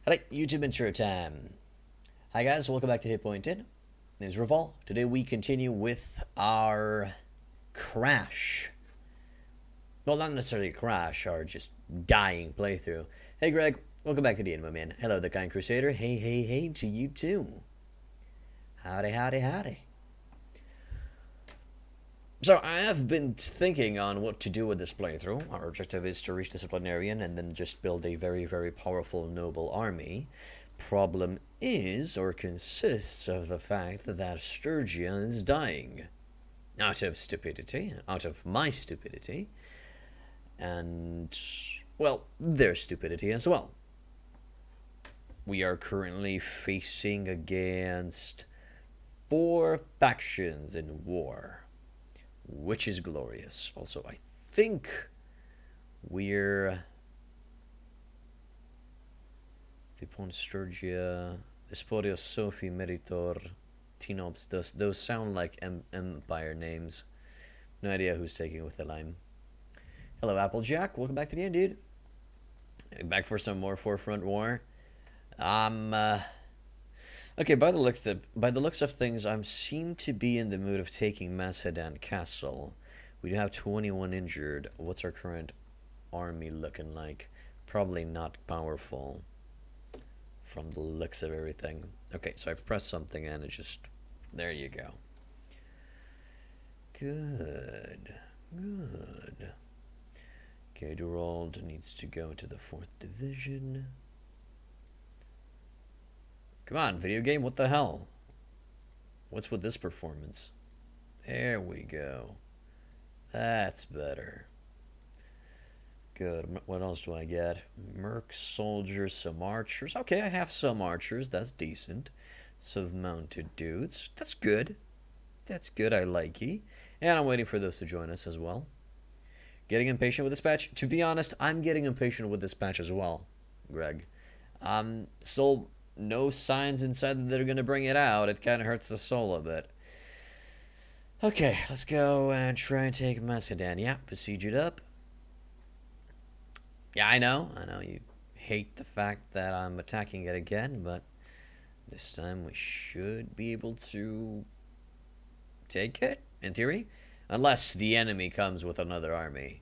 Alright, YouTube intro time. Hi guys, welcome back to Hit Pointed. My name is Revol. Today we continue with our crash. Well, not necessarily a crash, our just dying playthrough. Hey Greg, welcome back to the end, my man. Hello, the Kind Crusader. Hey, hey, hey to you too. Howdy, howdy, howdy. So I have been thinking on what to do with this playthrough. Our objective is to reach Disciplinarian and then just build a very, very powerful noble army. Problem is, or consists of the fact that Sturgia is dying. Out of stupidity, out of my stupidity, and, well, their stupidity as well. We are currently facing against 4 factions in war, which is glorious. Also, I think we're Vipon Sturgia, Esporio Sophie Meritor, Tinops. Those sound like empire names. No idea who's taking with the lime. Hello, Applejack. Welcome back to the end, dude. Back for some more Forefront War. Okay, by the looks of things, I seem to be in the mood of taking Macedon Castle. We do have 21 injured. What's our current army looking like? Probably not powerful from the looks of everything. Okay, so I've pressed something and it just... There you go. Good. Good. Okay, Durold needs to go to the 4th Division. Come on, video game, what the hell? What's with this performance? There we go. That's better. Good. What else do I get? Merc soldiers, some archers. Okay, I have some archers. That's decent. Some mounted dudes. That's good. That's good. I like ye. And I'm waiting for those to join us as well. Getting impatient with this patch? To be honest, I'm getting impatient with this patch as well, Greg. Still no signs inside that they're going to bring it out. It kind of hurts the soul a bit. Okay, let's go and try and take Macedon. Yeah, besiege it up. Yeah, I know you hate the fact that I'm attacking it again, but this time we should be able to take it, in theory. Unless the enemy comes with another army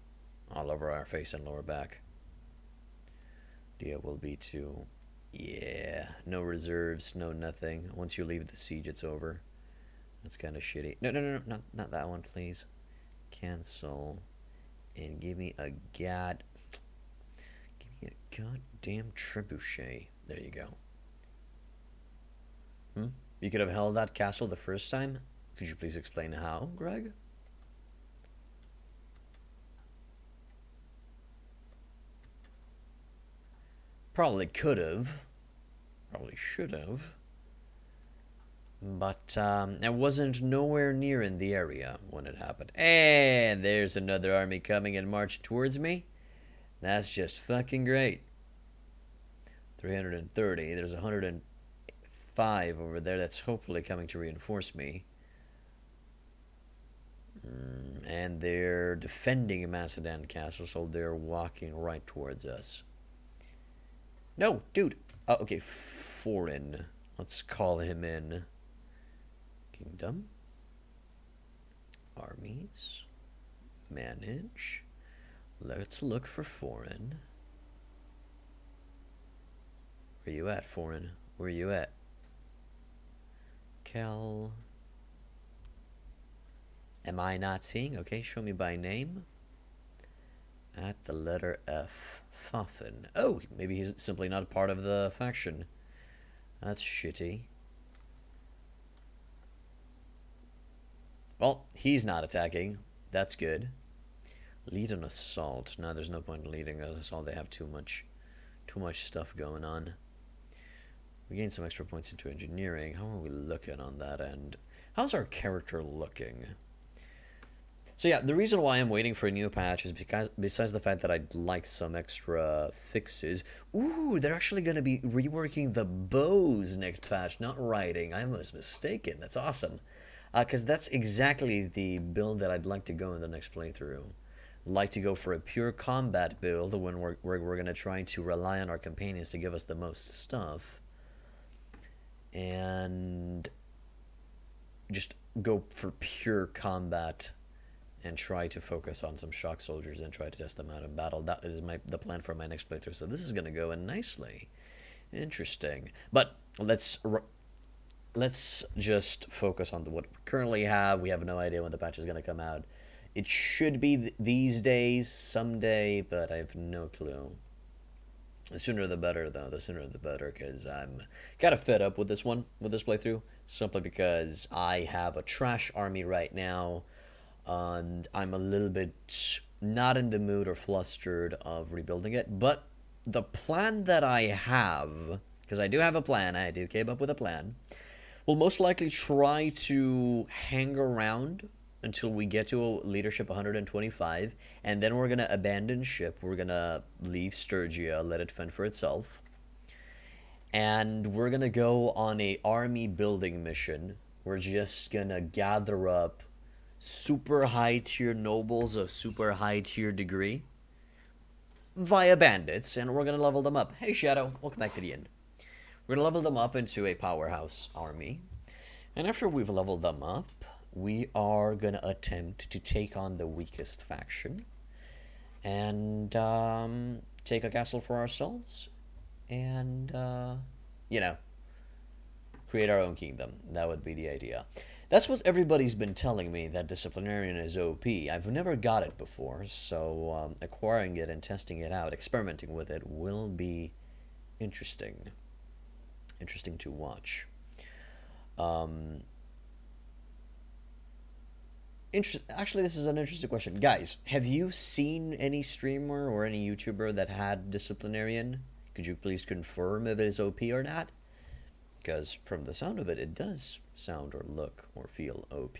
all over our face and lower back. Idea will be to... Yeah, no reserves, no nothing. Once you leave the siege, it's over. That's kind of shitty. No, not that one, please. Cancel. And give me a goddamn trebuchet. There you go. You could have held that castle the first time? Could you please explain how, Greg? Probably could have. Probably should have. But I wasn't nowhere near in the area when it happened. And there's another army coming and marching towards me. That's just fucking great. 330. There's 105 over there that's hopefully coming to reinforce me. And they're defending Macedon Castle, so they're walking right towards us. No, dude. Oh, okay, foreign. Let's call him in. Kingdom. Armies. Manage. Let's look for foreign. Where you at, foreign? Where you at? Cal. Am I not seeing? Okay, show me by name. At the letter F. Pfaffen. Oh, maybe he's simply not part of the faction. That's shitty. Well, he's not attacking. That's good. Lead an assault. No, there's no point in leading an assault. They have too much stuff going on. We gained some extra points into engineering. How are we looking on that end? How's our character looking? So yeah, the reason why I'm waiting for a new patch is because, besides the fact that I'd like some extra fixes, ooh, they're actually going to be reworking the bows next patch, not riding. I was mistaken. That's awesome. Because that's exactly the build that I'd like to go in the next playthrough. like to go for a pure combat build when we're going to try to rely on our companions to give us the most stuff. And just go for pure combat and try to focus on some shock soldiers and try to test them out in battle. That is the plan for my next playthrough. So this is going to go in nicely. Interesting. But let's just focus on what we currently have. We have no idea when the patch is going to come out. It should be these days, someday, but I have no clue. The sooner the better, though. The sooner the better, because I'm kind of fed up with this playthrough, simply because I have a trash army right now, and I'm a little bit not in the mood or flustered of rebuilding it. But the plan that I have, because I do have a plan, I do came up with a plan, will most likely try to hang around until we get to leadership 125, and then we're going to abandon ship. We're going to leave Sturgia, let it fend for itself, and we're going to go on a army building mission. We're just going to gather up super high tier nobles of super high tier degree via bandits, and we're going to level them up. Hey Shadow, welcome back to the end. We're going to level them up into a powerhouse army, and after we've leveled them up, we are going to attempt to take on the weakest faction and take a castle for ourselves and, you know, create our own kingdom. That would be the idea. That's what everybody's been telling me, that Disciplinarian is OP. I've never got it before, so acquiring it and testing it out, experimenting with it, will be interesting. Interesting to watch. Actually, this is an interesting question. Guys, have you seen any streamer or any YouTuber that had Disciplinarian? Could you please confirm if it is OP or not? Because from the sound of it, it does sound or look or feel OP.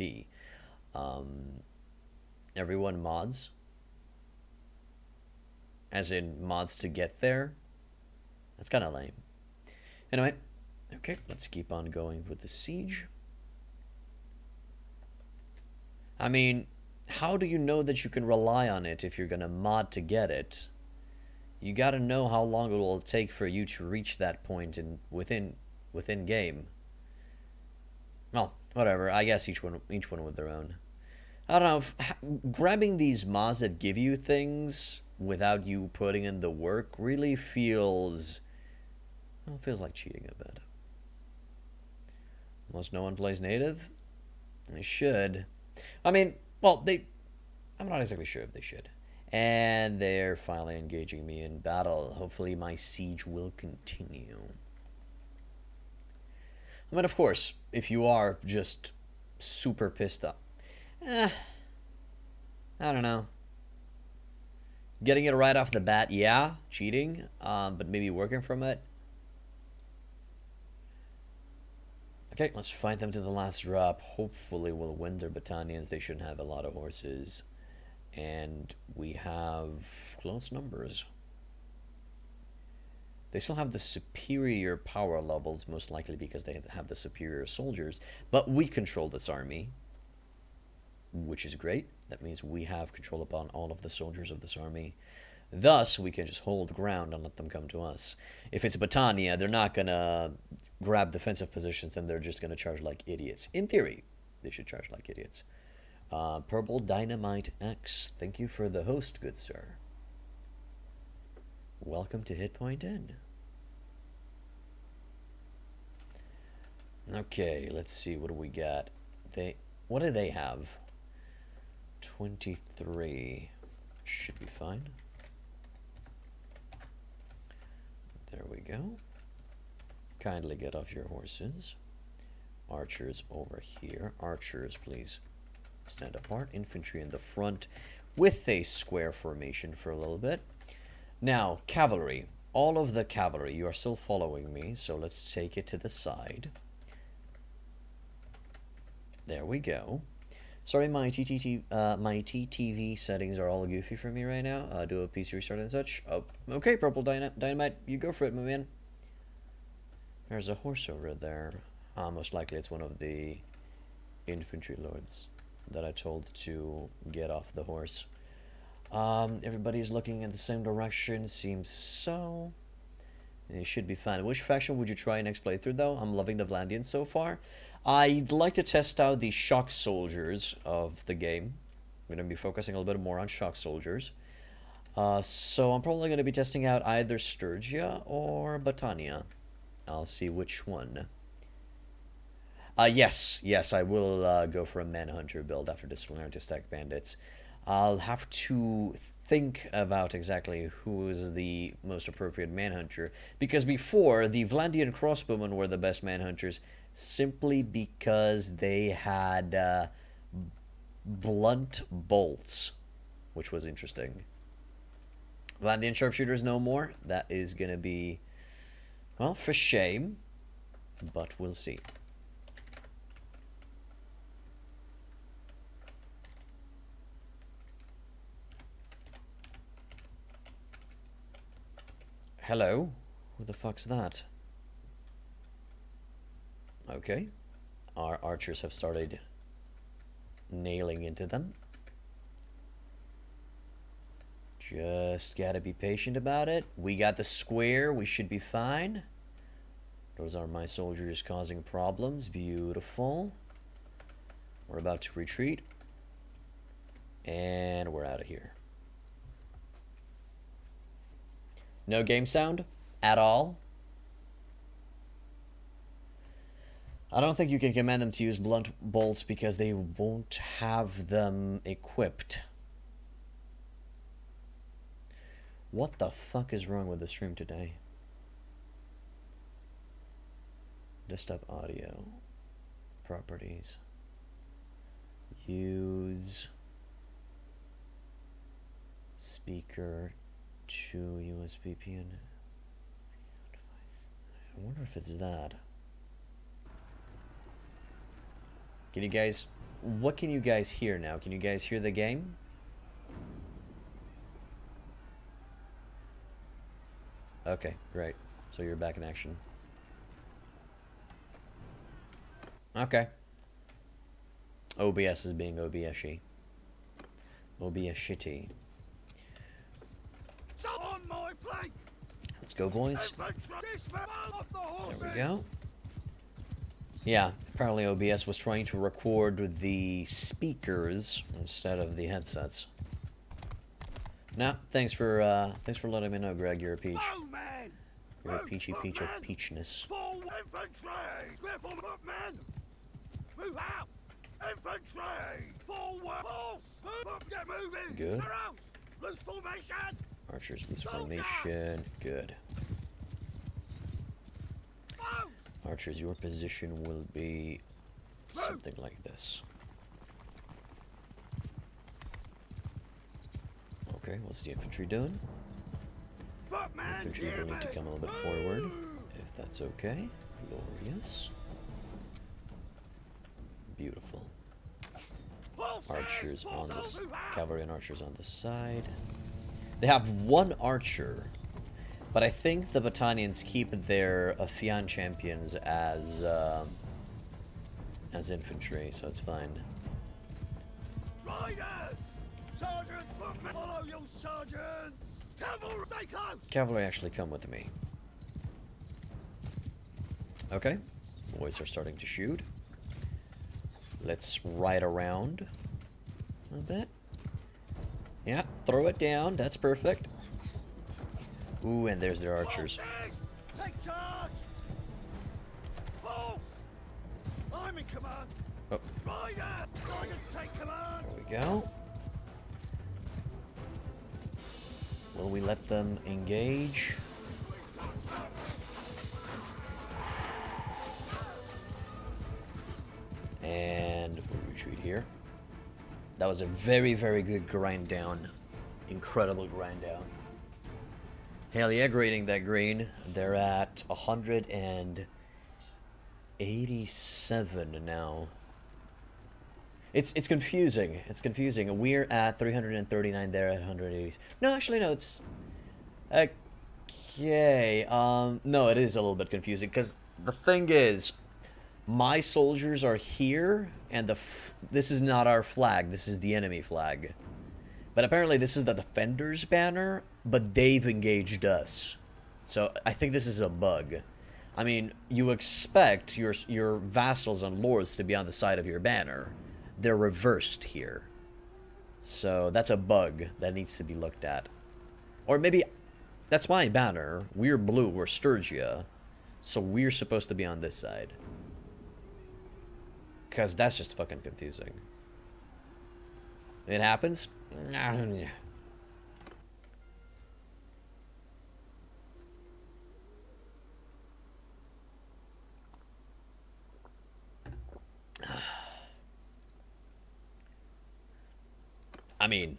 Everyone mods? As in mods to get there? That's kind of lame. Anyway, okay, let's keep on going with the siege. I mean, how do you know that you can rely on it if you're going to mod to get it? You got to know how long it will take for you to reach that point within game. Well, whatever. I guess each one with their own. I don't know. Grabbing these mods that give you things without you putting in the work really feels... Well, it feels like cheating a bit. Almost no one plays native? They should. I mean, well, I'm not exactly sure if they should. And they're finally engaging me in battle. Hopefully my siege will continue. I mean, of course, if you are just super pissed off, I don't know. Getting it right off the bat, yeah, cheating, but maybe working from it. Okay, let's fight them to the last drop. Hopefully we'll win their Battanians. They shouldn't have a lot of horses. And we have close numbers. They still have the superior power levels, most likely because they have the superior soldiers. But we control this army, which is great. That means we have control upon all of the soldiers of this army. Thus, we can just hold ground and let them come to us. If it's Battania, they're not going to grab defensive positions and they're just going to charge like idiots. In theory, they should charge like idiots. Purple Dynamite X, thank you for the host, good sir. Welcome to Hit Point Inn. Okay, let's see, what do we got? What do they have? 23. Should be fine. There we go. Kindly get off your horses. Archers over here. Archers, please stand apart. Infantry in the front with a square formation for a little bit. Now, cavalry. All of the cavalry. You are still following me, so let's take it to the side. There we go. Sorry, my TTV settings are all goofy for me right now. Do a PC restart and such. Oh, okay, Purple Dynamite. You go for it, my man. There's a horse over there. Most likely it's one of the infantry lords that I told to get off the horse. Everybody's looking in the same direction. Seems so. It should be fine. Which faction would you try next playthrough, though? I'm loving the Vlandians so far. I'd like to test out the shock soldiers of the game. I'm going to be focusing a little bit more on shock soldiers. So I'm probably going to be testing out either Sturgia or Battania. I'll see which one. Yes, I will go for a Manhunter build after disciplining to stack bandits. I'll have to think about exactly who is the most appropriate Manhunter, because before, the Vlandian crossbowmen were the best Manhunters simply because they had blunt bolts, which was interesting. Vlandian sharpshooters no more. That is going to be, well, for shame, but we'll see. Hello? Who the fuck's that? Okay. Our archers have started nailing into them. Just gotta be patient about it. We got the square. We should be fine. Those are my soldiers causing problems. Beautiful. We're about to retreat. And we're out of here. No game sound at all. I don't think you can command them to use blunt bolts because they won't have them equipped. What the fuck is wrong with the stream today? Desktop audio. Properties. Use. Speaker. To USB PN. I wonder if it's that. Can you guys... What can you guys hear now? Can you guys hear the game? Okay, great. So you're back in action. Okay. OBS is being OBS-y. OBS-shitty. On my flank. Let's go, boys. There we go. Yeah, apparently OBS was trying to record the speakers instead of the headsets. Nah, thanks for letting me know, Greg. You're a peach. You're a peachy peach of peachness. Move out! Infantry! Forward! Get moving! Good. Loose formation! Archers loose formation. Good. Archers, your position will be something like this. Okay, what's the infantry doing? Infantry will need to come a little bit forward, if that's okay. Glorious. Beautiful. Archers on this, cavalry and archers on the side. They have one archer, but I think the Battanians keep their Fian champions as infantry, so it's fine. Riders! Sergeants, follow your sergeants! Cavalry, stay close! Cavalry actually come with me. Okay, boys are starting to shoot. Let's ride around a little bit. Yeah, throw it down. That's perfect. Ooh, and there's their archers. Take charge! Pulse! I'm in command. Oh. Riders! Riders, take command! There we go. Will we let them engage? And we retreat here. That was a very, very good grind down. Incredible grind down. Hell yeah, grading that green. They're at 187 now. It's confusing. It's confusing. We're at 339. They're at 180. No, actually, no. It's okay. No, it is a little bit confusing because the thing is, my soldiers are here, and this is not our flag. This is the enemy flag. But apparently this is the defender's banner, but they've engaged us. So I think this is a bug. I mean, you expect your vassals and lords to be on the side of your banner. They're reversed here. So that's a bug that needs to be looked at. Or maybe that's my banner. We're blue, we're Sturgia. So we're supposed to be on this side. Because that's just fucking confusing. It happens? I mean,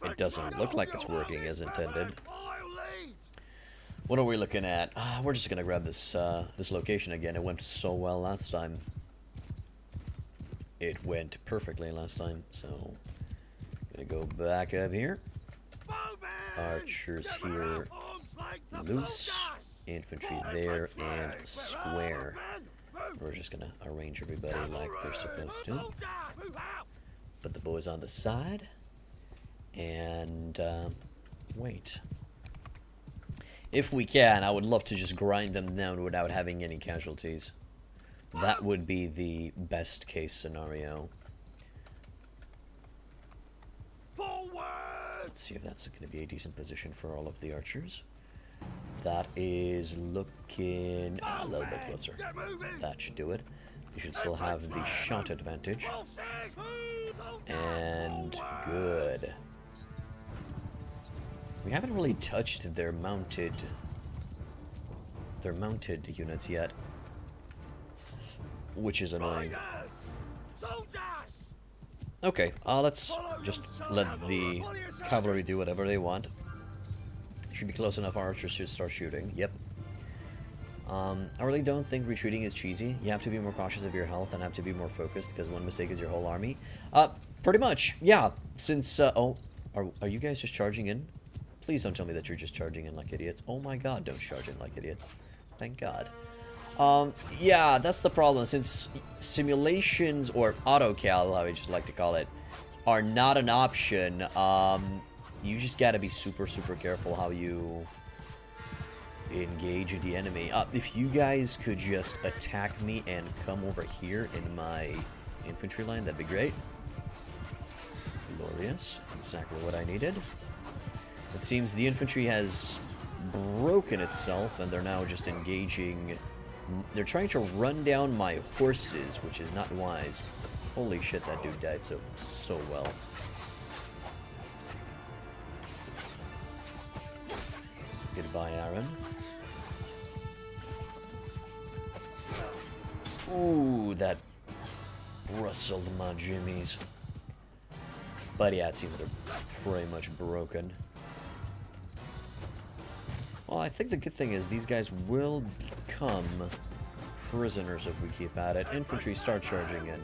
it doesn't look like it's working as intended. What are we looking at? We're just gonna grab this this location again. It went so well last time. It went perfectly last time, so gonna go back up here. Archers here, loose, infantry there, and square. We're just gonna arrange everybody like they're supposed to. Put the boys on the side, and wait. If we can, I would love to just grind them down without having any casualties. That would be the best case scenario. Let's see if that's going to be a decent position for all of the archers. That is looking a little bit closer. That should do it. You should still have the shot advantage. And good. We haven't really touched their mounted units yet, which is annoying. Okay, let's just let the cavalry do whatever they want. Should be close enough archers to start shooting. Yep. I really don't think retreating is cheesy. You have to be more cautious of your health and have to be more focused, because one mistake is your whole army. Pretty much, yeah. Since, oh, are you guys just charging in? Please don't tell me that you're just charging in like idiots. Oh my god, don't charge in like idiots. Thank god. Yeah, that's the problem. Since simulations, or autocal, I would just like to call it, are not an option, you just gotta be super, super careful how you engage the enemy. If you guys could just attack me and come over here in my infantry line, that'd be great. Glorious. Exactly what I needed. It seems the infantry has broken itself, and they're now just engaging. They're trying to run down my horses, which is not wise. Holy shit, that dude died so well. Goodbye, Aaron. Ooh, that rustled my jimmies. But yeah, it seems they're pretty much broken. Well, I think the good thing is these guys will become prisoners if we keep at it. Infantry, start charging in.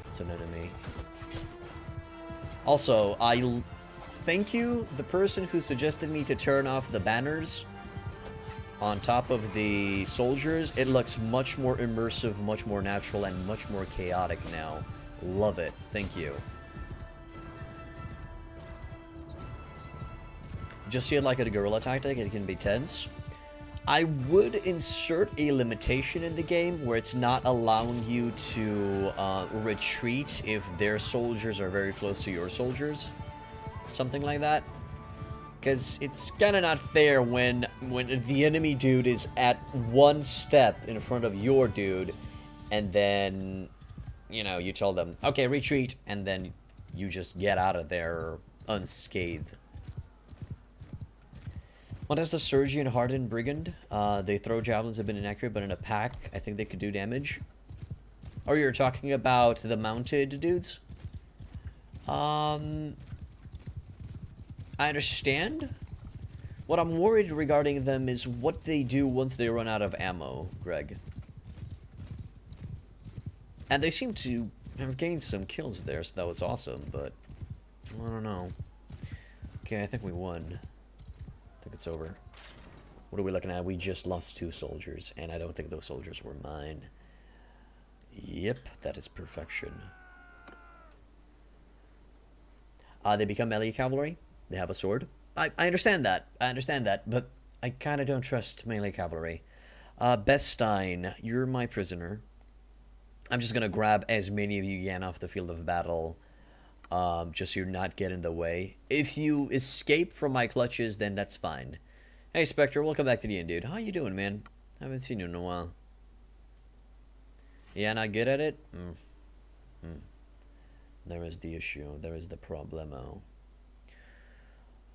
It's an enemy. Also, I thank you, the person who suggested me to turn off the banners on top of the soldiers. It looks much more immersive, much more natural, and much more chaotic now. Love it. Thank you. Just see it like a guerrilla tactic, it can be tense. I would insert a limitation in the game where it's not allowing you to retreat if their soldiers are very close to your soldiers. Something like that. Because it's kind of not fair when the enemy dude is at one step in front of your dude, and then, you know, you tell them, okay, retreat, and then you just get out of there unscathed. What is the Sturgia and Hardened Brigand? They throw javelins, have been inaccurate, but in a pack, I think they could do damage. Oh, you're talking about the mounted dudes? I understand. What I'm worried regarding them is what they do once they run out of ammo, Greg. And they seem to have gained some kills there, so that was awesome, but I don't know. Okay, I think we won. I think it's over. What are we looking at? We just lost 2 soldiers, and I don't think those soldiers were mine. Yep, that is perfection. They become melee cavalry. They have a sword. I understand that. I understand that, but I kind of don't trust melee cavalry. Bestein, you're my prisoner. I'm just gonna grab as many of you can off the field of battle, just so you're not getting in the way. If you escape from my clutches, then that's fine. Hey, Spectre, welcome back to the inn, dude. How you doing, man? Haven't seen you in a while. Yeah, not good at it? There is the issue. There is the problemo.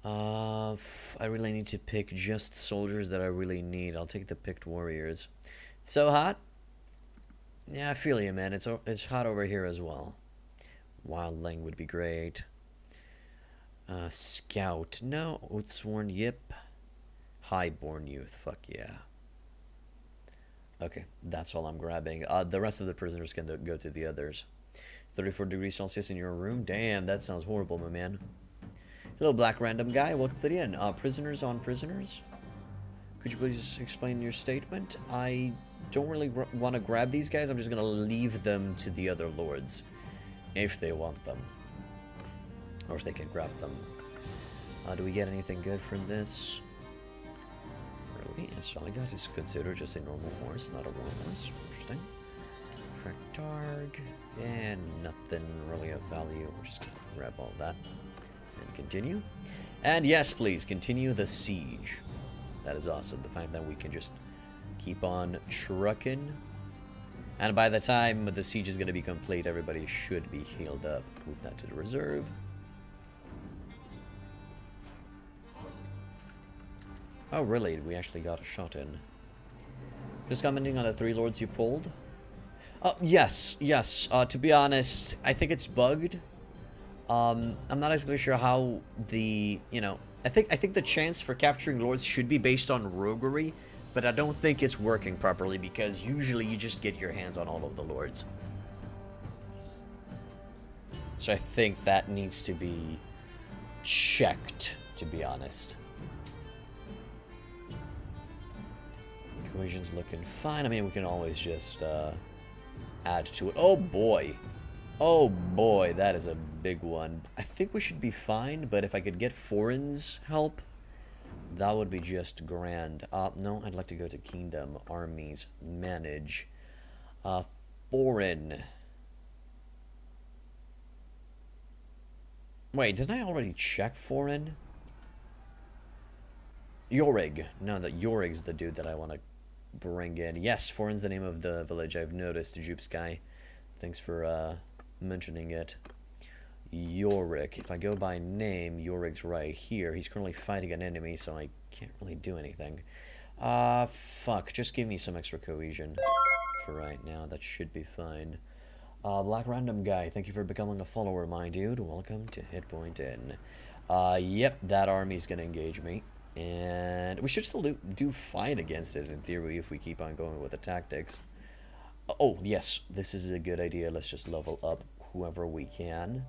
I really need to pick just soldiers that I really need. I'll take the picked warriors. It's so hot? Yeah, I feel you, man. It's hot over here as well. Wildling would be great. Scout. No. Oathsworn. Yep. Highborn youth. Fuck yeah. Okay, that's all I'm grabbing. The rest of the prisoners can go to the others. 34 degrees Celsius in your room? Damn, that sounds horrible, my man. Hello, black random guy. Welcome to the inn. Prisoners on prisoners? Could you please explain your statement? I don't really want to grab these guys. I'm just going to leave them to the other lords. If they want them. Or if they can grab them. Do we get anything good from this? Really? Yes, all I got is considered just a normal horse, not a war horse. Interesting. Targ. And nothing really of value. We're just going to grab all that. And continue. And yes, please, continue the siege. That is awesome. The fact that we can just keep on trucking. And by the time the siege is going to be complete, everybody should be healed up. Move that to the reserve. Oh, really? We actually got a shot in. Just commenting on the 3 lords you pulled. Yes. To be honest, I think it's bugged. I'm not exactly sure how the, I think the chance for capturing lords should be based on roguery, but I don't think it's working properly because usually you just get your hands on all of the lords. So I think that needs to be checked, to be honest. Cohesion's looking fine. I mean, we can always just add to it. Oh boy. Oh boy, that is a big one. I think we should be fine, but if I could get foreign's help, that would be just grand. No, I'd like to go to Kingdom, Armies, Manage. Foreign. Wait, didn't I already check foreign? Yorig. No, Yorig's the dude that I want to bring in. Yes, foreign's the name of the village. I've noticed, Jupesky. Thanks for mentioning it. Yorick. If I go by name, Yorig's right here. He's currently fighting an enemy, so I can't really do anything. Fuck. Just give me some extra cohesion for right now. That should be fine. Black Random Guy, thank you for becoming a follower, my dude. Welcome to Hitpoint Inn. Yep, that army's gonna engage me. And we should still do fine against it, in theory, if we keep on going with the tactics. Oh, yes, this is a good idea. Let's just level up whoever we can.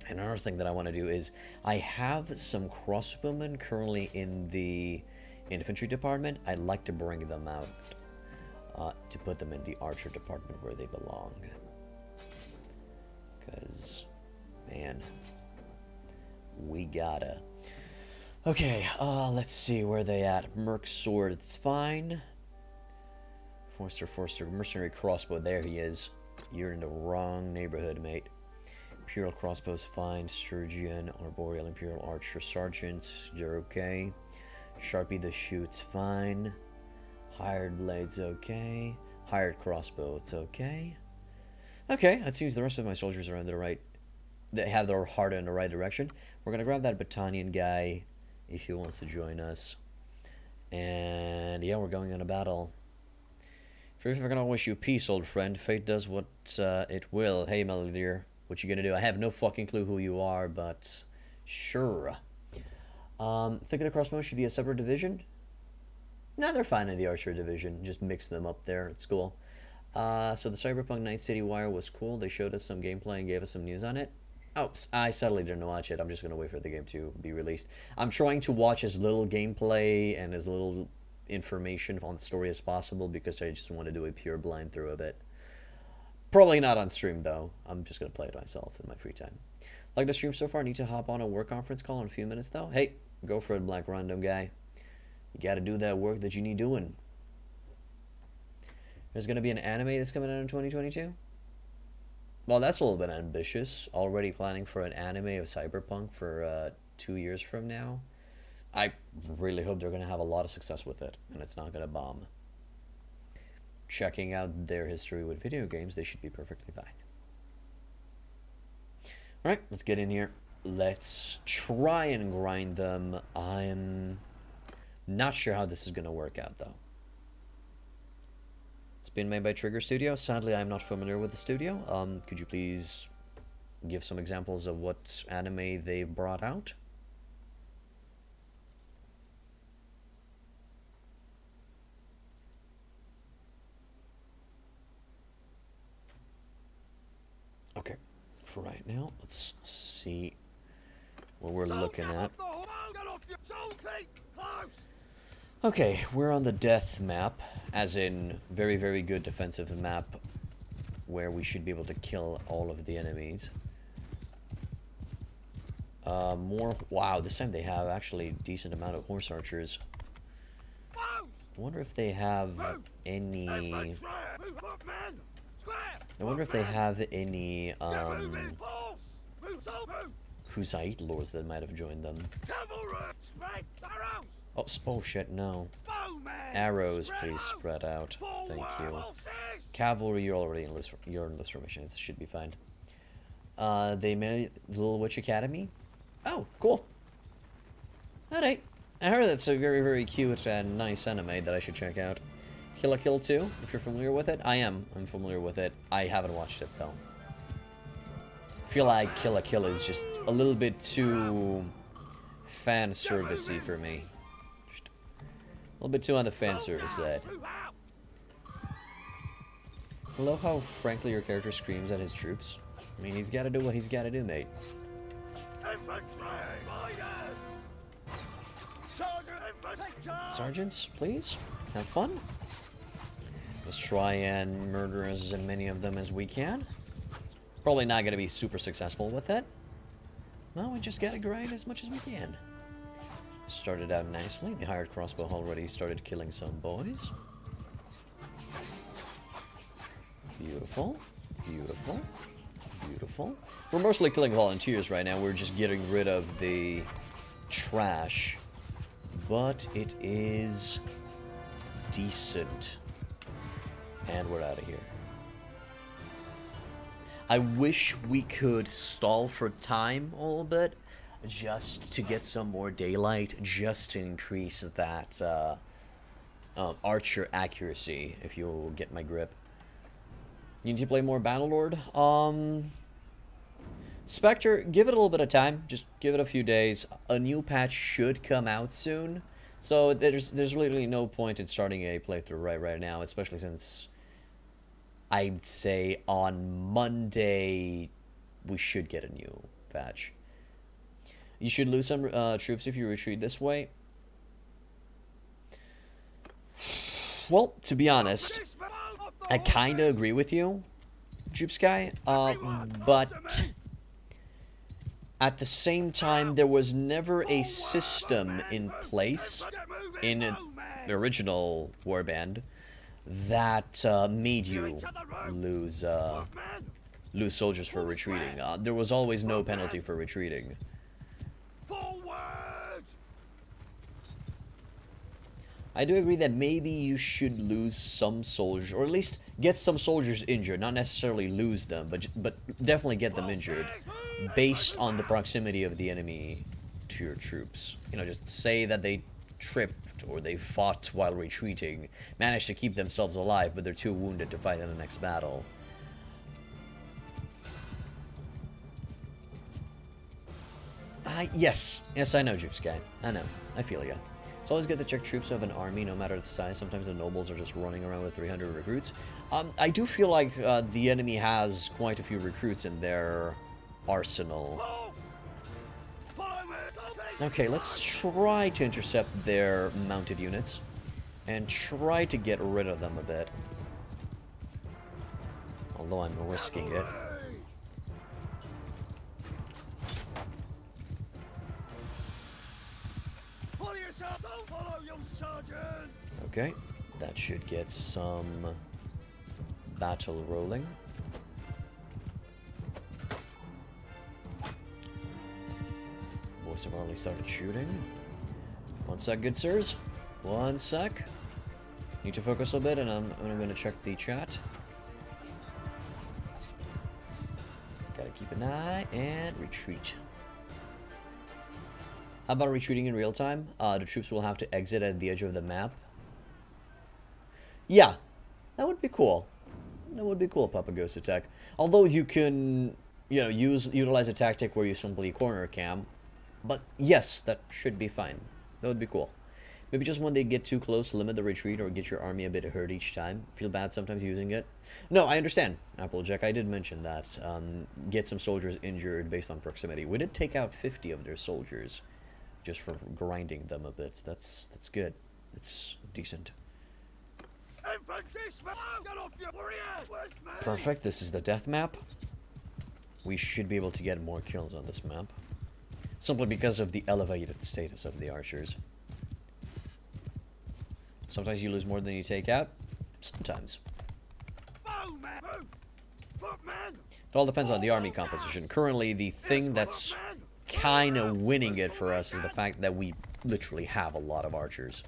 And another thing that I want to do is, I have some crossbowmen currently in the infantry department. I'd like to bring them out to put them in the archer department where they belong. Because, man, we gotta. Okay, let's see where they at. Merc sword, it's fine. Forster, mercenary crossbow, there he is. You're in the wrong neighborhood, mate. Imperial crossbow's fine. Sturgian, arboreal, imperial archer, sergeants, you're okay. Sharpie the shoot's fine. Hired blade's okay. Hired crossbow, it's okay. Okay, that seems the rest of my soldiers are in the right. They have their heart in the right direction. We're gonna grab that Battanian guy if he wants to join us. And yeah, we're going on a battle. If we're gonna wish you peace, old friend. Fate does what it will. Hey, Melody dear, what you gonna do? I have no fucking clue who you are, but sure. Think of the crossbow should be a separate division? No, they're fine in the archer division. Just mix them up there. It's cool. So the Cyberpunk Night City Wire was cool. They showed us some gameplay and gave us some news on it. Oh, I sadly didn't watch it. I'm just going to wait for the game to be released. I'm trying to watch as little gameplay and as little information on the story as possible because I just want to do a pure blind through of it. Probably not on stream, though. I'm just going to play it myself in my free time. Like the stream so far, need to hop on a work conference call in a few minutes though. Hey, go for it, Black Random guy. You gotta do that work that you need doing. There's gonna be an anime that's coming out in 2022? Well, that's a little bit ambitious. Already planning for an anime of Cyberpunk for 2 years from now. I really hope they're gonna have a lot of success with it, and it's not gonna bomb. Checking out their history with video games, they should be perfectly fine. Alright, let's get in here. Let's try and grind them. I'm not sure how this is going to work out, though. It's been made by Trigger Studio. Sadly, I'm not familiar with the studio. Could you please give some examples of what anime they brought out? Okay. For right now, let's see what we're looking at. Okay, we're on the death map, as in very, very good defensive map, where we should be able to kill all of the enemies. Wow, this time they have actually a decent amount of horse archers. I wonder if they have any... Crusade lords that might have joined them. Oh shit, no. Arrows, please spread out. Thank you. Cavalry, you're already in list formation. It should be fine. They made Little Witch Academy. Oh, cool. Alright. I heard that's a very, very cute and nice anime that I should check out. Kill la Kill 2, if you're familiar with it. I'm familiar with it. I haven't watched it, though. I feel like Kill la Kill is just a little bit too fan servicey for me. Just a little bit too on the fan service side. I love how frankly your character screams at his troops. I mean, he's got to do what he's got to do, mate. Sergeants, please have fun. Let's try and murder as many of them as we can. Probably not going to be super successful with it. Well, we just got to grind as much as we can. Started out nicely. The hired crossbow already started killing some boys. Beautiful. Beautiful. Beautiful. We're mostly killing volunteers right now. We're just getting rid of the trash. But it is decent. And we're out of here. I wish we could stall for time a little bit, just to get some more daylight, just to increase that archer accuracy, if you'll get my grip. You need to play more Bannerlord? Spectre, give it a little bit of time. Just give it a few days. A new patch should come out soon. So there's literally no point in starting a playthrough right now, especially since I'd say on Monday we should get a new patch. You should lose some troops if you retreat this way. Well, to be honest, I kind of agree with you, Jupe Sky, but at the same time, there was never a system in place in the original warband that made you lose soldiers for retreating. There was always no penalty for retreating. I do agree that maybe you should lose some soldiers, or at least get some soldiers injured. Not necessarily lose them, but definitely get them injured, based on the proximity of the enemy to your troops. You know, just say that they tripped or they fought while retreating, managed to keep themselves alive, but they're too wounded to fight in the next battle. Yes, I know, Jupe Sky. I know. I feel ya. It's always good to check troops of an army, no matter the size. Sometimes the nobles are just running around with 300 recruits. I do feel like the enemy has quite a few recruits in their arsenal. Okay, let's try to intercept their mounted units and try to get rid of them a bit. Although I'm risking it. sergeants! Okay, that should get some battle rolling. Boys have already started shooting. One sec, good sirs. One sec. Need to focus a bit, and I'm going to check the chat. Gotta keep an eye and retreat. How about retreating in real time? The troops will have to exit at the edge of the map. Yeah, that would be cool. That would be cool, Papa Ghost Attack. Although you can, you know, utilize a tactic where you simply corner cam. But yes, that should be fine. That would be cool. Maybe just when they get too close, limit the retreat or get your army a bit hurt each time. Feel bad sometimes using it. No, I understand, Applejack. I did mention that. Get some soldiers injured based on proximity. We did take out 50 of their soldiers just for grinding them a bit. That's good. It's decent. Get off your warriors! Perfect. This is the death map. We should be able to get more kills on this map. Simply because of the elevated status of the archers. Sometimes you lose more than you take out. Sometimes. It all depends on the army composition. Currently, the thing that's kind of winning it for us is the fact that we literally have a lot of archers.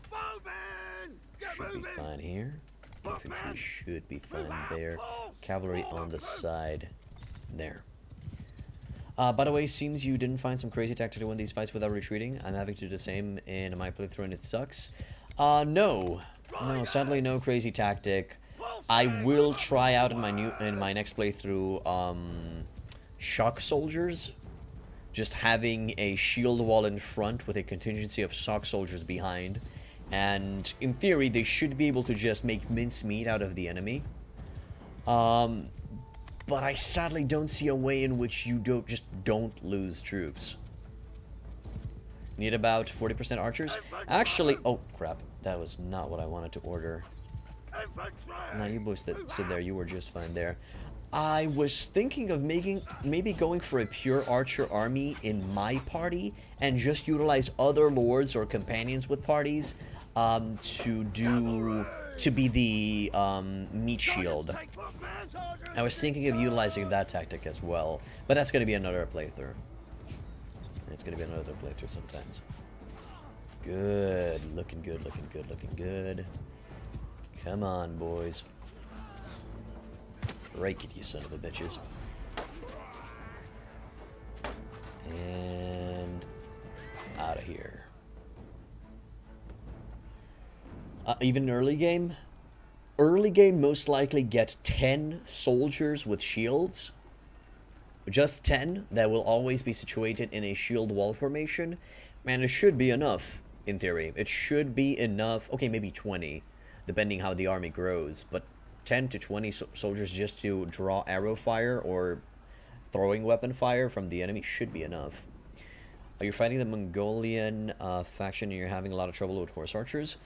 Should be fine here. Infantry should be fine there. Cavalry on the side there. By the way, seems you didn't find some crazy tactic to win these fights without retreating. I'm having to do the same in my playthrough and it sucks. No, sadly no crazy tactic. I will try out in my next playthrough shock soldiers. Just having a shield wall in front with a contingency of shock soldiers behind. And in theory, they should be able to just make mincemeat out of the enemy. But I sadly don't see a way in which you don't lose troops. Need about 40% archers? Actually, oh crap, that was not what I wanted to order. Now you boys that sit there, you were just fine there. I was thinking of maybe going for a pure archer army in my party and just utilize other lords or companions with parties to be the meat shield. I was thinking of utilizing that tactic as well, but that's going to be another playthrough. It's going to be another playthrough sometimes. Good, looking good, looking good, looking good. Come on, boys. Rake it, you son of a bitches. And out of here. Even early game? Early game most likely get 10 soldiers with shields. Just 10 that will always be situated in a shield wall formation. Man, it should be enough, in theory. It should be enough. Okay, maybe 20, depending how the army grows. But 10 to 20 soldiers just to draw arrow fire or throwing weapon fire from the enemy should be enough. Are you fighting the Mongolian faction and you're having a lot of trouble with horse archers?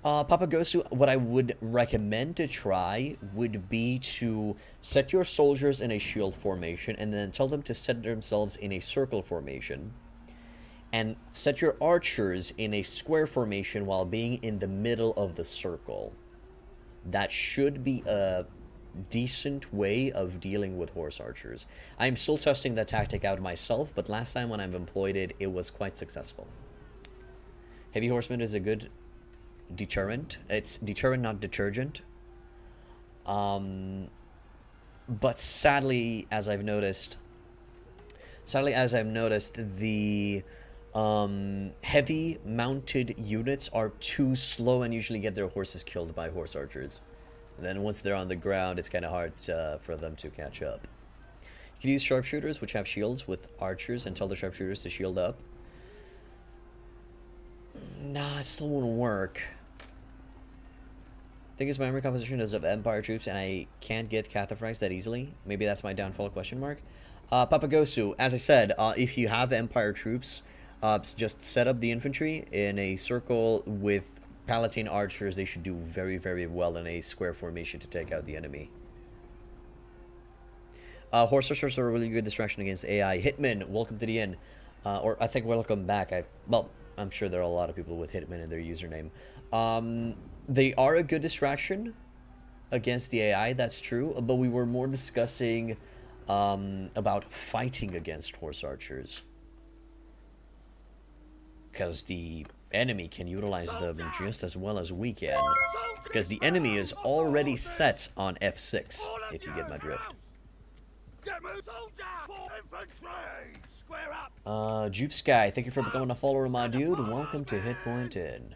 Papa Gosu, what I would recommend to try would be to set your soldiers in a shield formation and then tell them to set themselves in a circle formation. And set your archers in a square formation while being in the middle of the circle. That should be a decent way of dealing with horse archers. I'm still testing that tactic out myself, but last time when I've employed it, it was quite successful. Heavy horseman is a good deterrent. It's deterrent, not detergent. But sadly, as I've noticed, the heavy mounted units are too slow and usually get their horses killed by horse archers. And then once they're on the ground, it's kind of hard for them to catch up. You can use sharpshooters, which have shields, with archers and tell the sharpshooters to shield up. Nah, it still won't work. I think it's my army composition is of Empire troops and I can't get Cathaphracts that easily. Maybe that's my downfall, question mark. Papagosu, as I said, if you have Empire troops, just set up the infantry in a circle with Palatine archers. They should do very, very well in a square formation to take out the enemy. Horse archers are a really good distraction against AI. Hitman, welcome to the inn. Or I think welcome back. Well, I'm sure there are a lot of people with Hitman in their username. They are a good distraction against the AI, that's true, but we were more discussing about fighting against horse archers. Because the enemy can utilize them just as well as we can. Because the enemy is already set on F6, if you get my drift. Jupe Sky, thank you for becoming a follower, my dude. Welcome to Hit Point In.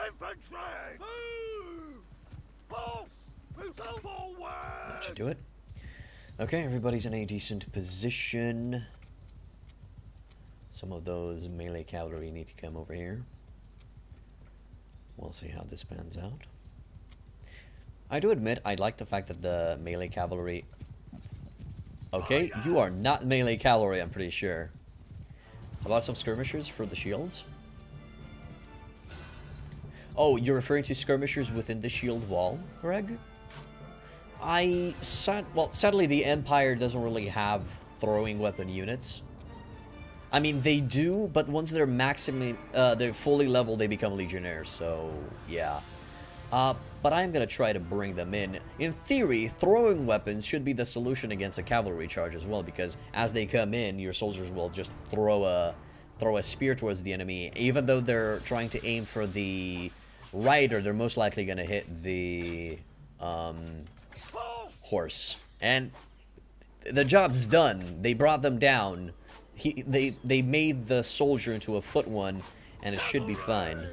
Infantry! Move! Pulse! Move forward! That should do it. Okay, everybody's in a decent position. Some of those melee cavalry need to come over here. We'll see how this pans out. I do admit, I like the fact that the melee cavalry... Okay, you are not melee cavalry, I'm pretty sure. How about some skirmishers for the shields? Oh, you're referring to skirmishers within the shield wall, Greg? Well, sadly, the Empire doesn't really have throwing weapon units. I mean, they do, but once they're they're fully leveled, they become legionnaires, so, yeah. But I'm gonna try to bring them in. In theory, throwing weapons should be the solution against a cavalry charge as well, because as they come in, your soldiers will just throw a spear towards the enemy. Even though they're trying to aim for the rider, they're most likely gonna hit the horse. And the job's done. They brought them down. They made the soldier into a foot one, and it should be fine.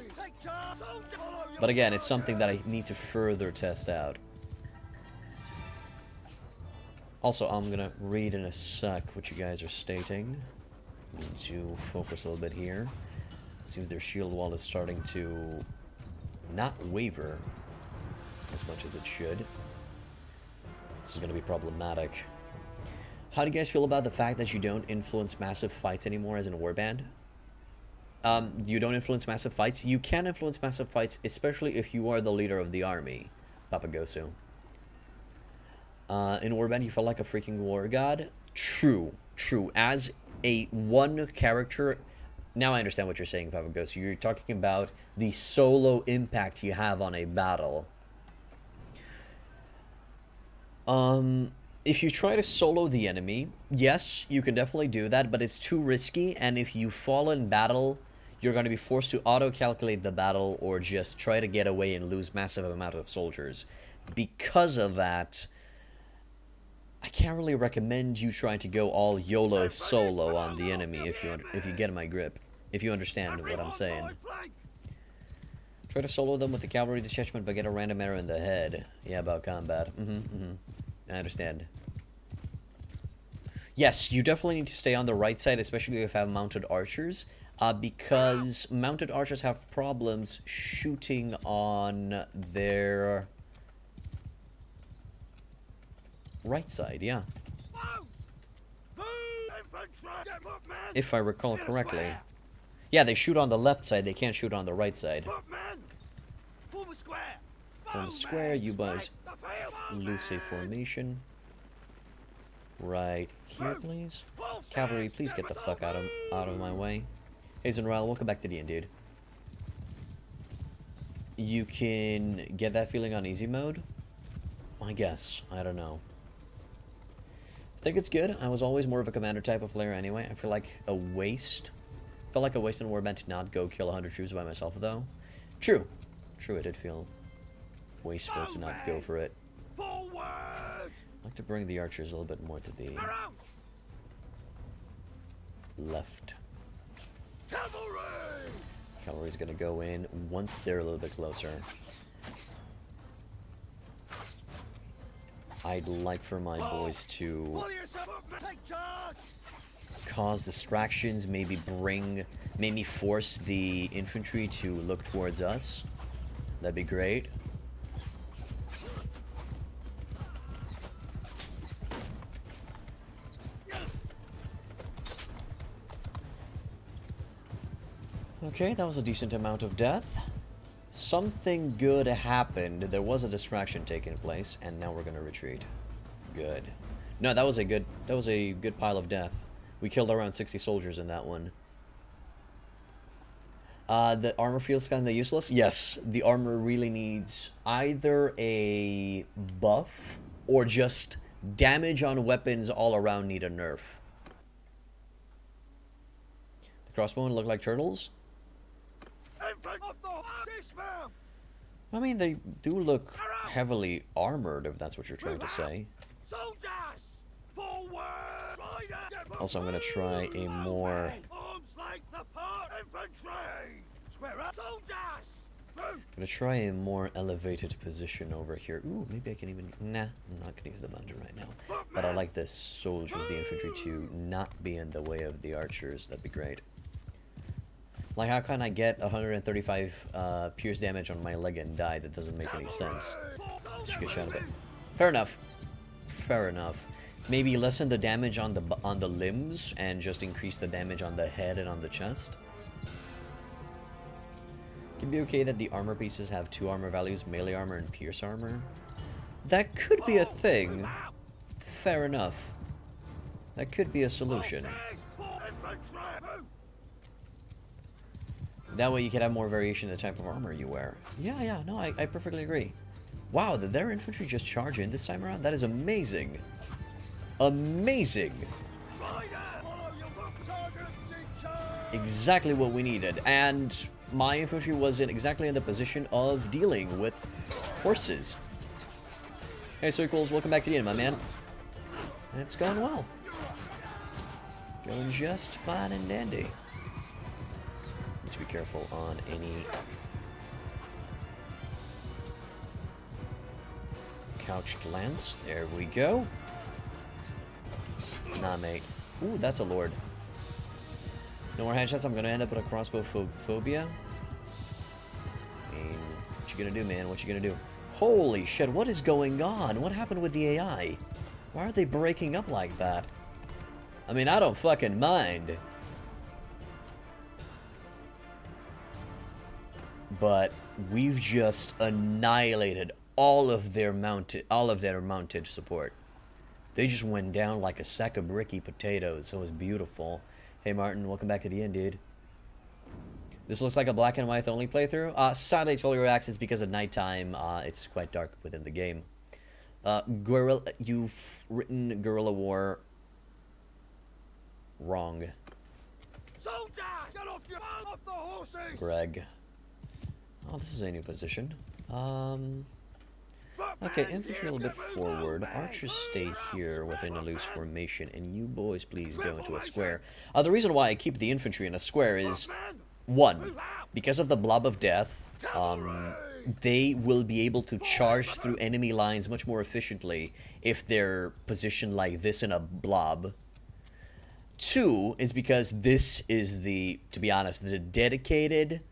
But again, it's something that I need to further test out. Also, I'm gonna read in a sec what you guys are stating. Need to focus a little bit here. Seems their shield wall is starting to not waver as much as it should. This is gonna be problematic. How do you guys feel about the fact that you don't influence massive fights anymore as in a warband? You don't influence massive fights? You can influence massive fights, especially if you are the leader of the army, Papagosu. In warband, you felt like a freaking war god? True, true. As a one character, now I understand what you're saying, Papagosu. You're talking about the solo impact you have on a battle. If you try to solo the enemy, yes, you can definitely do that, but it's too risky, and if you fall in battle, you're going to be forced to auto-calculate the battle or just try to get away and lose massive amount of soldiers. Because of that, I can't really recommend you trying to go all YOLO solo on the enemy if you get my grip. If you understand what I'm saying. Try to solo them with the cavalry detachment but get a random arrow in the head. Yeah, about combat. I understand. Yes, you definitely need to stay on the right side, especially if you have mounted archers. Because mounted archers have problems shooting on their right side, yeah. If I recall correctly. Yeah, they shoot on the left side, they can't shoot on the right side. Form a square, you guys loose a formation. Right here, please. Cavalry, please get the fuck out of my way. Hey, Zenral, welcome back to the end, dude. You can get that feeling on easy mode? I guess. I don't know. I think it's good. I was always more of a commander type of player anyway. I feel like a waste. Felt like a waste in warband to not go kill 100 troops by myself, though. True. True, it did feel wasteful to not go for it. I'd like to bring the archers a little bit more to the left. Cavalry's gonna go in once they're a little bit closer. I'd like for my boys to cause distractions, maybe force the infantry to look towards us. That'd be great. Okay, that was a decent amount of death. Something good happened. There was a distraction taking place, and now we're gonna retreat. Good. No, that was a good pile of death. We killed around 60 soldiers in that one. The armor feels kind of useless. Yes, the armor really needs either a buff or just damage on weapons all around need a nerf. The crossbowmen look like turtles. I mean, they do look heavily armored, if that's what you're trying to say. Also, I'm going to try a more... I'm going to try a more elevated position over here. Ooh, maybe I can even... Nah, I'm not going to use the mountain right now. But I like the soldiers, the infantry, to not be in the way of the archers. That'd be great. Like, how can I get 135 pierce damage on my leg and die? That doesn't make any sense. Just get shot of it. Fair enough. Fair enough. Maybe lessen the damage on the limbs and just increase the damage on the head and on the chest. Can be okay that the armor pieces have 2 armor values, melee armor and pierce armor. That could be a thing. Fair enough. That could be a solution. That way you could have more variation in the type of armor you wear. Yeah, no, I perfectly agree. Wow, did their infantry just charge in this time around? That is amazing. Amazing. Exactly what we needed. And my infantry was exactly in the position of dealing with horses. Hey, Circles, welcome back to the end, my man. It's going well. Going just fine and dandy. Need to be careful on any couched lance. There we go. Nah, mate. Ooh, that's a lord. No more headshots. I'm gonna end up with a crossbow phobia. I mean, what you gonna do, man? What you gonna do? Holy shit! What is going on? What happened with the AI? Why are they breaking up like that? I mean, I don't fucking mind. But we've just annihilated all of their mounted support. They just went down like a sack of bricky potatoes. It was beautiful. Hey Martin, welcome back to the end, dude. This looks like a black and white only playthrough. Sadly, it's Early Access because at nighttime, it's quite dark within the game. Guerrilla, you've written Guerrilla War wrong. Soldier, get off the horses! Greg. Oh, this is a new position. Okay, infantry a little bit forward. Archers stay here within a loose formation, and you boys please go into a square. The reason why I keep the infantry in a square is, 1, because of the blob of death, they will be able to charge through enemy lines much more efficiently if they're positioned like this in a blob. 2 is because this is to be honest, the dedicated...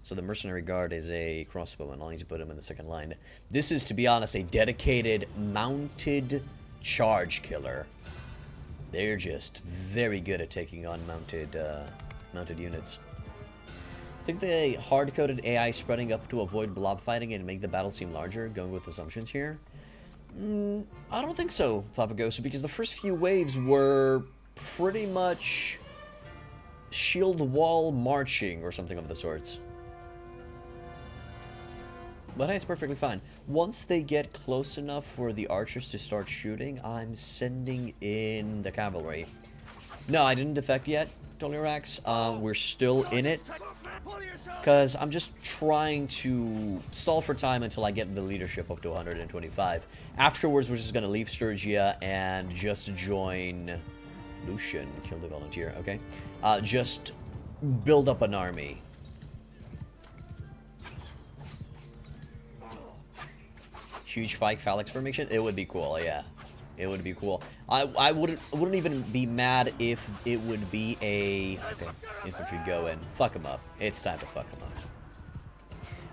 So the Mercenary Guard is a crossbowman. I'll need to put him in the second line. This is, to be honest, a dedicated mounted charge killer. They're just very good at taking on mounted units. I think the hard-coded AI spreading up to avoid blob fighting and make the battle seem larger, going with assumptions here. I don't think so, Papagosa, because the first few waves were pretty much shield wall marching or something of the sorts. But hey, it's perfectly fine. Once they get close enough for the archers to start shooting, I'm sending in the cavalry. No, I didn't defect yet, Tolirax. We're still in it. Because I'm just trying to stall for time until I get the leadership up to 125. Afterwards, we're just going to leave Sturgia and just join... Lucian, kill the volunteer, okay. Just build up an army. Huge phalanx formation? It would be cool, yeah. It would be cool. I wouldn't even be mad if it would be a... Okay, infantry go in. Fuck them up. It's time to fuck them up.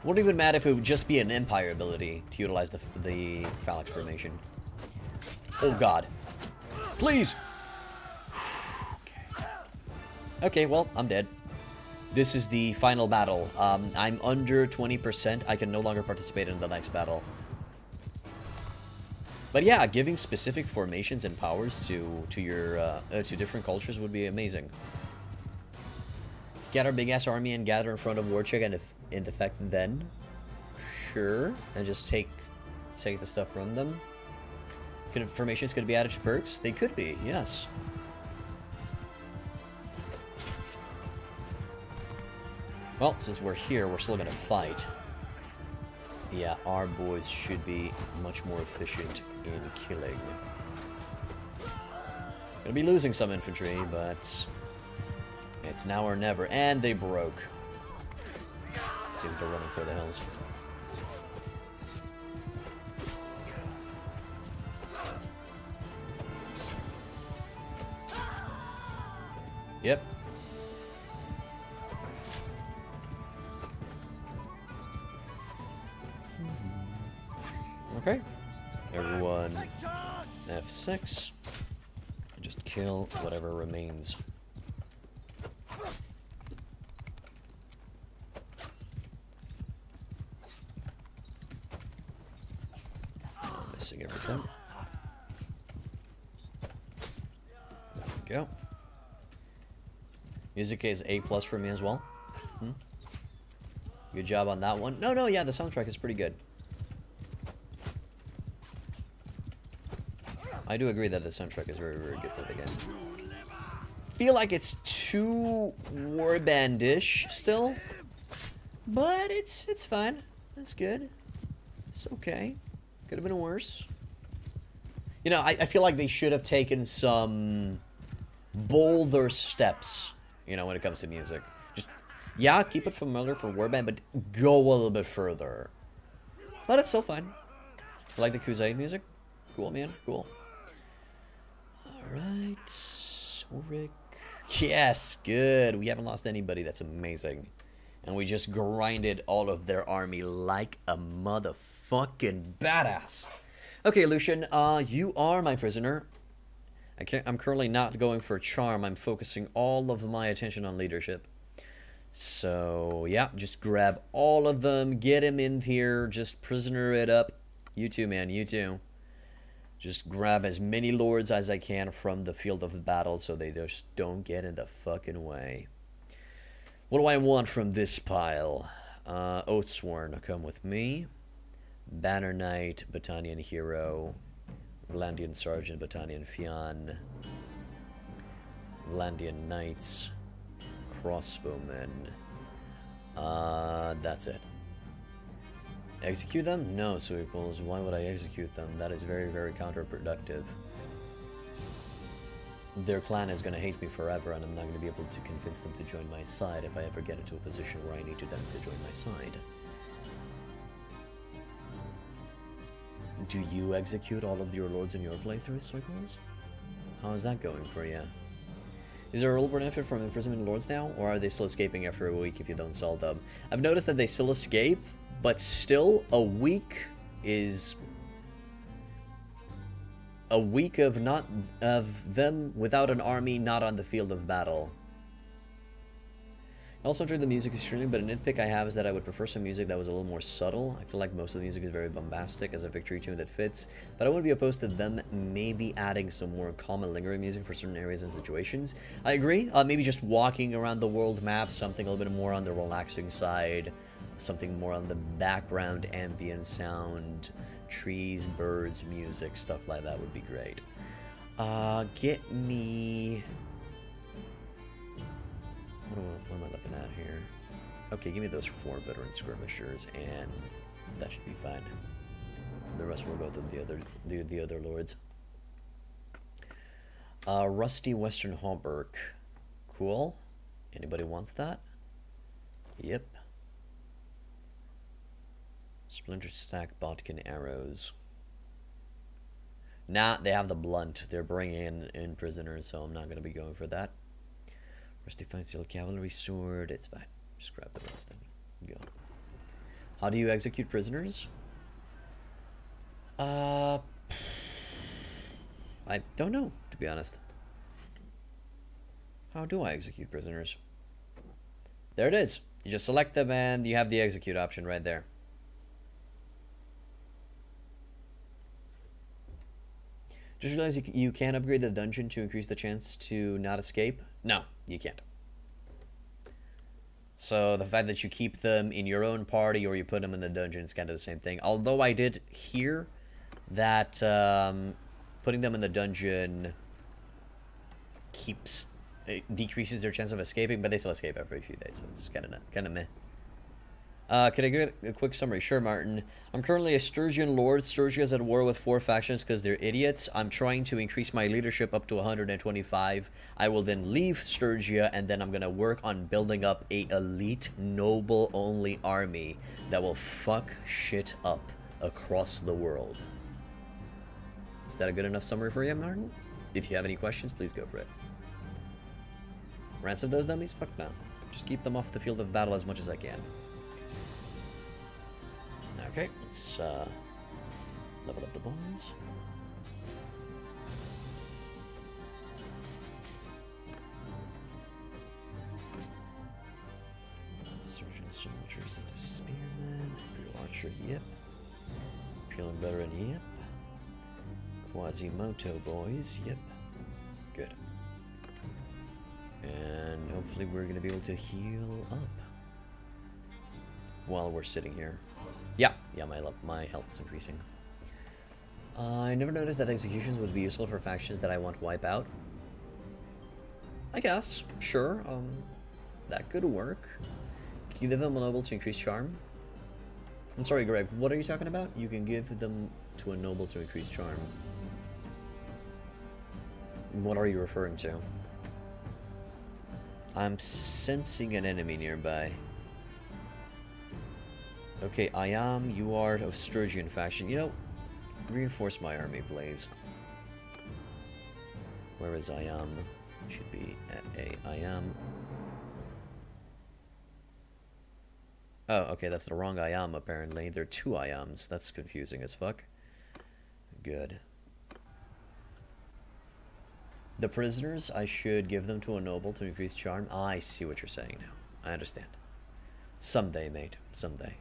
Wouldn't even mad if it would just be an Empire ability to utilize the phalanx formation. Oh god. Please! Okay, well, I'm dead. This is the final battle. I'm under 20%. I can no longer participate in the next battle. But yeah, giving specific formations and powers to your to different cultures would be amazing. Get our big ass army and gather in front of Warcheck and defect then. Sure, and just take the stuff from them. Formations could be added to perks. They could be, yes. Well, since we're here, we're still gonna fight. Yeah, our boys should be much more efficient in killing. Gonna be losing some infantry, but it's now or never. And they broke. Seems they're running for the hills. Yep. Okay. Everyone F6. Just kill whatever remains. Missing everything. There we go. Music is A+ for me as well. Good job on that one. No, yeah, the soundtrack is pretty good. I do agree that the soundtrack is very, very good for the game. Feel like it's too warbandish still, but it's fine. It's good. It's okay. Could have been worse. You know, I feel like they should have taken some bolder steps, you know, when it comes to music. Just, yeah, keep it familiar for warband, but go a little bit further. But it's still fine. I like the Crusade music. Cool, man. Cool. Alright. Ulrich. Yes, good. We haven't lost anybody. That's amazing. And we just grinded all of their army like a motherfucking badass. Okay, Lucian, you are my prisoner. I'm currently not going for charm. I'm focusing all of my attention on leadership. So, yeah, just grab all of them. Get him in here. Just prisoner it up. You too, man. You too. Just grab as many lords as I can from the field of battle so they just don't get in the fucking way. What do I want from this pile? Oathsworn, come with me. Banner Knight, Battanian Hero. Vlandian Sergeant, Battanian Fian. Vlandian Knights. Crossbowmen. That's it. Execute them? No, so equals. Why would I execute them? That is very, very counterproductive. Their clan is going to hate me forever, and I'm not going to be able to convince them to join my side if I ever get into a position where I need them to join my side. Do you execute all of your lords in your playthrough, Circles? How is that going for you? Is there a rule benefit from imprisonment lords now, or are they still escaping after a week if you don't sell them? I've noticed that they still escape, but still a week is a week of them without an army, not on the field of battle. I also enjoy the music extremely, but a nitpick I have is that I would prefer some music that was a little more subtle. I feel like most of the music is very bombastic as a victory tune that fits, but I wouldn't be opposed to them maybe adding some more calm and lingering music for certain areas and situations. I agree. Maybe just walking around the world map, something a little bit more on the relaxing side, something more on the background ambient sound, trees, birds, music, stuff like that would be great. Get me... What am I looking at here? Okay, give me those 4 veteran skirmishers, and that should be fine. The rest will go to the other lords. Rusty Western Hauberk. Cool. Anybody wants that? Yep. Splinter Stack Botkin arrows. Nah, they have the blunt. They're bringing in prisoners, so I'm not going to be going for that. Rusty Fine Steel Cavalry Sword. It's fine. Just grab the rest then. Go. How do you execute prisoners? I don't know, to be honest. How do I execute prisoners? There it is. You just select them and you have the execute option right there. Just realize you can upgrade the dungeon to increase the chance to not escape. No, you can't. So the fact that you keep them in your own party or you put them in the dungeon is kind of the same thing. Although I did hear that putting them in the dungeon decreases their chance of escaping, but they still escape every few days, so it's kind of meh. Can I get a quick summary? Sure, Martin. I'm currently a Sturgian lord. Sturgia is at war with 4 factions because they're idiots. I'm trying to increase my leadership up to 125. I will then leave Sturgia, and then I'm going to work on building up a elite, noble-only army that will fuck shit up across the world. Is that a good enough summary for you, Martin? If you have any questions, please go for it. Ransom those dummies? Fuck no. Just keep them off the field of battle as much as I can. Okay, let's level up the boys. Surgeon soldiers into spearmen. Imperial archer, yep. Imperial veteran, yep. Quasimodo boys, yep. Good. And hopefully we're gonna be able to heal up while we're sitting here. Yeah, my health's increasing. I never noticed that executions would be useful for factions that I want to wipe out. I guess, sure, that could work. Can you give them a noble to increase charm? I'm sorry, Greg, what are you talking about? You can give them to a noble to increase charm. What are you referring to? I'm sensing an enemy nearby. Okay, you are of Sturgian faction. You know, reinforce my army, please. Where is Should be at a Oh, okay, that's the wrong apparently. There are 2 That's confusing as fuck. Good. The prisoners, I should give them to a noble to increase charm. I see what you're saying now. I understand. Someday, mate. Someday.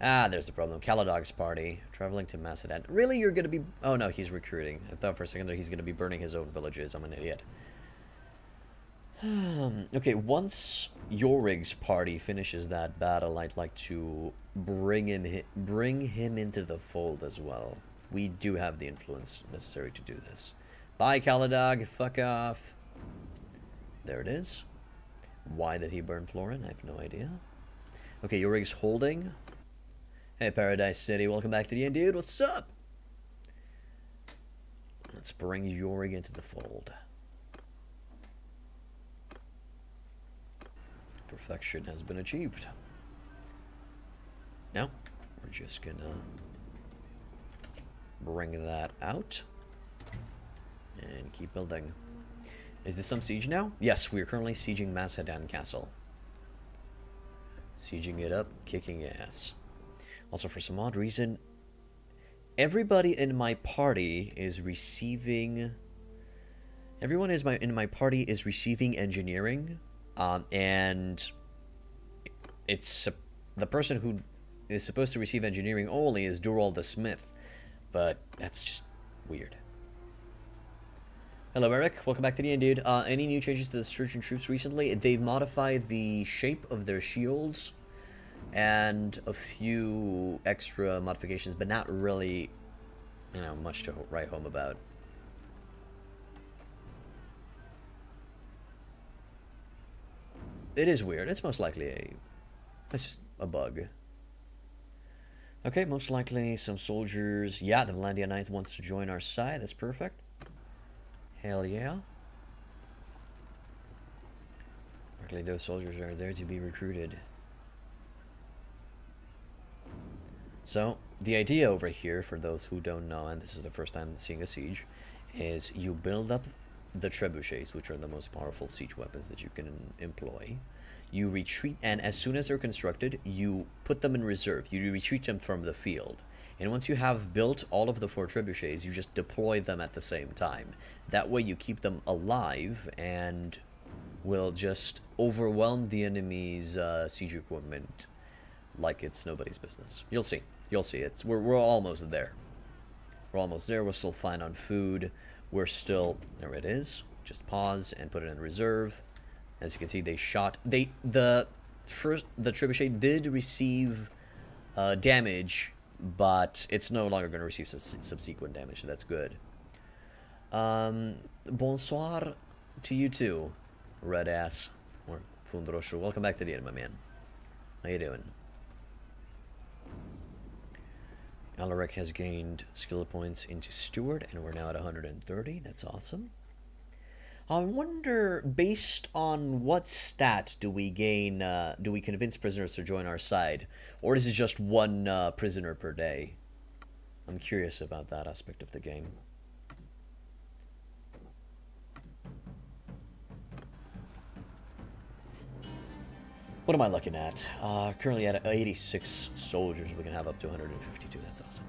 Ah, there's the problem. Caladog's party. Traveling to Macedon. Really? You're gonna be... Oh, no, he's recruiting. I thought for a second there he's gonna be burning his own villages. I'm an idiot. Okay, once Yorig's party finishes that battle, I'd like to bring him into the fold as well. We do have the influence necessary to do this. Bye, Caladog. Fuck off. There it is. Why did he burn Florin? I have no idea. Okay, Yorig's holding. Hey, Paradise City. Welcome back to the end, dude. What's up? Let's bring Yorig into the fold. Perfection has been achieved. Now, we're just gonna bring that out and keep building. Is this some siege now? Yes, we are currently sieging Macedon Castle. Sieging it up, kicking ass. Also, for some odd reason, everybody in my party is receiving... Everyone in my party is receiving engineering, and it's... The person who is supposed to receive engineering only is Durald the Smith, but that's just weird. Hello, Eric. Welcome back to the end, dude. Any new changes to the Sturgian troops recently? They've modified the shape of their shields and a few extra modifications, but not really, you know, much to write home about. It is weird. It's most likely it's just a bug. Okay, most likely some soldiers. Yeah, the Vlandia Knight wants to join our side. That's perfect. Hell yeah. Luckily those soldiers are there to be recruited. So, the idea over here, for those who don't know, and this is the first time seeing a siege, is you build up the trebuchets, which are the most powerful siege weapons that you can employ. You retreat, and as soon as they're constructed, you put them in reserve. You retreat them from the field. And once you have built all of the 4 trebuchets, you just deploy them at the same time. That way you keep them alive and will just overwhelm the enemy's siege equipment like it's nobody's business. You'll see. You'll see. We're almost there. We're We're almost there. We're still fine on food. We're still... There it is. Just pause and put it in reserve. As you can see, they shot... The trebuchet did receive damage, but it's no longer going to receive subsequent damage, so that's good. Bonsoir to you too, Red Ass, or Fundroshu. Welcome back to the end, my man. How you doing? Alaric has gained skill points into Steward, and we're now at 130. That's awesome. I wonder, based on what stat do we gain, do we convince prisoners to join our side? Or is it just one prisoner per day? I'm curious about that aspect of the game. What am I looking at? Currently at 86 soldiers, we can have up to 152. That's awesome.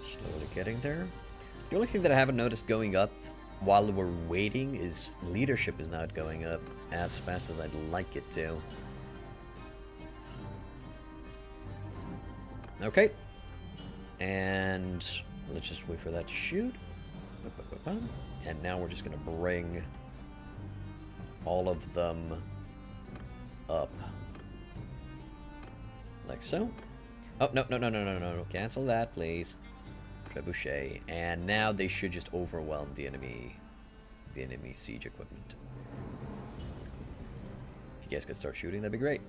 Slowly getting there. The only thing that I haven't noticed going up while we're waiting is leadership is not going up as fast as I'd like it to. Okay. And let's just wait for that to shoot. And now we're just going to bring all of them up. Like so. Oh, no. Cancel that, please. Trebuchet. And now they should just overwhelm the enemy siege equipment. If you guys could start shooting, that'd be great.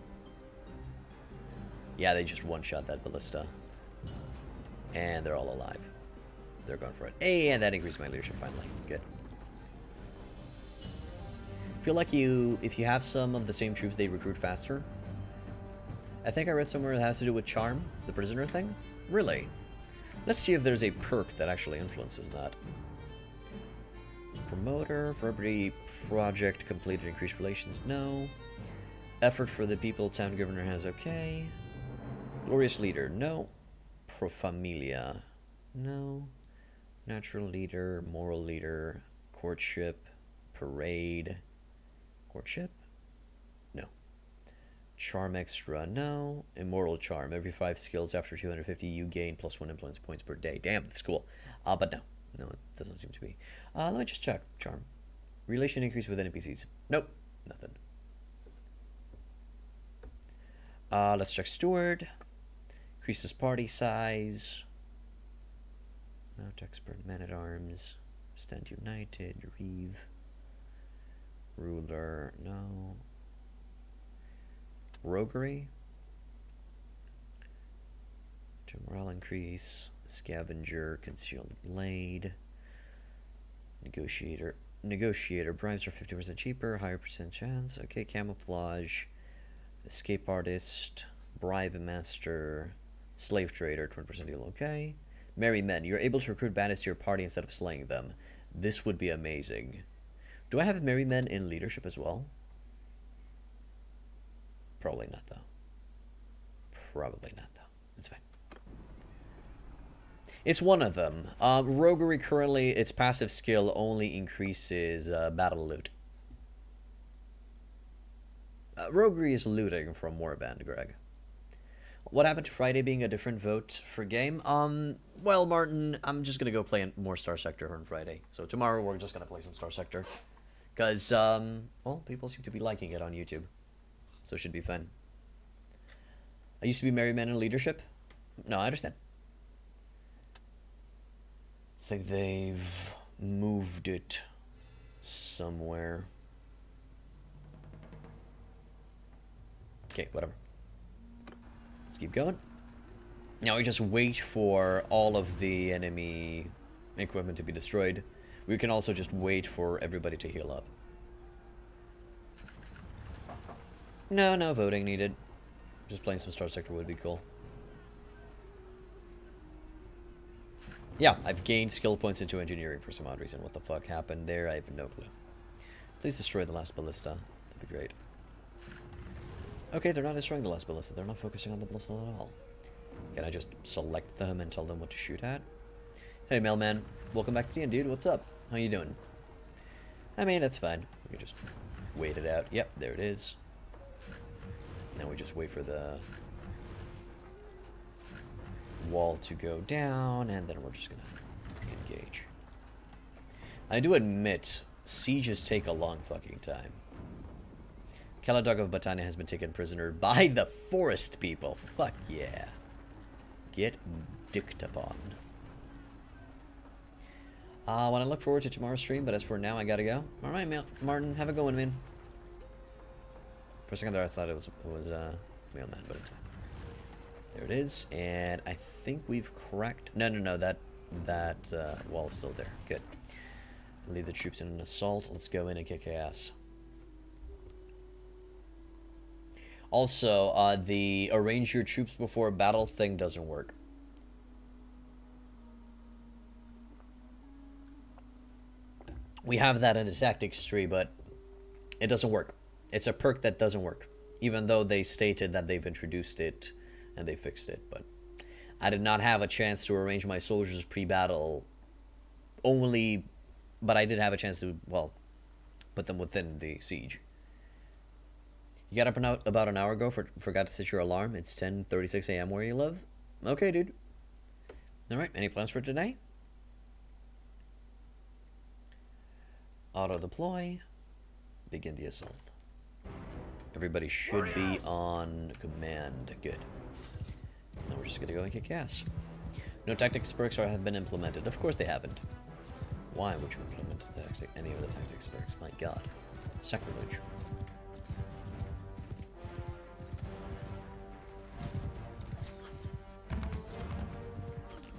Yeah, they just one-shot that ballista. And they're all alive. They're going for it. Hey, and that increased my leadership finally. Good. Feel like if you have some of the same troops, they recruit faster. I think I read somewhere it has to do with charm, the prisoner thing. Really? Let's see if there's a perk that actually influences that. Promoter for every project completed, increased relations. No. Effort for the people town governor has. Okay. Glorious leader. No. Pro familia. No. Natural leader, moral leader, courtship, parade, courtship? No. Charm extra, no. Immoral charm, every 5 skills after 250 you gain +1 influence points per day. Damn, that's cool. But no. No, it doesn't seem to be. Let me just check. Charm. Relation increase with NPCs. Nope, nothing. Let's check Steward. Increases party size. Mount expert, man-at-arms, stand united, Reeve, ruler, no. Roguery, to morale increase, scavenger, concealed blade, negotiator, bribes are 50% cheaper, higher percent chance, okay, camouflage, escape artist, bribe master, slave trader, 20% deal, okay. Merry men. You're able to recruit bandits to your party instead of slaying them. This would be amazing. Do I have merry men in leadership as well? Probably not, though. Probably not, though. It's fine. It's one of them. Roguery currently, its passive skill only increases battle loot. Roguery is looting from Warband, Greg. What happened to Friday being a different vote for game? Well, Martin, I'm just going to go play more Star Sector on Friday. So tomorrow we're just going to play some Star Sector. Because, well, people seem to be liking it on YouTube. So it should be fun. I used to be Merry Men in Leadership. No, I understand. I think they've moved it somewhere. Okay, whatever. Let's keep going. Now we just wait for all of the enemy equipment to be destroyed. We can also just wait for everybody to heal up. No voting needed. Just playing some Star Sector would be cool. Yeah, I've gained skill points into engineering for some odd reason. What the fuck happened there? I have no clue. Please destroy the last ballista. That'd be great. Okay, they're not destroying the last ballista. They're not focusing on the ballista at all. Can I just select them and tell them what to shoot at? Hey, mailman. Welcome back to the end, dude. What's up? How you doing? I mean, that's fine. We can just wait it out. Yep, there it is. Now we just wait for the wall to go down, and then we're just gonna engage. I do admit, sieges take a long fucking time. Caladog of Battania has been taken prisoner by the forest people. Fuck yeah. Get dicked upon. When I look forward to tomorrow's stream, but as for now, I gotta go. Alright, Martin, have a good one, man. For a second there, I thought it was Mailman, but it's fine. There it is, and I think we've cracked... No, that wall is still there. Good. Lead the troops in an assault. Let's go in and kick ass. Also, the arrange your troops before battle thing doesn't work. We have that in the tactics tree, but it doesn't work. It's a perk that doesn't work, even though they stated that they've introduced it and they fixed it. But I did not have a chance to arrange my soldiers pre-battle but I did have a chance to, well, put them within the siege. You got up about an hour ago, forgot to set your alarm. It's 10:36 a.m. where you live? Okay, dude. Alright, any plans for today? Auto-deploy. Begin the assault. Everybody should be on command. Good. Now we're just gonna go and kick ass. No tactics perks have been implemented. Of course they haven't. Why would you implement any of the tactics perks? My god. Sacrilege.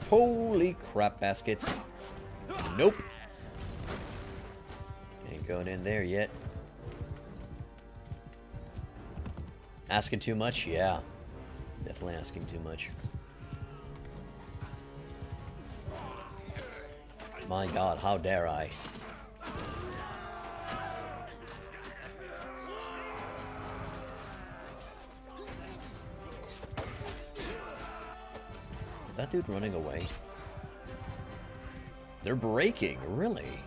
Holy crap baskets. Nope. Ain't going in there yet. Asking too much? Yeah. Definitely asking too much. My god, how dare I? Is that dude running away? They're breaking, really?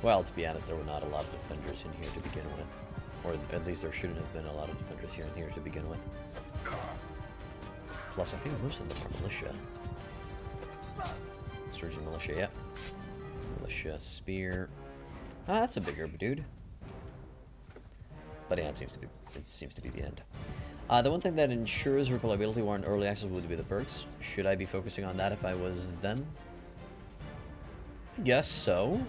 Well, to be honest, there were not a lot of defenders in here to begin with. Or at least there shouldn't have been a lot of defenders here to begin with. Plus, I think most of them are militia. Sturgia militia, yep. Militia, spear. Ah, that's a bigger dude. But yeah, it seems to be the end. The one thing that ensures replayability while in early access would be the perks. Should I be focusing on that if I was them? I guess so.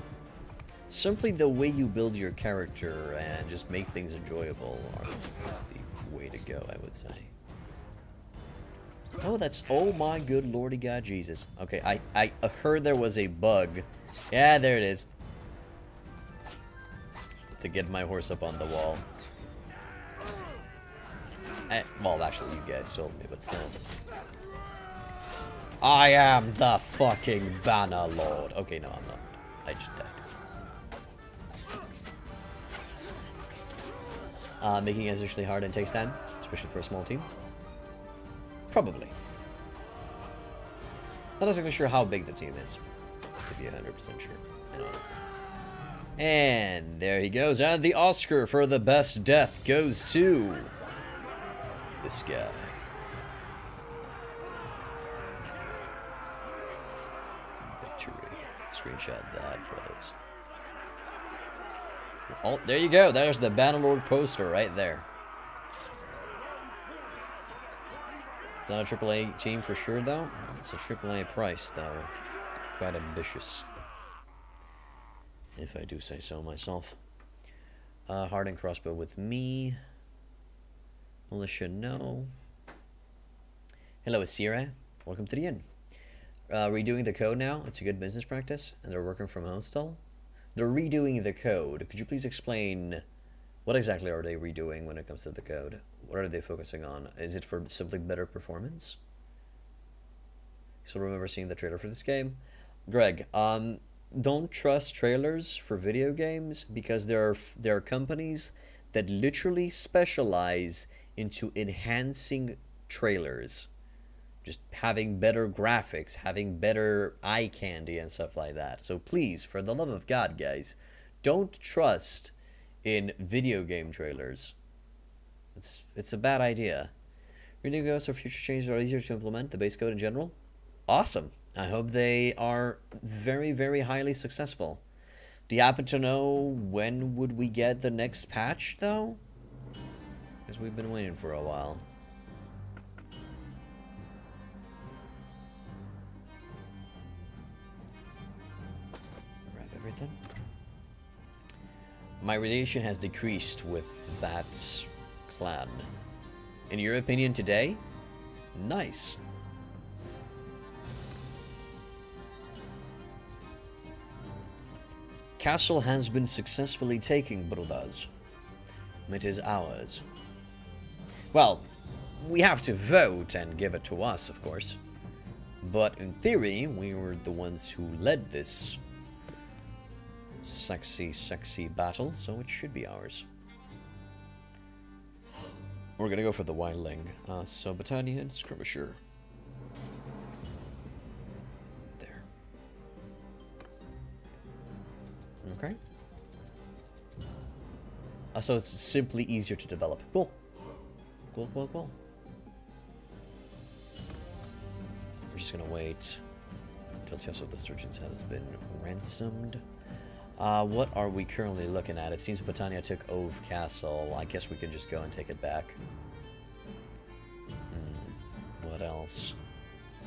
Simply the way you build your character and just make things enjoyable is the way to go, I would say. Oh, that's... Oh my good lordy god Jesus. Okay, I heard there was a bug. Yeah, there it is. To get my horse up on the wall. Well, actually, you guys told me, but still. I am the fucking Bannerlord. Okay, no, I'm not. I just died. Making it especially hard and takes time, especially for a small team. Probably. Not exactly sure how big the team is, to be 100% sure, in honesty. And there he goes, and the Oscar for the best death goes to this guy. Victory. Screenshot that, brothers. Oh, there you go. There's the Bannerlord poster right there. It's not a AAA team for sure, though. It's a AAA price, though. Quite ambitious, if I do say so myself. Hard and crossbow with me. Militia, no. Hello, Asira. Welcome to the inn. Redoing the code now. It's a good business practice, and they're working from home still. They're redoing the code. Could you please explain what exactly are they redoing when it comes to the code? What are they focusing on? Is it for simply better performance? So remember seeing the trailer for this game. Greg, don't trust trailers for video games because there are companies that literally specialize into enhancing trailers. Just having better graphics, having better eye candy and stuff like that. So please, for the love of God, guys, don't trust in video game trailers. It's a bad idea. Renewing codes or future changes are easier to implement, the base code in general. Awesome. I hope they are very, very highly successful. Do you happen to know when would we get the next patch, though? Because we've been waiting for a while. Grab everything. My relation has decreased with that clan. In your opinion today? Nice. Castle has been successfully taken, brothers. It is ours. Well, we have to vote and give it to us, of course. But in theory, we were the ones who led this sexy, sexy battle, so it should be ours. We're gonna go for the wildling. So Battania and Skirmisher. There. Okay. So it's simply easier to develop. Cool. Cool, cool, cool. We're just gonna wait until Chest of the Sturgians has been ransomed. What are we currently looking at? It seems Battania took Ove Castle. I guess we could just go and take it back. What else?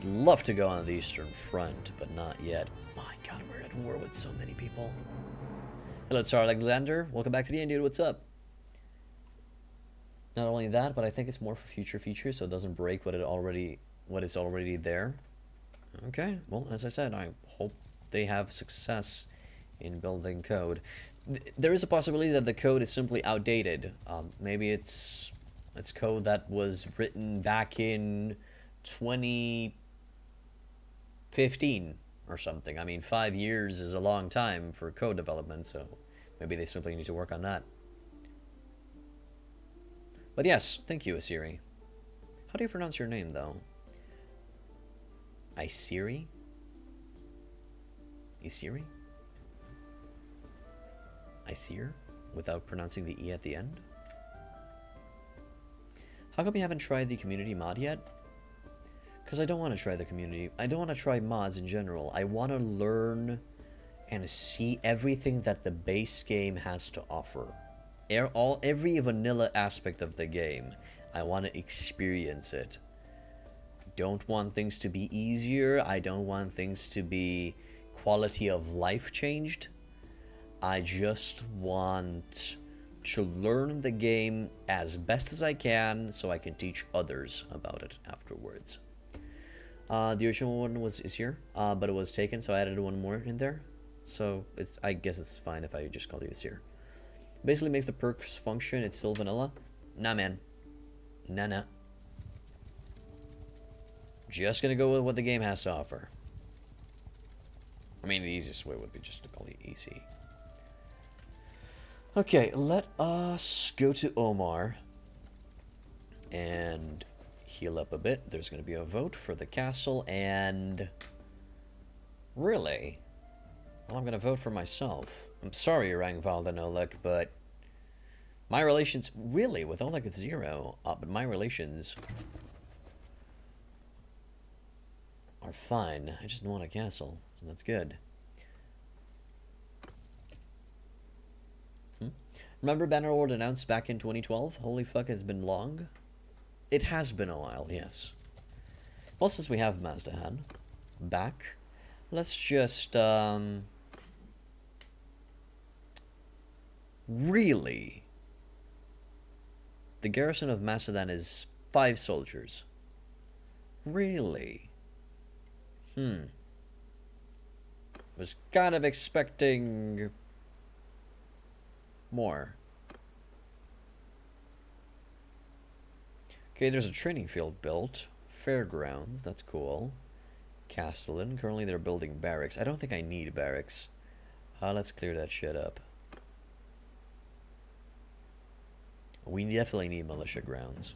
Love to go on the Eastern Front, but not yet. My god, we're at war with so many people. Hello, Tsar Alexander. Welcome back to the end, dude. What's up? Not only that, but I think it's more for future features, so it doesn't break what is already there. Okay, well, as I said, I hope they have success in building code. There is a possibility that the code is simply outdated. Maybe it's code that was written back in 2015 or something. I mean, 5 years is a long time for code development, so maybe they simply need to work on that. But yes, thank you, Asiri. How do you pronounce your name, though? Isiri? Isiri? Isir? Without pronouncing the E at the end? How come you haven't tried the community mod yet? Because I don't want to try the community. I don't want to try mods in general. I want to learn and see everything that the base game has to offer. Every vanilla aspect of the game. I want to experience it. Don't want things to be easier. I don't want things to be quality of life changed. I just want to learn the game as best as I can so I can teach others about it afterwards. The original one is here, but it was taken, so I added one more in there. So I guess it's fine if I just call it Asir. Basically makes the perks function. It's still vanilla. Nah, man. Nah. Just gonna go with what the game has to offer. I mean, the easiest way would be just to call it EC. Okay, let us go to Omar and heal up a bit. There's going to be a vote for the castle, and really, well, I'm going to vote for myself. I'm sorry, Rangvalda Oleg, but my relations, really, with Oleg it's 0, but my relations are fine. I just want a castle, so that's good. Remember Bannerlord announced back in 2012? Holy fuck, it's been long? It has been a while, yes. Well, since we have Mazdahan back, let's just, really? The garrison of Macedon is 5 soldiers. Really? Was kind of expecting more. Okay, there's a training field built. Fairgrounds, that's cool. Castellan, currently they're building barracks. I don't think I need barracks. Let's clear that shit up. We definitely need militia grounds.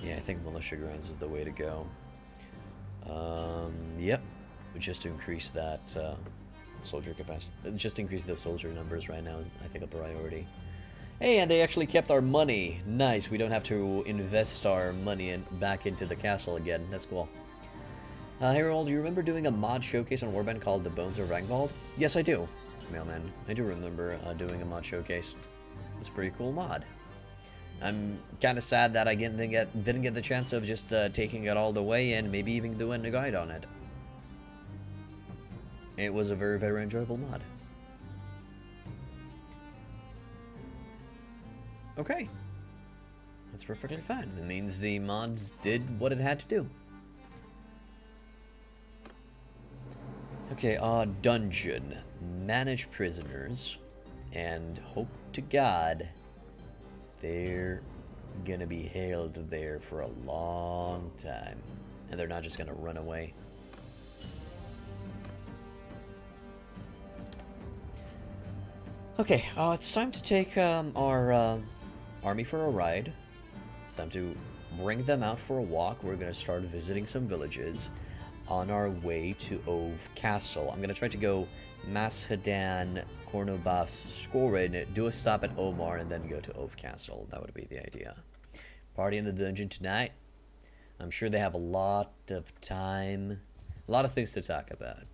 Yeah, I think militia grounds is the way to go. Yep. Just to increase that soldier capacity. Just increase the soldier numbers right now is, I think, a priority. Hey, and they actually kept our money. Nice. We don't have to invest our money back into the castle again. That's cool. Harold, do you remember doing a mod showcase on Warband called The Bones of Ragnvald? Yes, I do. Mailman, I do remember doing a mod showcase. It's a pretty cool mod. I'm kind of sad that I didn't get the chance of just taking it all the way and maybe even doing a guide on it. It was a very, very enjoyable mod. Okay. That's perfectly fine. It means the mods did what it had to do. Okay, dungeon. Manage prisoners. And hope to God they're gonna be held there for a long time. And they're not just gonna run away. Okay, it's time to take our army for a ride. It's time to bring them out for a walk. We're gonna start visiting some villages on our way to Ove Castle. I'm gonna try to go Mashadan, Cornobas, Skorin, do a stop at Omar, and then go to Ove Castle. That would be the idea. Party in the dungeon tonight. I'm sure they have a lot of time, a lot of things to talk about.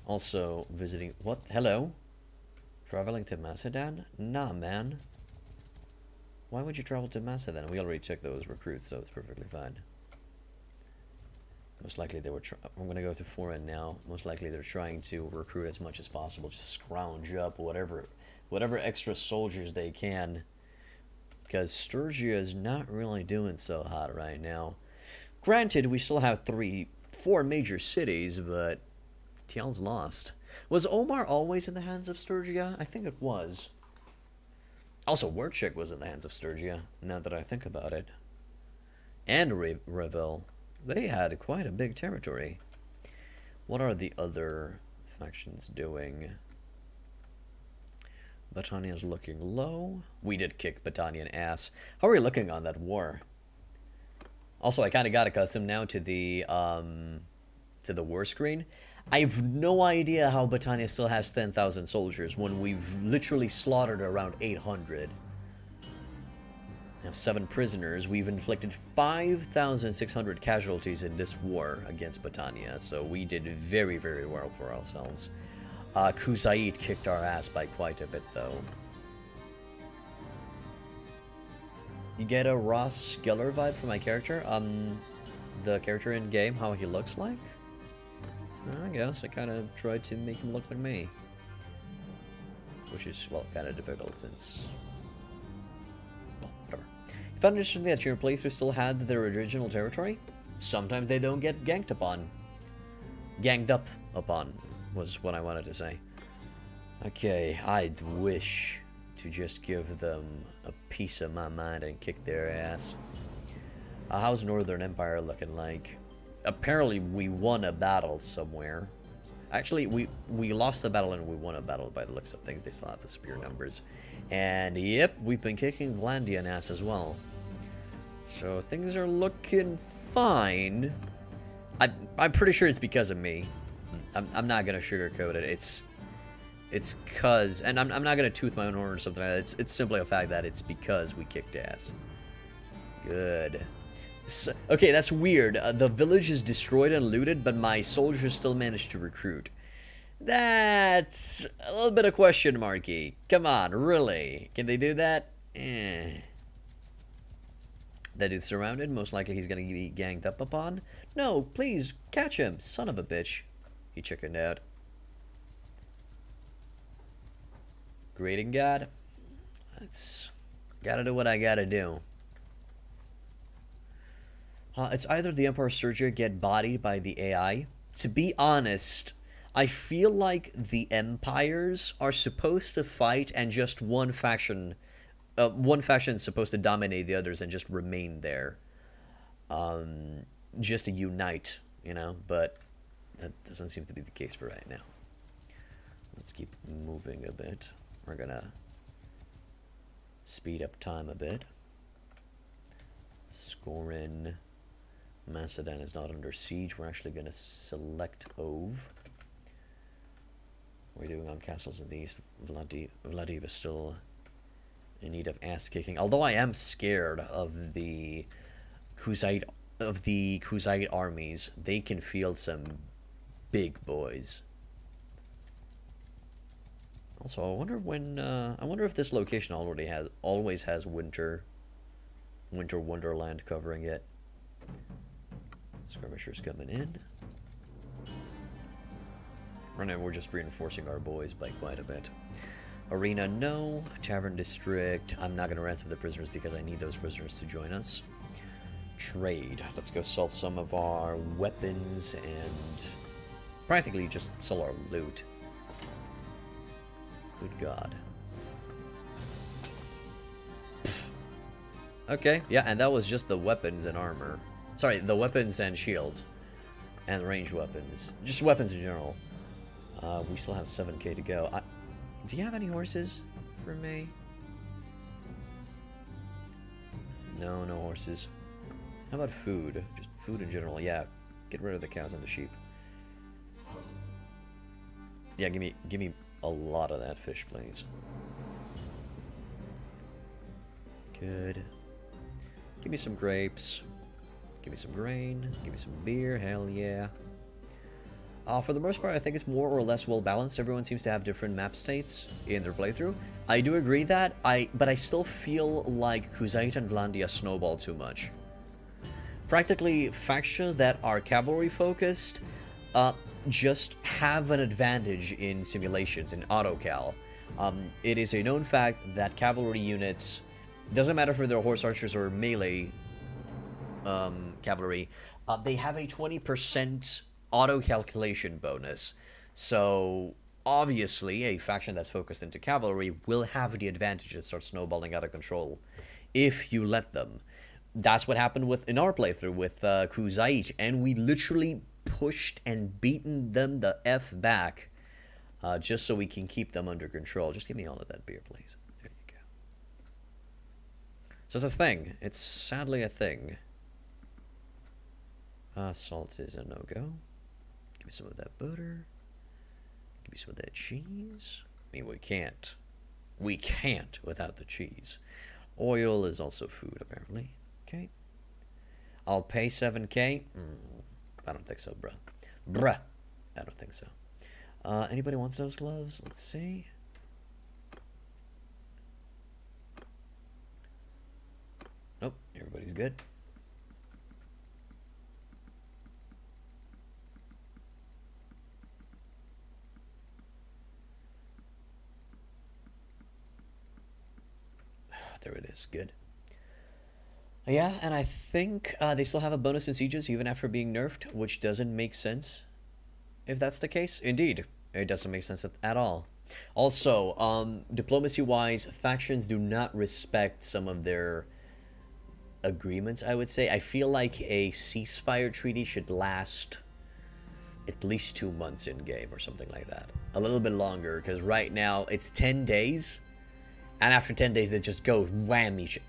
Also visiting, what? Hello? Traveling to Macedon? Nah, man. Why would you travel to Macedon? We already checked those recruits, so it's perfectly fine. Most likely they were I'm going to go to foreign now. Most likely they're trying to recruit as much as possible. Just scrounge up whatever extra soldiers they can. Because Sturgia is not really doing so hot right now. Granted, we still have 4 major cities, but Tiel's lost. Was Omar always in the hands of Sturgia? I think it was. Also, Wurchik was in the hands of Sturgia, now that I think about it. And Revel. They had quite a big territory. What are the other factions doing? Battania's looking low. We did kick Battanian ass. How are we looking on that war? Also, I kind of got accustomed now to the war screen. I have no idea how Battania still has 10,000 soldiers when we've literally slaughtered around 800. We have 7 prisoners. We've inflicted 5,600 casualties in this war against Battania, so we did very, very well for ourselves. Kuzait kicked our ass by quite a bit, though. You get a Ross Geller vibe from my character? The character in game, how he looks like? I guess I kind of tried to make him look like me. Which is, well, kind of difficult since... well, whatever. You found it interesting that your playthrough still had their original territory? Sometimes they don't get ganked upon. Ganged up upon was what I wanted to say. Okay, I'd wish to just give them a piece of my mind and kick their ass. How's Northern Empire looking like? Apparently we won a battle somewhere. Actually, we lost the battle and we won a battle by the looks of things. They still have the spear numbers. And yep, we've been kicking Vlandia ass as well. So things are looking fine. I'm pretty sure it's because of me. I'm not gonna sugarcoat it. It's cause, and I'm not gonna tooth my own horn or something like that. It's simply a fact that it's because we kicked ass. Good. So, okay, that's weird. The village is destroyed and looted, but my soldiers still managed to recruit. That's a little bit of question marky. Come on, really? Can they do that? Eh. That dude's surrounded. Most likely he's gonna be ganged up upon. No, please, catch him, son of a bitch. He chickened out. Greeting God. That's... gotta do what I gotta do. It's either the Emperor Sturgia get bodied by the AI. To be honest, I feel like the empires are supposed to fight and just one faction is supposed to dominate the others and just remain there. Just to unite, you know, but that doesn't seem to be the case for right now. Let's keep moving a bit. We're gonna speed up time a bit. Skorin. Macedon is not under siege. We're actually going to select Ove. We're doing on castles in the east. Vlandia is still in need of ass kicking. Although I am scared of the Khuzite armies. They can field some big boys. Also, I wonder if this location always has winter wonderland covering it. Skirmishers coming in. Right now we're just reinforcing our boys by quite a bit. Arena, no. Tavern district. I'm not going to ransom the prisoners because I need those prisoners to join us. Trade. Let's go sell some of our weapons and practically just sell our loot. Good God. Okay, yeah, and that was just the weapons and armor. Sorry, the weapons and shields. And ranged weapons. Just weapons in general. We still have 7k to go. Do you have any horses for me? No, no horses. How about food? Just food in general. Yeah, get rid of the cows and the sheep. Yeah, give me a lot of that fish, please. Good. Give me some grapes. Give me some grain. Give me some beer. Hell yeah. For the most part, I think it's more or less well balanced. Everyone seems to have different map states in their playthrough. I do agree that, but I still feel like Khuzite and Vlandia snowball too much. Practically, factions that are cavalry focused just have an advantage in simulations, in autocal. It is a known fact that cavalry units, doesn't matter if they're horse archers or melee cavalry, they have a 20% auto calculation bonus. So obviously a faction that's focused into cavalry will have the advantage to start snowballing out of control if you let them. That's what happened in our playthrough with Khuzite, and we literally pushed and beaten them the F back just so we can keep them under control. Just give me all of that beer, please. There you go. So it's a thing. It's sadly a thing. Salt is a no-go. Give me some of that butter. Give me some of that cheese. I mean, we can't. We can't without the cheese. Oil is also food, apparently. Okay. I'll pay 7k. I don't think so, bruh. Bruh. I don't think so. Anybody wants those gloves? Let's see. Nope. Everybody's good. There it is. Good. Yeah, and I think they still have a bonus in sieges even after being nerfed, which doesn't make sense if that's the case. Indeed, it doesn't make sense at all. Also, diplomacy-wise, factions do not respect some of their agreements, I would say. I feel like a ceasefire treaty should last at least 2 months in-game or something like that. A little bit longer, because right now it's 10 days. And after 10 days, they just go wham each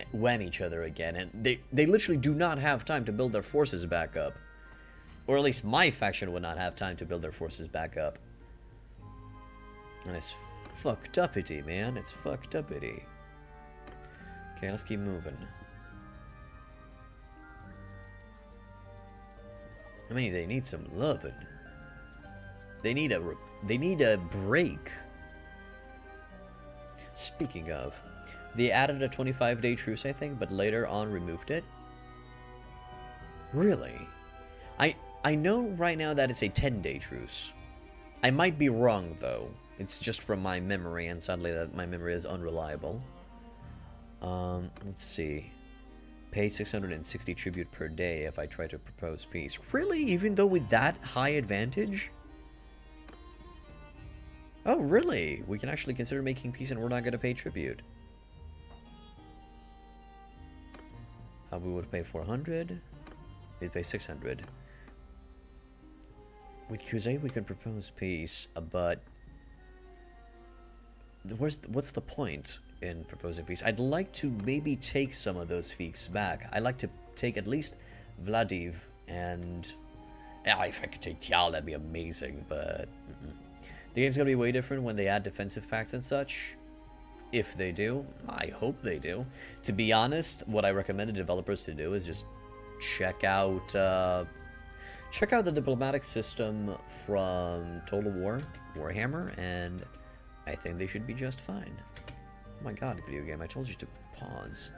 other again. And they literally do not have time to build their forces back up. Or at least my faction would not have time to build their forces back up. And it's fucked uppity, man. It's fucked uppity. Okay, let's keep moving. I mean, they need some loving. They need a break. Speaking of, they added a 25-day truce, I think, but later on removed it. Really? I know right now that it's a 10-day truce. I might be wrong, though. It's just from my memory, and sadly that my memory is unreliable. Let's see. Pay 660 tribute per day if I try to propose peace. Really? Even though with that high advantage? Oh, really? We can actually consider making peace and we're not going to pay tribute. We would pay 400. We'd pay 600. With Khuzite, we can propose peace, but what's the point in proposing peace? I'd like to maybe take some of those fiefs back. I'd like to take at least Vladiv And yeah, if I could take Tial, that'd be amazing, but the game's gonna be way different when they add defensive packs and such. If they do, I hope they do. To be honest, what I recommend the developers to do is just check out the diplomatic system from Total War, Warhammer, and I think they should be just fine. Oh my god, video game, I told you to pause.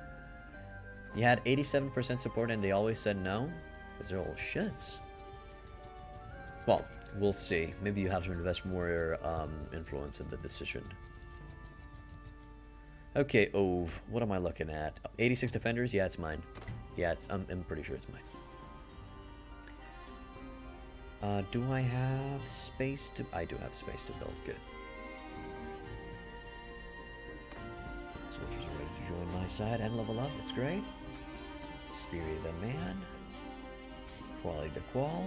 You had 87% support and they always said no? Because they're all shits. Well, we'll see. Maybe you have to invest more influence in the decision. Okay, Ove, what am I looking at? 86 defenders? Yeah, it's mine. Yeah, I'm pretty sure it's mine. Do I have space to... I do have space to build. Good. Soldiers are ready to join my side and level up. That's great. Speary the man. Quality the qual.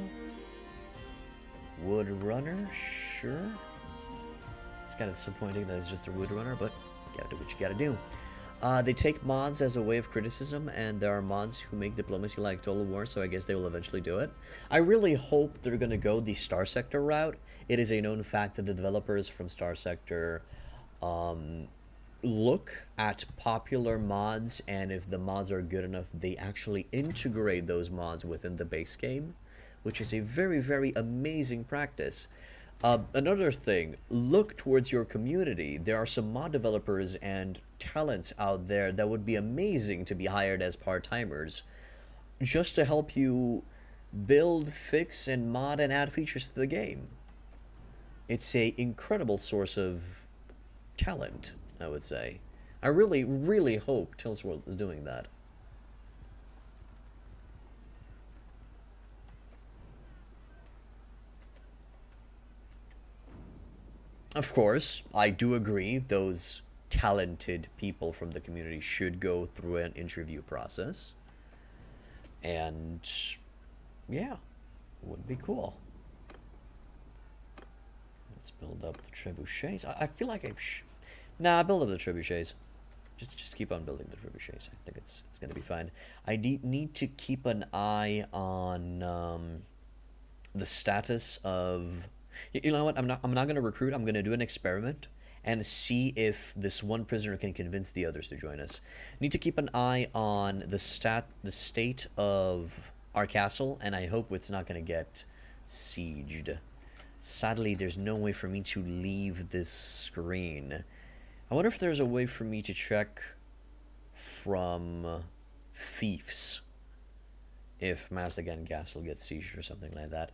Wood runner, sure. It's kind of disappointing that it's just a wood runner, but you gotta do what you gotta do. They take mods as a way of criticism, and there are mods who make diplomacy like Total War, so I guess they will eventually do it. I really hope they're gonna go the Star Sector route. It is a known fact that the developers from Star Sector look at popular mods, and if the mods are good enough, they actually integrate those mods within the base game, which is a very, very amazing practice. Another thing, look towards your community. There are some mod developers and talents out there that would be amazing to be hired as part-timers just to help you build, fix, and mod and add features to the game. It's an incredible source of talent, I would say. I really, really hope Tales World is doing that. Of course, I do agree those talented people from the community should go through an interview process. And yeah, would be cool. Let's build up the trebuchets. I feel like nah, build up the trebuchets. Just keep on building the trebuchets. I think it's gonna be fine. I need to keep an eye on the status of... You know what? I'm not gonna recruit. I'm gonna do an experiment and see if this one prisoner can convince the others to join us. Need to keep an eye on the state of our castle, and I hope it's not gonna get sieged. Sadly, there's no way for me to leave this screen. I wonder if there's a way for me to check from fiefs if Mazdagan Castle gets sieged or something like that.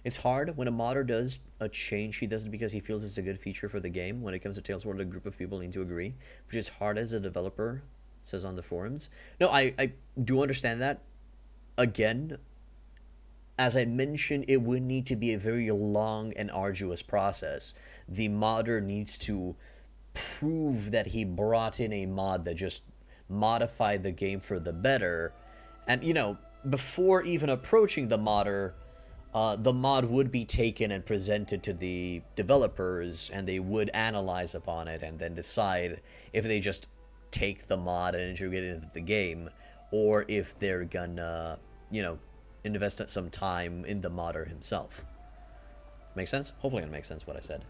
It's hard when a modder does a change. He does it because he feels it's a good feature for the game. When it comes to Tales World, a group of people need to agree, which is hard as a developer, says on the forums. No, I do understand that. Again, as I mentioned, it would need to be a very long and arduous process. The modder needs to prove that he brought in a mod that just modified the game for the better. And, you know, before even approaching the modder, the mod would be taken and presented to the developers, and they would analyze upon it and then decide if they just take the mod and integrate it into the game, or if they're gonna, you know, invest some time in the modder himself. Make sense? Hopefully it makes sense what I said.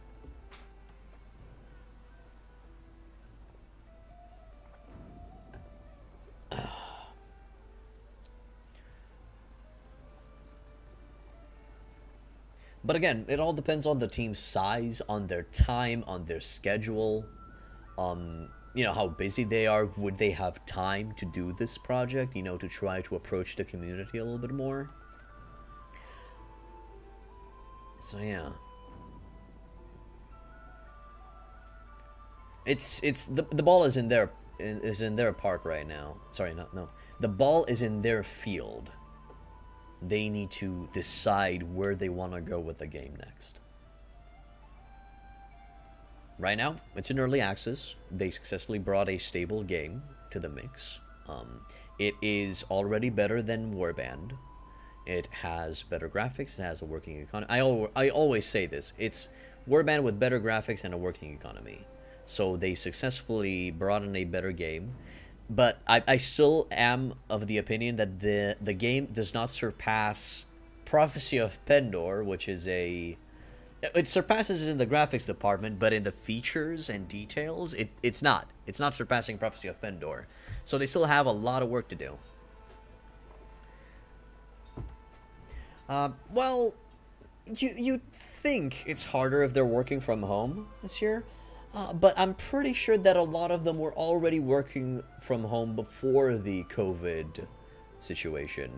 But again, it all depends on the team's size, on their time, on their schedule, you know, how busy they are. Would they have time to do this project, you know, to try to approach the community a little bit more? So yeah. It's the ball is in their park right now. Sorry, no. The ball is in their field. They need to decide where they want to go with the game next. Right now, it's in early access. They successfully brought a stable game to the mix. It is already better than Warband. It has better graphics. It has a working economy. I always say this. It's Warband with better graphics and a working economy. So they successfully brought in a better game. But I still am of the opinion that the game does not surpass Prophecy of Pendor, which is a... It surpasses it in the graphics department, but in the features and details, it's not. It's not surpassing Prophecy of Pendor. So they still have a lot of work to do. Well, you think it's harder if they're working from home this year, but I'm pretty sure that a lot of them were already working from home before the COVID situation.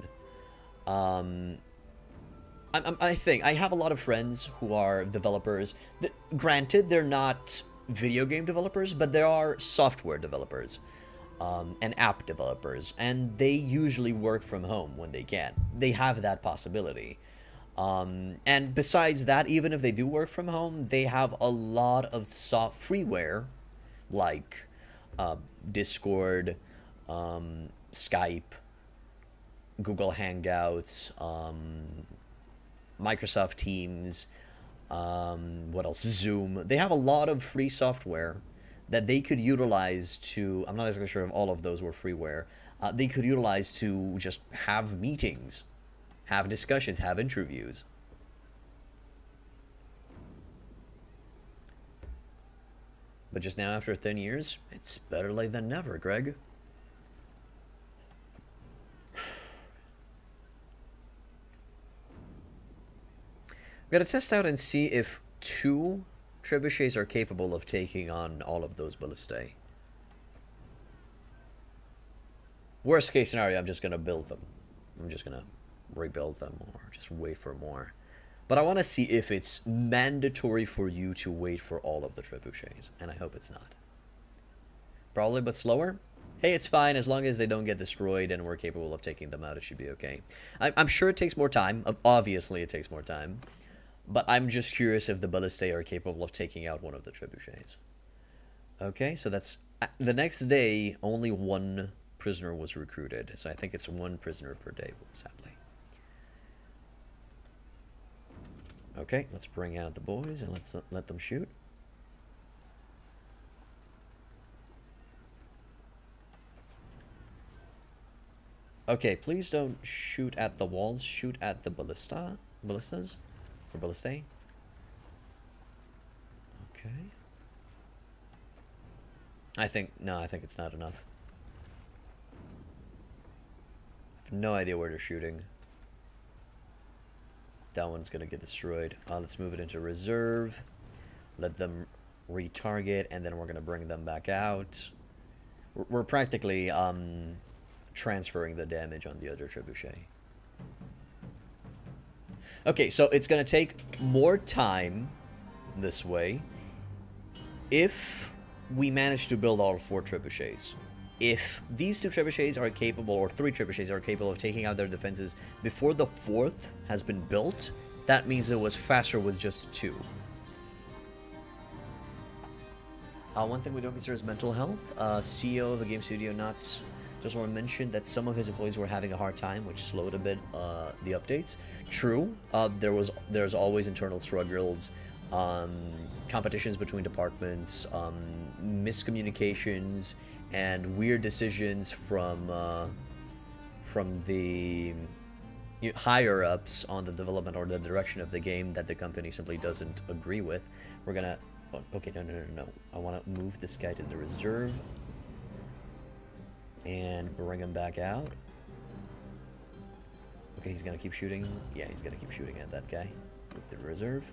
I think I have a lot of friends who are developers. Granted, they're not video game developers, but they are software developers and app developers, and they usually work from home when they can. They have that possibility. And besides that, even if they do work from home, they have a lot of soft freeware like Discord, Skype, Google Hangouts, Microsoft Teams, what else? Zoom. They have a lot of free software that they could utilize to... I'm not exactly sure if all of those were freeware. They could utilize to just have meetings, have discussions, have interviews. But just now, after 10 years, it's better late than never, Greg. We gotta test out and see if 2 trebuchets are capable of taking on all of those ballistae. Worst case scenario, I'm just gonna build them. I'm just gonna rebuild them or just wait for more. But I want to see if it's mandatory for you to wait for all of the trebuchets, and I hope it's not. Probably, but slower? Hey, it's fine, as long as they don't get destroyed and we're capable of taking them out, it should be okay. I'm sure it takes more time. Obviously, it takes more time. But I'm just curious if the ballistae are capable of taking out one of the trebuchets. Okay, so that's... The next day, only 1 prisoner was recruited, so I think it's 1 prisoner per day, sadly. Okay, let's bring out the boys and let's let them shoot. Okay, please don't shoot at the walls. Shoot at the ballistas. Or ballistae. Okay. I think it's not enough. I have no idea where they're shooting. That one's gonna get destroyed. Let's move it into reserve. Let them retarget, and then we're gonna bring them back out. We're practically transferring the damage on the other trebuchet. Okay, so it's gonna take more time this way if we manage to build all 4 trebuchets. If these 2 trebuchets are capable, or 3 trebuchets are capable of taking out their defenses before the 4th has been built, that means it was faster with just 2. One thing we don't consider is mental health. CEO of a game studio just want to mention that some of his employees were having a hard time, which slowed a bit the updates. True, there's always internal struggles, competitions between departments, miscommunications, and weird decisions from the higher ups on the development or the direction of the game that the company simply doesn't agree with. We're gonna... Oh, okay, no. I want to move this guy to the reserve and bring him back out. Okay, he's gonna keep shooting. Yeah, he's gonna keep shooting at that guy. Move to the reserve.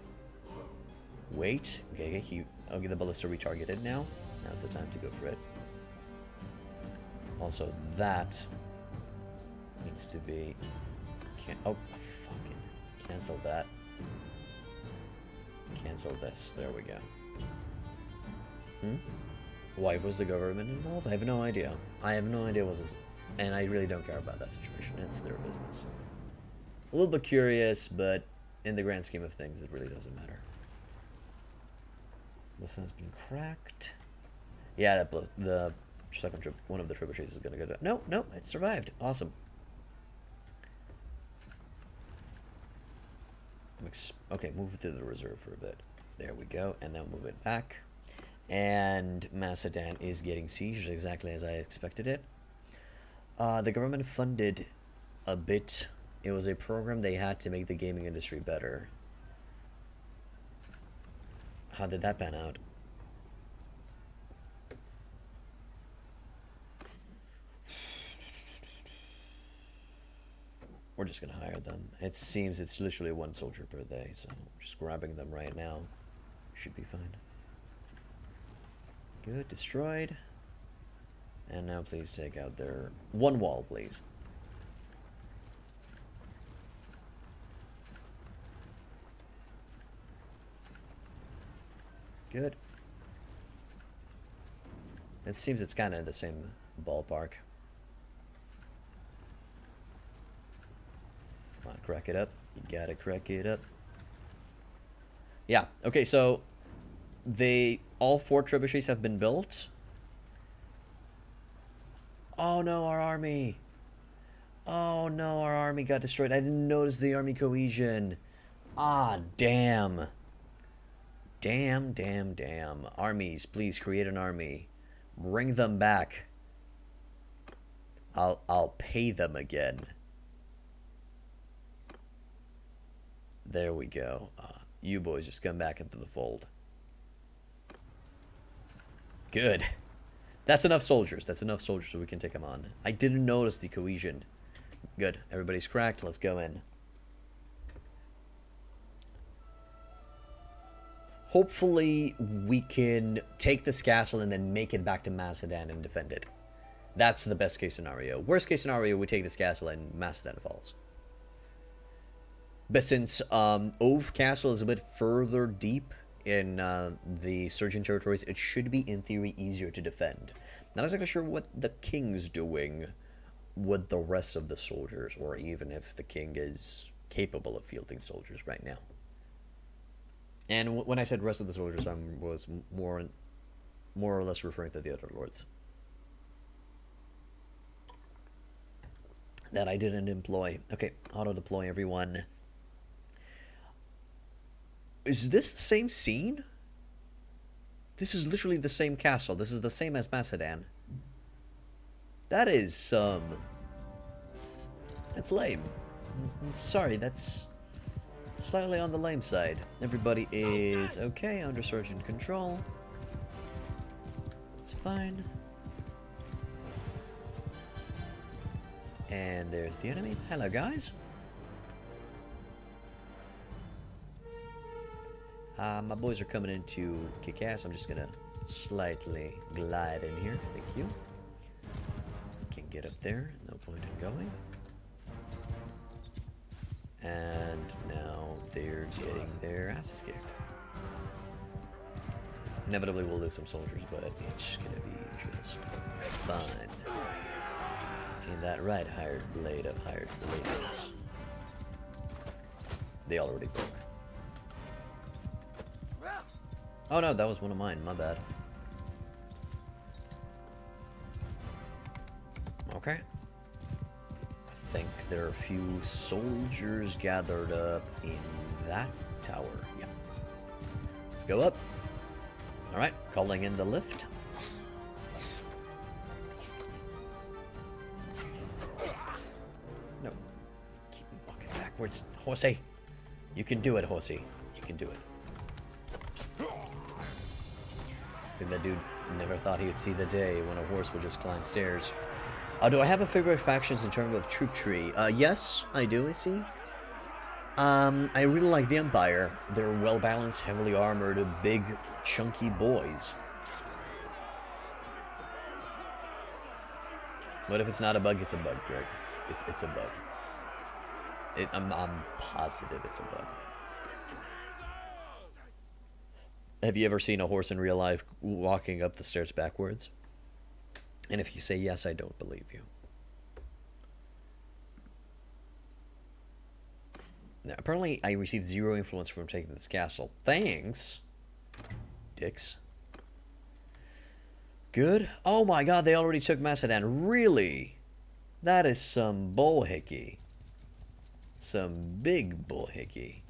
Wait. Okay, I'll get the ballista retargeted now. Now's the time to go for it. Also, that needs to be... Oh, fucking... Cancel that. Cancel this. There we go. Why was the government involved? I have no idea. I have no idea what this... And I really don't care about that situation. It's their business. A little bit curious, but in the grand scheme of things, it really doesn't matter. This has been cracked. Yeah, the second trip, one of the trebuchets is gonna go down. No, it survived. Awesome. Okay, move it to the reserve for a bit. There we go, and now move it back. And Macedon is getting sieged exactly as I expected it. The government funded a bit. It was a program they had to make the gaming industry better. How did that pan out? We're just gonna hire them. It seems it's literally 1 soldier per day, so just grabbing them right now should be fine. Good, destroyed. And now please take out their 1 wall, please. Good. It seems it's kind of in the same ballpark. Come on, crack it up. You gotta crack it up. Yeah, okay, so all 4 trebuchets have been built. Oh no, our army. Oh no, our army got destroyed. I didn't notice the army cohesion. Ah, damn. Damn, damn, damn. Armies, please create an army. Bring them back. I'll pay them again. There we go. You boys just come back into the fold. Good. That's enough soldiers. That's enough soldiers so we can take them on. I didn't notice the cohesion. Good. Everybody's cracked. Let's go in. Hopefully, we can take this castle and then make it back to Macedon and defend it. That's the best case scenario. Worst case scenario, we take this castle and Macedon falls. But since Ove Castle is a bit further deep in the Sturgian territories, it should be, in theory, easier to defend. Not exactly sure what the king's doing with the rest of the soldiers, or even if the king is capable of fielding soldiers right now. And when I said rest of the soldiers, I was more or less referring to the other lords that I didn't employ. Okay, auto-deploy everyone. Is this the same scene? This is literally the same castle. This is the same as Macedon. That is, that's lame. I'm sorry, that's slightly on the lame side. Everybody is okay, under sergeant control. It's fine. And there's the enemy. Hello, guys. My boys are coming in to kick ass. I'm just gonna slightly glide in here. Thank you. Can get up there. No point in going. And now they're getting their asses kicked. Inevitably, we'll lose some soldiers, but it's gonna be just fine. Ain't that right, hired blade of hired blades? They already broke. Oh no, that was one of mine. My bad. Okay. I think there are a few soldiers gathered up in that tower. Yeah. Let's go up. Alright, calling in the lift. No. Keep walking backwards. Horsey. You can do it, Horsey. You can do it. I think that dude never thought he would see the day when a horse would just climb stairs. Do I have a favorite factions in terms of troop tree? Yes, I do, I see. I really like the Empire. They're well-balanced, heavily armored, big, chunky boys. What if it's not a bug? It's a bug, Greg. It's a bug. I'm positive it's a bug. Have you ever seen a horse in real life walking up the stairs backwards? And if you say yes, I don't believe you. Now, apparently, I received 0 influence from taking this castle. Thanks, dicks. Good. Oh my god, they already took Macedon. Really? That is some bullhickey. Some big bullhickey.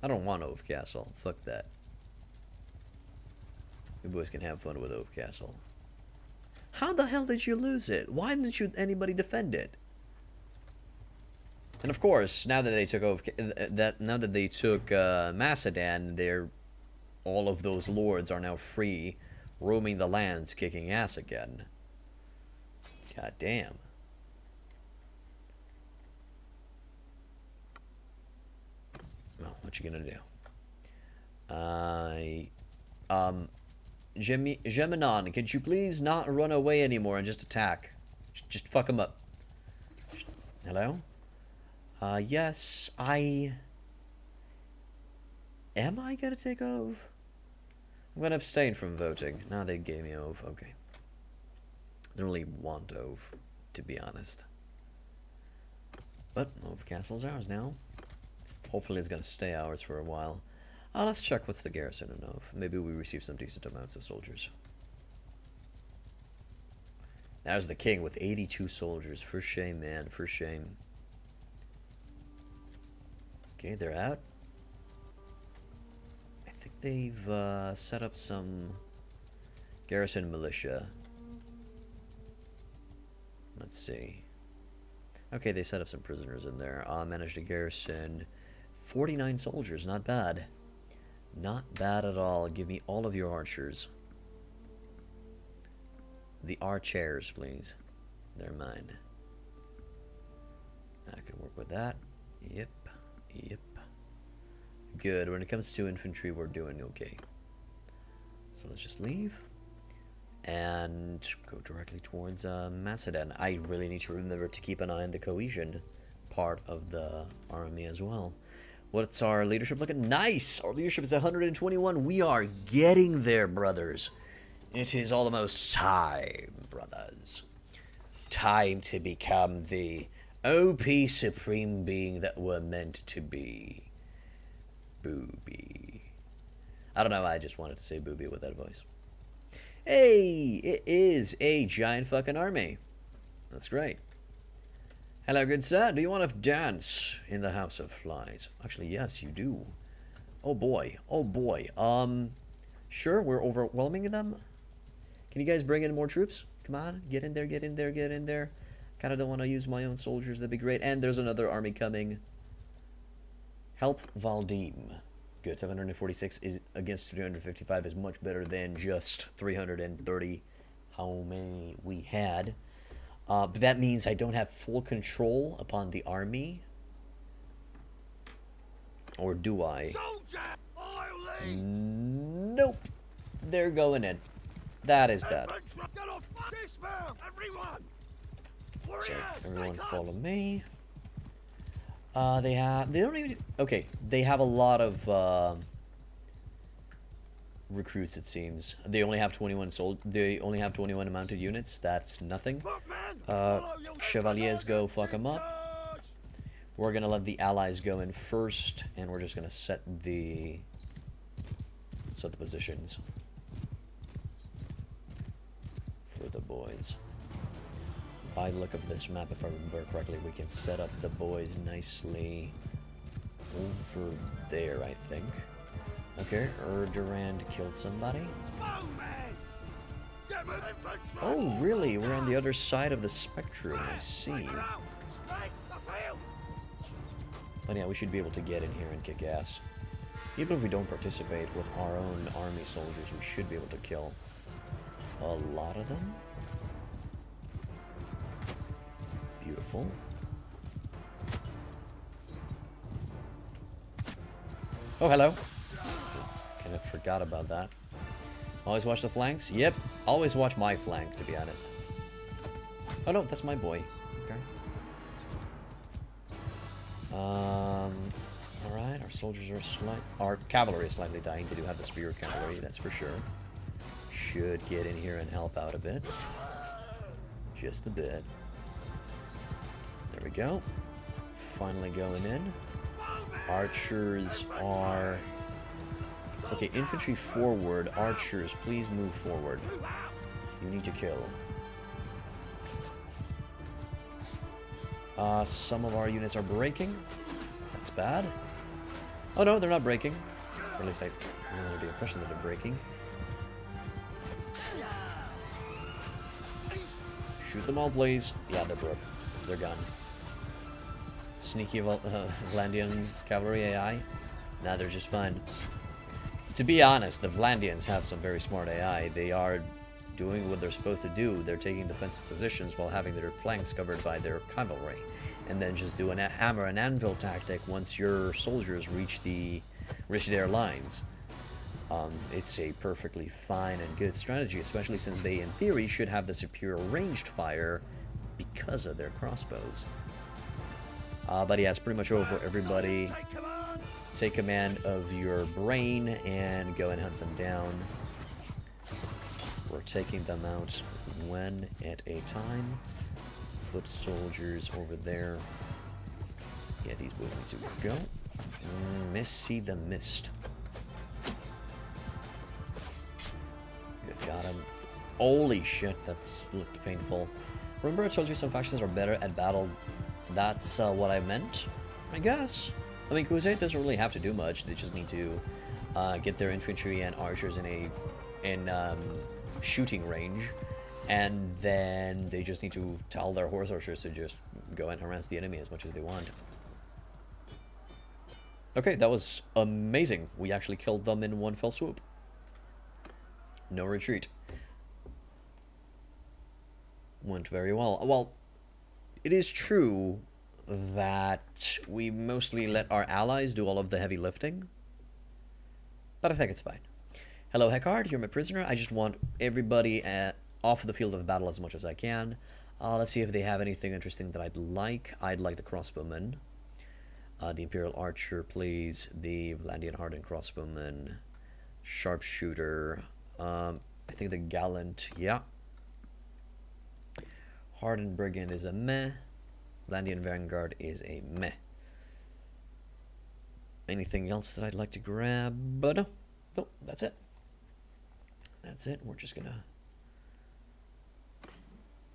I don't want Ove Castle. Fuck that. You boys can have fun with Ove Castle. How the hell did you lose it? Why didn't anybody defend it? And of course, now that they took Macedon, all of those lords are now free, roaming the lands, kicking ass again. God damn. Well, what you gonna do? Geminon, could you please not run away anymore and just attack? Just fuck him up. Hello? Yes, Am I gonna take Ove? I'm gonna abstain from voting. Now they gave me Ove, okay. I don't really want Ove, to be honest. But Ove Castle's ours now. Hopefully it's gonna stay ours for a while. Let's check what's the garrison in Ove. Maybe we receive some decent amounts of soldiers. There's the king with 82 soldiers. For shame, man. For shame. Okay, they're out. I think they've set up some garrison militia. Let's see. Okay, they set up some prisoners in there. Managed to garrison 49 soldiers. Not bad. Not bad at all. Give me all of your archers. The archers, please. They're mine. I can work with that. Yep. Yep. Good. When it comes to infantry, we're doing okay. So let's just leave. And go directly towards Macedon. I really need to remember to keep an eye on the cohesion part of the army as well. What's our leadership looking? Nice! Our leadership is 121. We are getting there, brothers. It is almost time, brothers. Time to become the OP supreme being that we're meant to be. Booby. I don't know why I just wanted to say booby with that voice. Hey, it is a giant fucking army. That's great. Hello, good sir. Do you want to dance in the House of Flies? Actually, yes, you do. Oh boy. Oh boy. Sure, we're overwhelming them. Can you guys bring in more troops? Come on, get in there, get in there, get in there. Kinda don't want to use my own soldiers. That'd be great. And there's another army coming. Help Valdim. Good. 746 is against 355 is much better than just 330. How many we had? But that means I don't have full control upon the army. Or do I? Nope. They're going in. That is bad. So, everyone follow me. They don't even, okay, they have a lot of, recruits, it seems. They only have 21 mounted units. That's nothing. Chevaliers go fuck them up. We're gonna let the allies go in first, and we're just gonna set the positions for the boys. By the look of this map, if I remember correctly, we can set up the boys nicely over there, I think. Okay, Durand killed somebody. Oh, really? We're on the other side of the spectrum, I see. But yeah, we should be able to get in here and kick ass. Even if we don't participate with our own army soldiers, we should be able to kill a lot of them. Beautiful. Oh, hello. Kind of forgot about that. Always watch the flanks? Yep. Always watch my flank, to be honest. Oh no, that's my boy. Okay. Alright, our soldiers are our cavalry is slightly dying. They do have the spear cavalry, that's for sure. Should get in here and help out a bit. Just a bit. There we go. Finally going in. Archers are... Okay, infantry forward. Archers, please move forward. You need to kill. Some of our units are breaking. That's bad. Oh no, they're not breaking. Or at least I was under the impression that they're breaking. Shoot them all, please. Yeah, they're broke. They're gone. Sneaky Vlandian cavalry AI? Nah, they're just fine. To be honest, the Vlandians have some very smart AI. They are doing what they're supposed to do. They're taking defensive positions while having their flanks covered by their cavalry. And then just do a hammer and anvil tactic once your soldiers reach their lines. It's a perfectly fine and good strategy, especially since they, in theory, should have the superior ranged fire because of their crossbows. But yeah, it's pretty much over, everybody. Take command of your brain and go and hunt them down. We're taking them out one at a time. Foot soldiers over there. Yeah, these boys need to go. See the mist. Good, got him. Holy shit, that's looked painful. Remember I told you some factions are better at battle? That's what I meant, I guess. I mean, Crusade doesn't really have to do much. They just need to get their infantry and archers in shooting range, and then they just need to tell their horse archers to just go and harass the enemy as much as they want. Okay, that was amazing. We actually killed them in one fell swoop. No retreat. Went very well. Well, it is true that we mostly let our allies do all of the heavy lifting, but I think it's fine. Hello, Heckard, you're my prisoner. I just want everybody off the field of battle as much as I can. Let's see if they have anything interesting that I'd like. I'd like the crossbowman. The Imperial Archer, please. The Vlandian Hardened Crossbowman. Sharpshooter. I think the Gallant, yeah. Hardened Brigand is a meh. Vlandian Vanguard is a meh. Anything else that I'd like to grab? But no, that's it. That's it. We're just gonna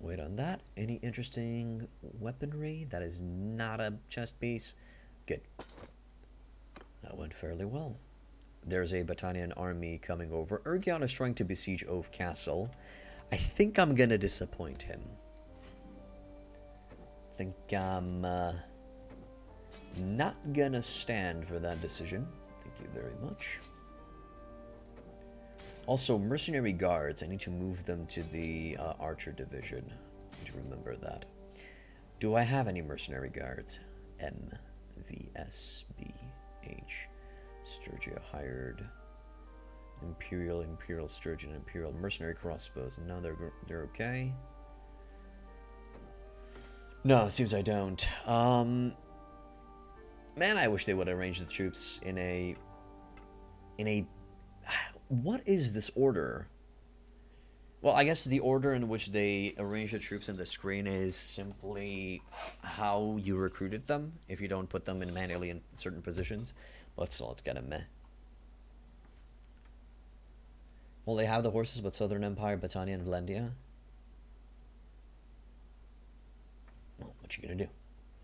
wait on that. Any interesting weaponry? That is not a chest piece. Good. That went fairly well. There's a Battanian army coming over. Urgion is trying to besiege Ove Castle. I think I'm gonna disappoint him. I think I'm not gonna stand for that decision. Thank you very much. Also, mercenary guards. I need to move them to the archer division. I need to remember that. Do I have any mercenary guards? MVSBH. Sturgia hired. Imperial, Sturgeon, Imperial mercenary crossbows. No, they're okay. No, it seems I don't. Man, I wish they would arrange the troops in a. What is this order? Well, I guess the order in which they arrange the troops in the screen is simply how you recruited them, if you don't put them in manually in certain positions. But still, it's kind of meh. Well, they have the horses, but Southern Empire, Battania and Vlandia. Well, what you gonna do?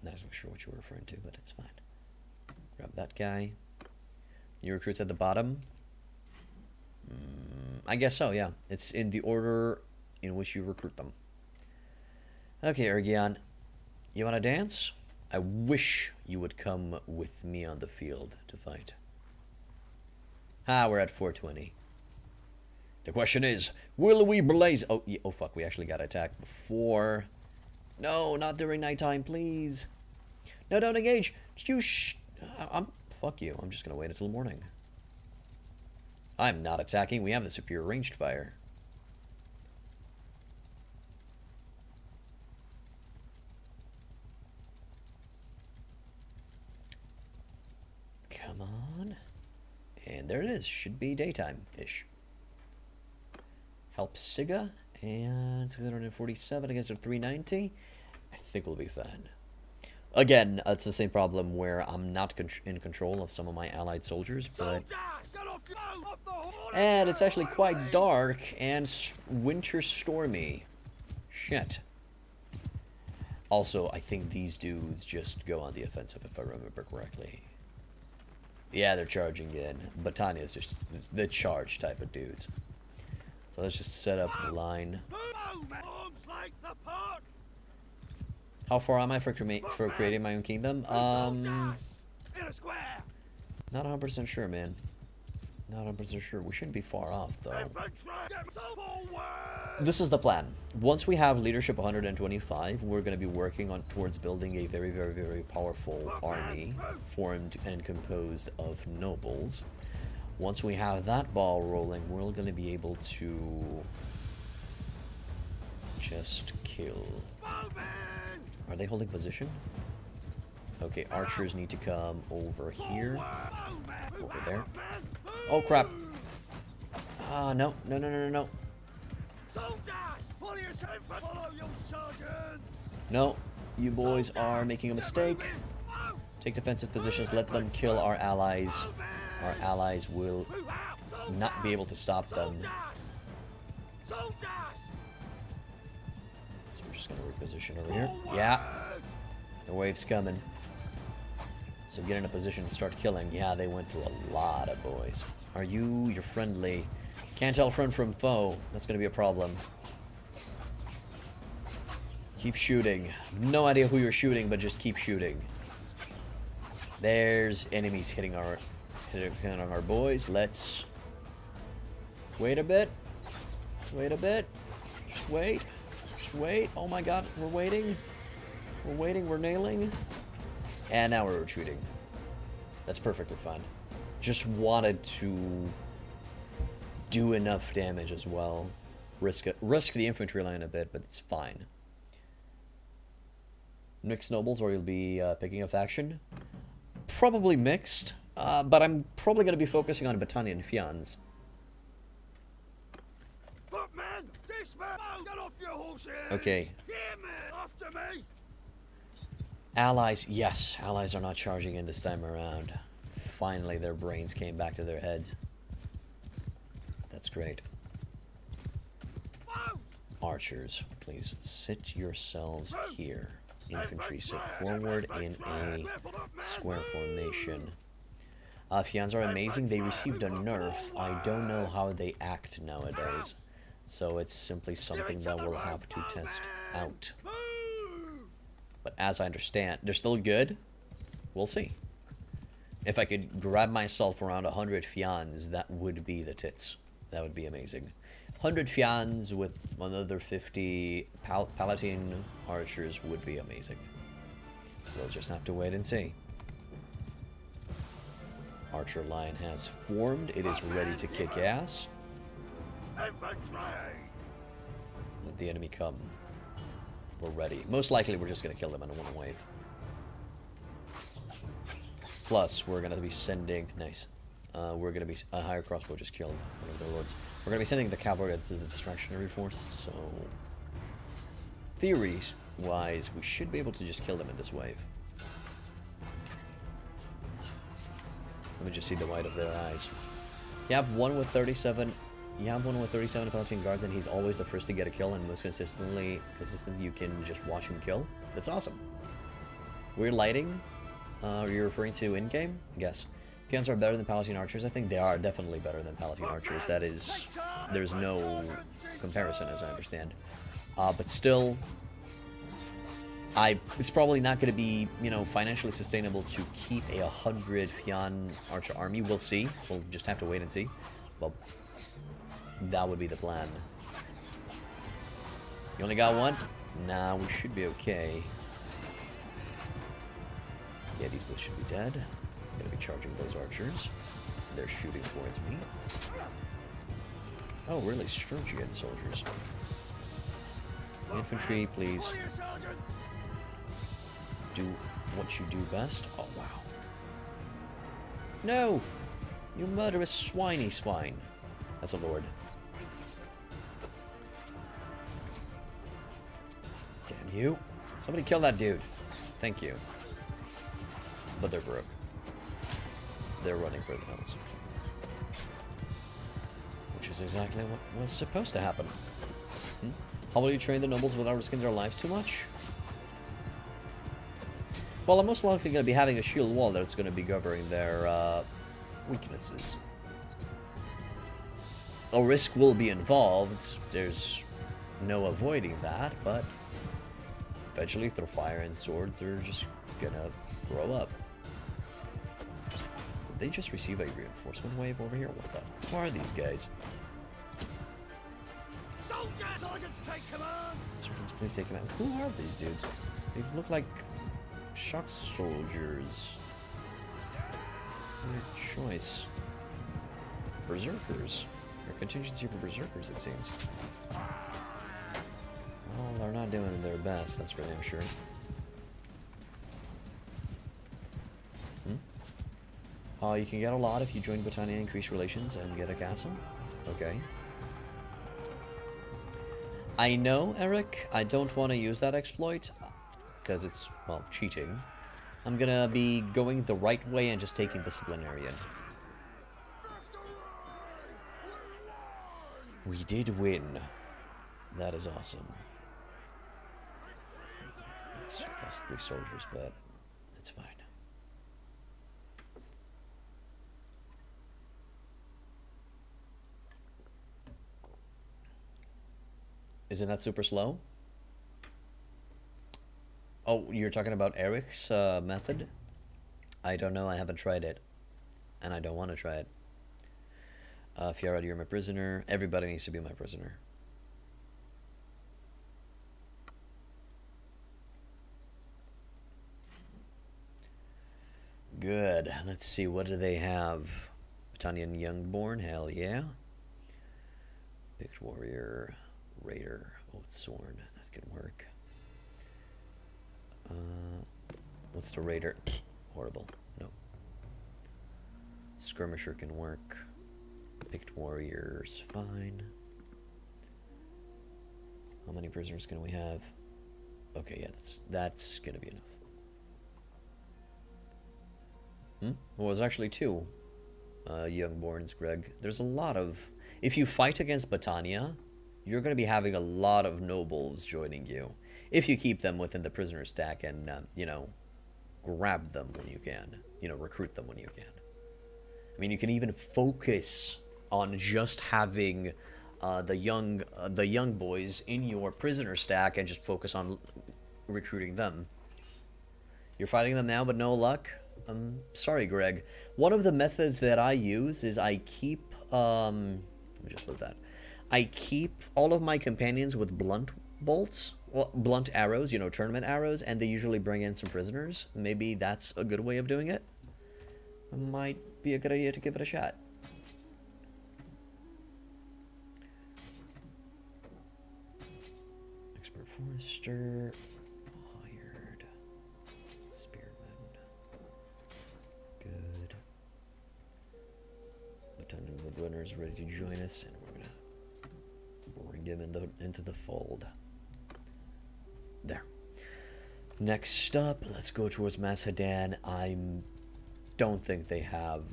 Not exactly sure what you were referring to, but it's fine. Grab that guy. New recruits at the bottom. I guess so, yeah. It's in the order in which you recruit them. Okay, Urgion. You want to dance? I wish you would come with me on the field to fight. We're at 420. The question is, will we blaze... Oh, yeah, oh fuck, we actually got attacked before... No, not during nighttime, please. No, don't engage. Fuck you. I'm just gonna wait until morning. I'm not attacking. We have the superior ranged fire. Come on. And there it is. Should be daytime-ish. Help Siga. And 647 against a 390. I think we'll be fine. Again, it's the same problem where I'm not in control of some of my allied soldiers, but... And it's actually quite dark and winter stormy. Shit. Also, I think these dudes just go on the offensive, if I remember correctly. Yeah, they're charging in. Battania is just the charge type of dudes. So let's just set up the line. Arms like the park. How far am I for creating my own kingdom? In a square. Not 100% sure, man. Not 100% sure. We shouldn't be far off, though. Infantry, get forward. This is the plan. Once we have leadership 125, we're going to be working on towards building a very, very, very powerful army formed and composed of nobles. Once we have that ball rolling, we're going to be able to just kill. Are they holding position? Okay, archers need to come over here. Over there. Oh, crap. Ah, no. No, no, no, no, no. No, you boys are making a mistake. Take defensive positions, let them kill our allies. Our allies will not be able to stop them. So we're just gonna reposition over here. Yeah. The wave's coming. So get in a position to start killing. Yeah, they went through a lot of boys. Are you? You're friendly. Can't tell friend from foe. That's gonna be a problem. Keep shooting. No idea who you're shooting, but just keep shooting. There's enemies hitting on our boys. Let's wait a bit. Wait a bit. Just wait. Just wait. Oh my god, we're waiting. We're waiting, we're nailing. And now we're retreating. That's perfectly fine. Just wanted to do enough damage as well. Risk the infantry line a bit, but it's fine. Mixed nobles, or you'll be picking a faction? Probably mixed, but I'm probably going to be focusing on Battania and Vlandia. Footmen, dismount! Get off your horses! Okay. After me! Allies, yes, allies are not charging in this time around. Finally, their brains came back to their heads. That's great. Archers, please sit yourselves here. Infantry, sit forward in a square formation. Vlandia are amazing. They received a nerf. I don't know how they act nowadays. So it's simply something that we'll have to test out. But as I understand, they're still good. We'll see. If I could grab myself around 100 Vlandia, that would be the tits. That would be amazing. 100 Vlandia with another 50 Palatine archers would be amazing. We'll just have to wait and see. Archer line has formed. It is ready to kick ass. Let the enemy come. We're ready. Most likely we're just going to kill them in one wave. Plus, we're going to be sending... Nice. We're going to be... A higher crossbow just killed one of their lords. We're going to be sending the cavalry as the distractionary force, so... Theories-wise, we should be able to just kill them in this wave. Let me just see the white of their eyes. You have one with 37... You have one with 37 Palatine guards, and he's always the first to get a kill, and most consistently you can just watch him kill. That's awesome. Weird lighting? Are you referring to in-game? Yes. Vlandia are better than Palatine archers. I think they are definitely better than Palatine archers. That is... There's no comparison, as I understand. But still... It's probably not going to be, you know, financially sustainable to keep a 100 Vlandia archer army. We'll see. We'll just have to wait and see. But... that would be the plan. You only got one? Nah, we should be okay. Yeah, these both should be dead. I'm gonna be charging those archers. They're shooting towards me. Oh, really? Sturgian soldiers. Infantry, please. Do what you do best. Oh, wow. No! You murderous swiney swine. That's a lord. Damn you. Somebody kill that dude. Thank you. But they're broke. They're running for the hills. Which is exactly what was supposed to happen. How will you train the nobles without risking their lives too much? Well, I'm most likely going to be having a shield wall that's going to be governing their weaknesses. A risk will be involved. There's no avoiding that, but eventually through fire and sword, they're just gonna grow up. Did they just receive a reinforcement wave over here? What the? Who are these guys? Soldiers! Sergeants, take command! Sergeants, please take command. Who are these dudes? They look like shock soldiers. Weird choice. Berserkers. Or contingency for berserkers, it seems. Well, they're not doing their best, that's for damn sure. You can get a lot if you join Battania, increase relations, and get a castle. Okay. I know, Eric, I don't want to use that exploit, because it's, well, cheating. I'm gonna be going the right way and just taking Disciplinarian. We did win. That is awesome. It's lost 3 soldiers, but it's fine. Isn't that super slow? Oh, you're talking about Eric's method? I don't know, I haven't tried it. And I don't want to try it. Fiara, you're my prisoner. Everybody needs to be my prisoner. Good. Let's see, what do they have? Battanian Youngborn, hell yeah. Picked Warrior, Raider, Oathsworn, that could work. What's the Raider? Horrible. No. Skirmisher can work. Picked Warriors, fine. How many prisoners can we have? Okay, yeah, that's gonna be enough. Well, there's actually 2 Youngborns, Greg. There's a lot of... If you fight against Battania, you're going to be having a lot of nobles joining you. If you keep them within the prisoner stack and, you know, grab them when you can. You know, recruit them when you can. I mean, you can even focus on just having the young boys in your prisoner stack and just focus on recruiting them. You're fighting them now, but no luck? I'm sorry, Greg. One of the methods that I use is I keep, let me just load that. I keep all of my companions with blunt bolts, well, blunt arrows, you know, tournament arrows, and they usually bring in some prisoners. Maybe that's a good way of doing it. It might be a good idea to give it a shot. Expert Forester. Battanian Woodrunners ready to join us, and we're gonna bring them into the fold. There. Next up, let's go towards Macedon. I don't think they have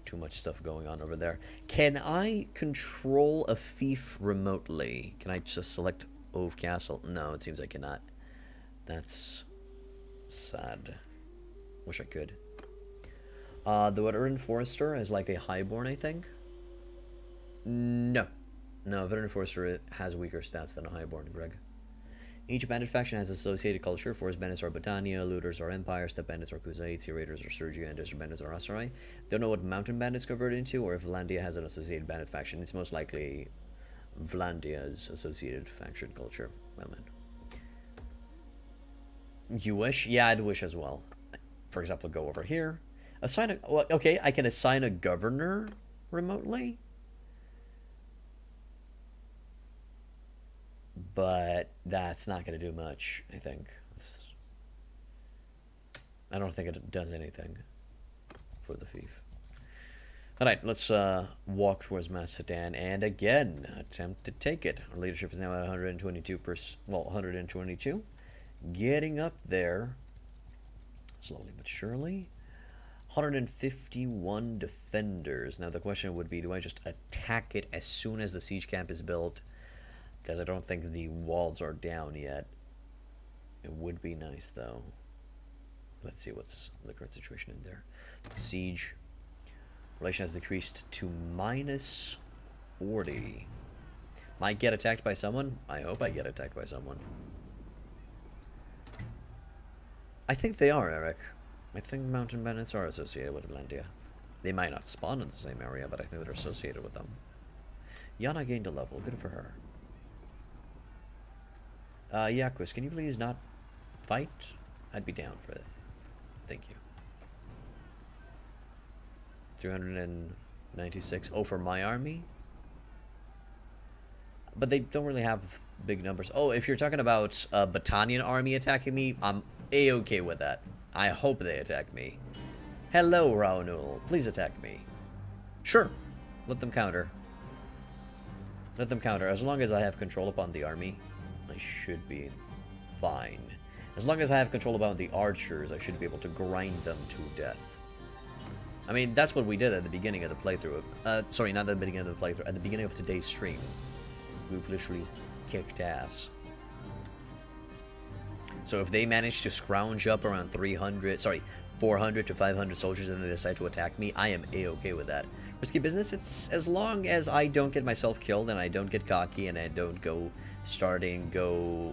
too much stuff going on over there. Can I control a fief remotely? Can I just select Ove Castle? No, it seems I cannot. That's sad. Wish I could. The Veteran Forester is like a highborn, I think. No, Veteran Forester has weaker stats than a highborn, Greg. Each bandit faction has associated culture. Forest bandits are Battania, looters are Empire, step bandits are Khuzait, sea raiders are Sturgia, and desert bandits are Asarai. Don't know what mountain bandits convert into, or if Vlandia has an associated bandit faction. It's most likely Vlandia's associated faction culture. Well, man. You wish? Yeah, I'd wish as well. For example, go over here. Assign a... Well, okay, I can assign a governor remotely. But that's not going to do much, I think. I don't think it does anything for the fief. Alright, let's walk towards Macedon and again attempt to take it. Our leadership is now at 122. Getting up there slowly but surely. 151 defenders. Now the question would be, do I just attack it as soon as the siege camp is built? Because I don't think the walls are down yet. It would be nice though. Let's see what's the current situation in there. Siege. Relation has decreased to -40. Might get attacked by someone. I hope I get attacked by someone. I think they are, Eric. I think mountain bandits are associated with Vlandia. They might not spawn in the same area, but I think they're associated with them. Yana gained a level. Good for her. Yaquis, can you please not fight? I'd be down for it. Thank you. 396. Oh, for my army? But they don't really have big numbers. Oh, if you're talking about a Battanian army attacking me, I'm A-okay with that. I hope they attack me. Hello, Raunul. Please attack me. Sure. Let them counter. Let them counter. As long as I have control upon the army, I should be fine. As long as I have control about the archers, I should be able to grind them to death. I mean, that's what we did at the beginning of the playthrough. Sorry, not at the beginning of the playthrough. At the beginning of today's stream. We've literally kicked ass. So if they manage to scrounge up around 400 to 500 soldiers and they decide to attack me, I am A-okay with that. Risky business, it's as long as I don't get myself killed and I don't get cocky and I don't go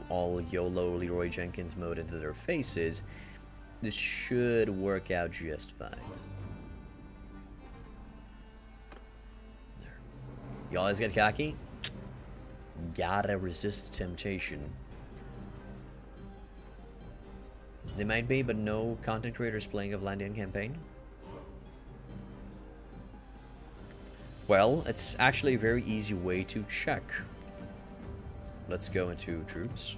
all YOLO Leroy Jenkins mode into their faces, this should work out just fine. There. You always get cocky? Gotta resist temptation. They might be, but no content creators playing a Vlandian campaign. Well, it's actually a very easy way to check. Let's go into troops.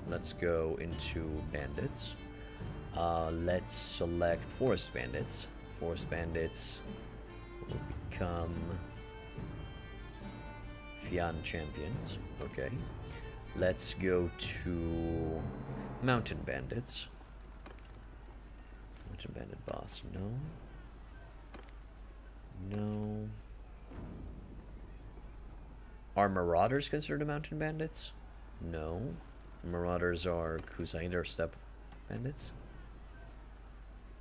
Let's go into bandits. Let's select forest bandits. Forest bandits will become Fian champions. Okay. Let's go to mountain bandits. Mountain bandit boss. No. No. Are marauders considered mountain bandits? No. Marauders are Crusader steppe bandits.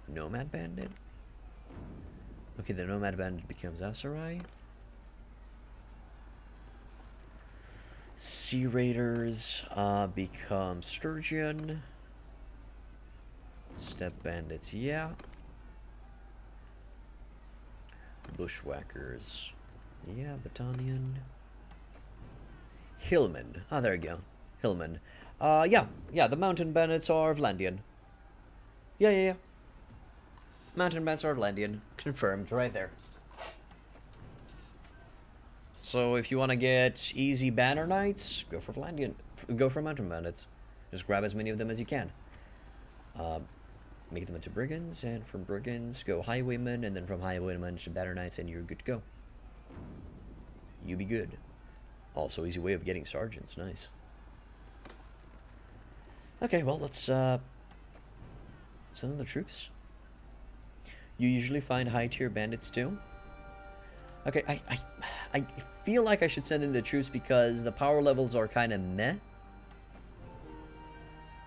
Nomad bandit? Okay, the nomad bandit becomes Asarai. Sea Raiders become Sturgian. Steppe bandits, yeah. Bushwhackers, yeah. Battanian. Hillman. Ah, there you go. Hillman. Yeah, the mountain bandits are Vlandian. Yeah. Mountain bandits are Vlandian. Confirmed, right there. So if you want to get easy banner knights, go for Vlandian. Go for mountain bandits. Just grab as many of them as you can. Make them into brigands, and from brigands go highwaymen, and then from highwaymen to banner knights, and you're good to go. You be good. Also, easy way of getting sergeants. Nice. Okay, well, let's send in the troops. You usually find high-tier bandits too. Okay, I feel like I should send in the troops because the power levels are kind of meh.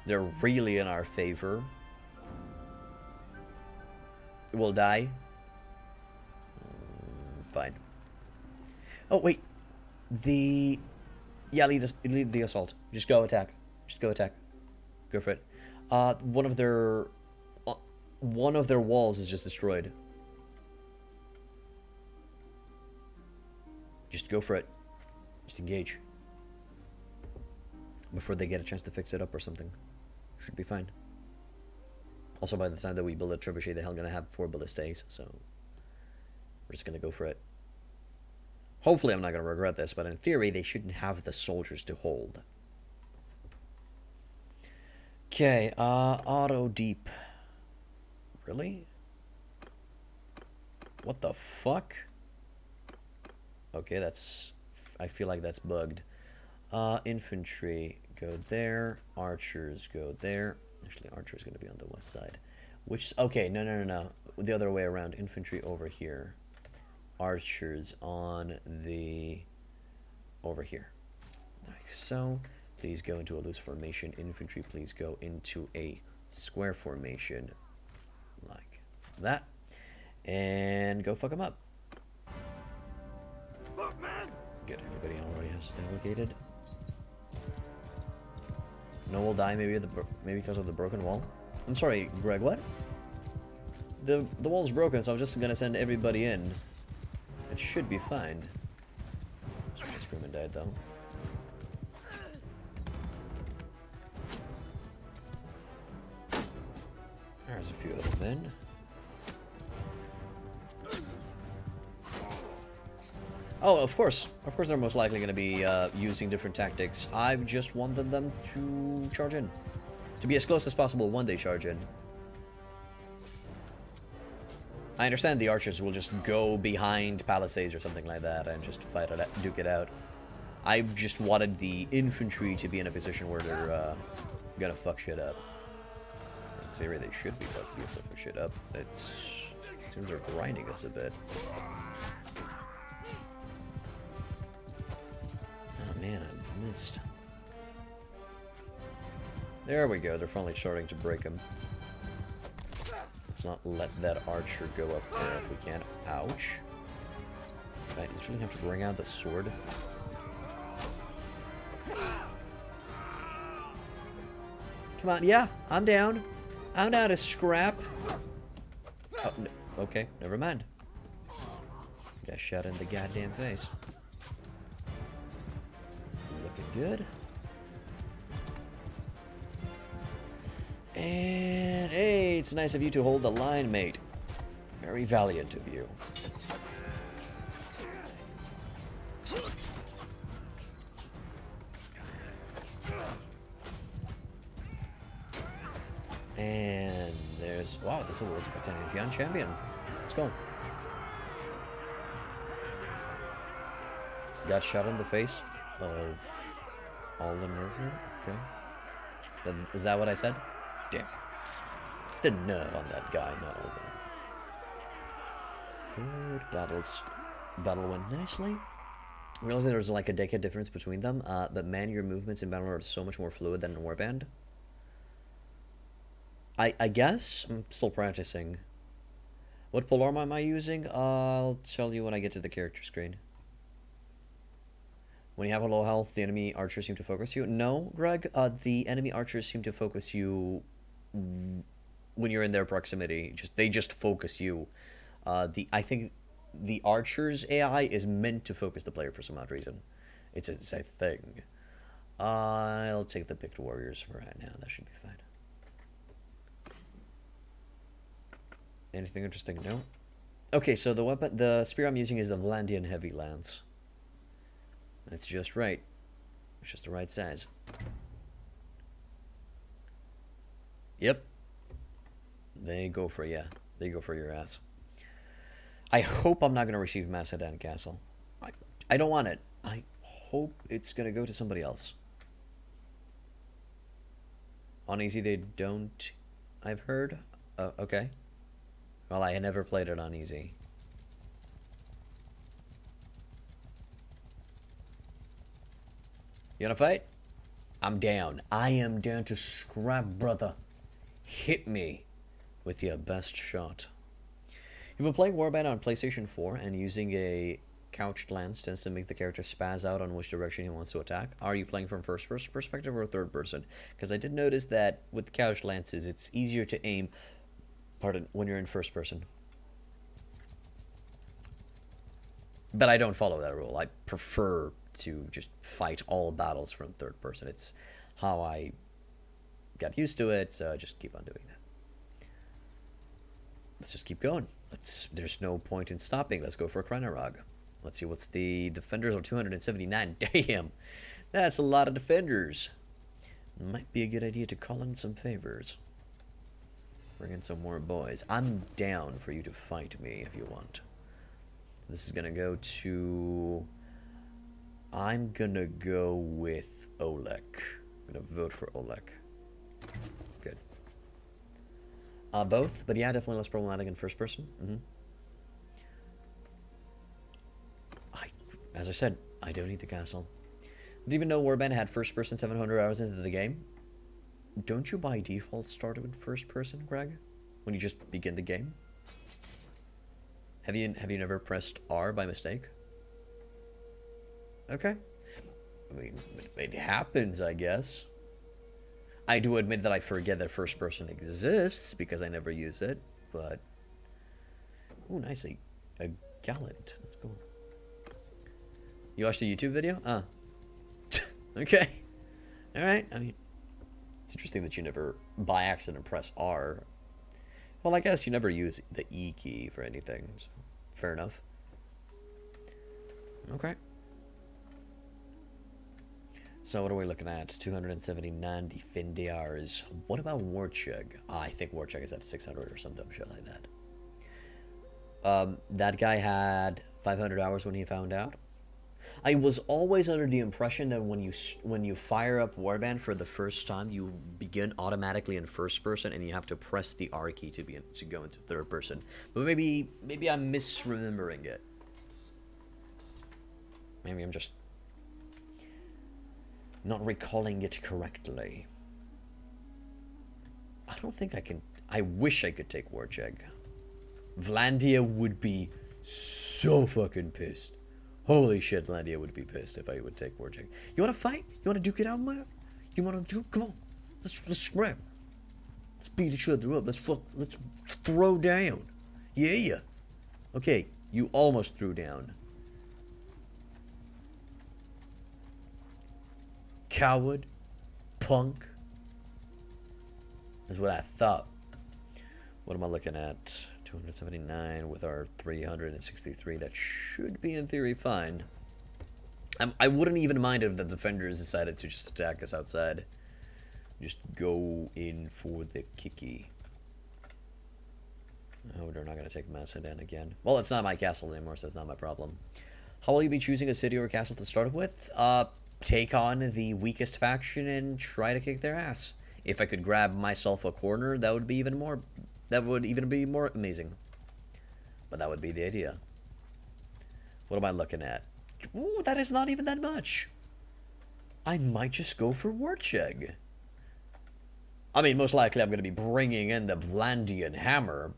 They're really in our favor. We'll die. Fine. Oh, wait. Yeah, lead the assault. Just go attack. Just go attack. Go for it. One of their walls is just destroyed. Just go for it. Just engage. Before they get a chance to fix it up or something. Should be fine. Also, by the time that we build a trebuchet, the hell gonna have 4 ballistas, so we're just gonna go for it. Hopefully I'm not gonna regret this, but in theory, they shouldn't have the soldiers to hold. Okay, auto deep. Really? What the fuck? Okay, that's... I feel like that's bugged. Infantry, go there. Archers, go there. Actually, archers going to be on the west side. Which... Okay, no. The other way around. Infantry over here. Archers on the... over here. Like so. Please go into a loose formation. Infantry, please go into a square formation. Like that. And go fuck them up. Look, man. Good. Everybody already has Just delegated. No will die maybe because of the broken wall. I'm sorry, Greg, what? The wall's broken, so I'm just gonna send everybody in. It should be fine. Screaming died though. There's a few of them in. Oh, of course they're most likely going to be using different tactics. I've just wanted them to charge in. To be as close as possible when they charge in. I understand the archers will just go behind palisades or something like that and just fight it out, duke it out. I just wanted the infantry to be in a position where they're gonna fuck shit up. In theory, they should be able to fuck shit up. It seems they're grinding us a bit. Oh man, I missed. There we go. They're finally starting to break him. Let's not let that archer go up there if we can. Ouch. I literally have to bring out the sword. Come on, yeah, I'm down. I'm down to scrap. Oh, no, okay, never mind. Got shot in the goddamn face. Looking good. And hey, it's nice of you to hold the line, mate. Very valiant of you. And there's... Wow, this was a Battania and Vlandia champion. Let's go. Got shot in the face of all the nerve. Okay. Is that what I said? Damn. The nerve on that guy, not all of them. Good battles. Battle went nicely. Realizing there's like a decade difference between them, but man, your movements in Bannerlord are so much more fluid than in Warband. I guess? I'm still practicing. What polearm am I using? I'll tell you when I get to the character screen. When you have a low health, the enemy archers seem to focus you. No, Greg, the enemy archers seem to focus you when you're in their proximity. They just focus you. I think the archer's AI is meant to focus the player for some odd reason. It's a thing. I'll take the picked warriors for right now. That should be fine. Anything interesting? No. Okay, so the spear I'm using is the Vlandian heavy lance. It's just right. It's just the right size. Yep. They go for ya. They go for your ass. I hope I'm not going to receive Macedon Castle. I don't want it. I hope it's going to go to somebody else. On easy they don't, I've heard. Okay. Well, I had never played it on easy. You wanna fight? I'm down. I am down to scrap, brother. Hit me with your best shot. You've been playing Warband on PlayStation 4 and using a couched lance tends to make the character spaz out on which direction he wants to attack. Are you playing from first person perspective or third person? Because I did notice that with couched lances, it's easier to aim, when you're in first person. But I don't follow that rule. I prefer to just fight all battles from third person. It's how I got used to it, so I just keep on doing that. Let's just keep going. There's no point in stopping. Let's go for a Krenerog. Let's see what's the defenders are 279. Damn, that's a lot of defenders. Might be a good idea to call in some favors. Bring in some more boys. I'm down for you to fight me if you want. This is gonna go to... I'm gonna go with Oleg. I'm gonna vote for Oleg. Good. Both, but yeah, definitely less problematic in first person. As I said, I don't need the castle. But even though Warband had first person 700 hours into the game, don't you by default start with first person, Greg? When you just begin the game? Have you never pressed R by mistake? Okay. I mean, it happens, I guess. I do admit that I forget that first person exists because I never use it, but... Oh, nice, a gallant. That's cool. You watched a YouTube video? Ah. Okay. Alright, I mean... It's interesting that you never, by accident, press R. Well, I guess you never use the E key for anything, so fair enough. Okay. So what are we looking at? 279 defendiars. What about Warchug? I think Warchug is at 600 or some dumb shit like that. That guy had 500 hours when he found out. I was always under the impression that when you fire up Warband for the first time, you begin automatically in first person, and you have to press the R key to go into third person. But maybe I'm misremembering it. Maybe I'm just not recalling it correctly. I don't think I can. I wish I could take Warchug. Vlandia would be so fucking pissed. Holy shit, Vlandia would be pissed if I would take Warchug. You wanna fight? You wanna duke it out, man? You wanna duke? Come on. Let's scrap. Let's beat each other up. Let's throw down. Yeah. Okay, you almost threw down. Coward. Punk. That's what I thought. What am I looking at? 279 with our 363. That should be in theory fine. I wouldn't even mind if the defenders decided to just attack us outside. Just go in for the kicky. Oh, they're not going to take Macedon again. Well, it's not my castle anymore, so it's not my problem. How will you be choosing a city or a castle to start with? Take on the weakest faction and try to kick their ass. If I could grab myself a corner, that would be even more... That would even be more amazing. But that would be the idea. What am I looking at? Ooh, that is not even that much. I might just go for Warchug. I mean, most likely I'm going to be bringing in the Vlandian hammer.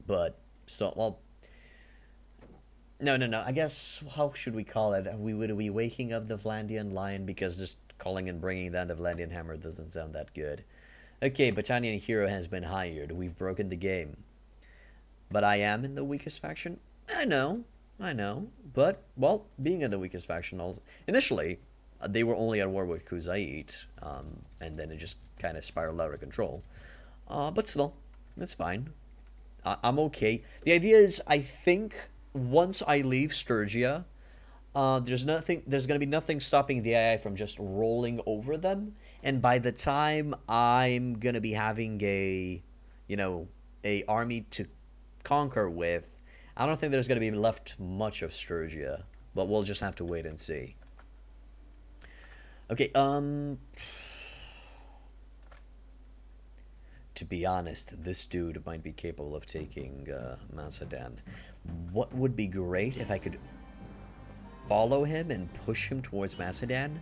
But, so, well... No. I guess, how should we call it? We would be waking up the Vlandian lion, because just calling and bringing down the Vlandian hammer doesn't sound that good. Okay, Battanian hero has been hired. We've broken the game. But I am in the weakest faction? I know. But, well, being in the weakest faction, initially, they were only at war with Kuzait, and then it just kind of spiraled out of control. But still, it's fine. I'm okay. The idea is, I think, once I leave Sturgia, there's going to be nothing stopping the AI from just rolling over them. And by the time I'm going to be having a army to conquer with, I don't think there's going to be left much of Sturgia. But we'll just have to wait and see. Okay, to be honest, this dude might be capable of taking Macedon. What would be great if I could follow him and push him towards Macedon?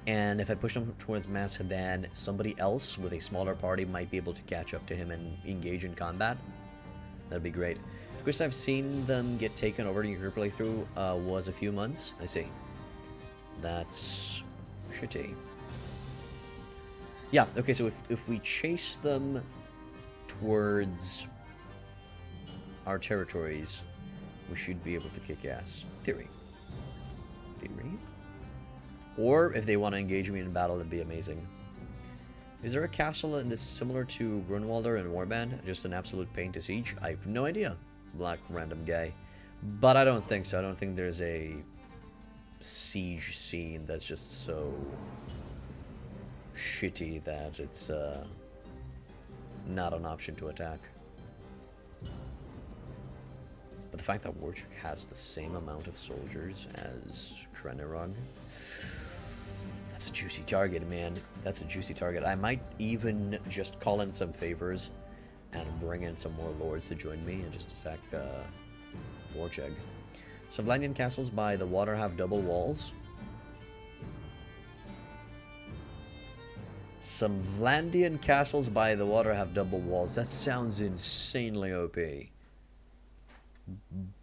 And if I push him towards Macedon, somebody else with a smaller party might be able to catch up to him and engage in combat. That'd be great. Of course, I've seen them get taken over to your playthrough was a few months. I see. That's shitty. Yeah, okay, so if we chase them towards our territories, we should be able to kick ass. Theory. Or if they want to engage me in battle, that'd be amazing. Is there a castle in this similar to Grunwalder and Warband? Just an absolute pain to siege? I have no idea. Black random guy. But I don't think so. I don't think there's a siege scene that's just so shitty that it's not an option to attack. But the fact that Warchuk has the same amount of soldiers as Krenerog, that's a juicy target, man. That's a juicy target. I might even just call in some favors and bring in some more lords to join me and just attack Warchug. Some Vlandian castles by the water have double walls. Some Vlandian castles by the water have double walls. That sounds insanely OP.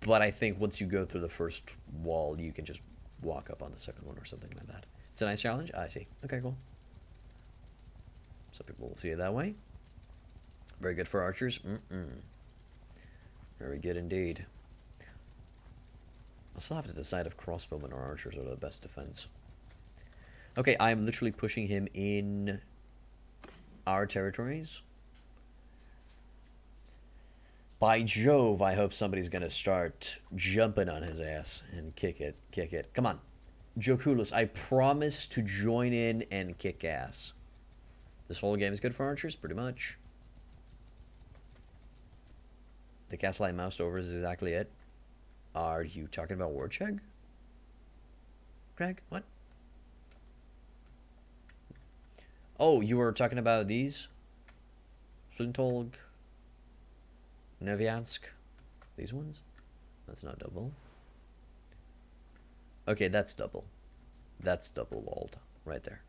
But I think once you go through the first wall, you can just walk up on the second one or something like that. It's a nice challenge. I see. Okay, cool. Some people will see it that way. Very good for archers. Very good indeed. I'll still have to decide if crossbowmen or archers are the best defense. Okay, I'm literally pushing him in our territories. By Jove, I hope somebody's gonna start jumping on his ass and kick it, kick it. Come on. Jokulus, I promise to join in and kick ass. This whole game is good for archers, pretty much. The castle I moused over is exactly it. Are you talking about Warcheg? Greg, what? Oh, you were talking about these? Flintolg? Neviansk? These ones? That's not double. Okay, that's double. That's double walled. Right there.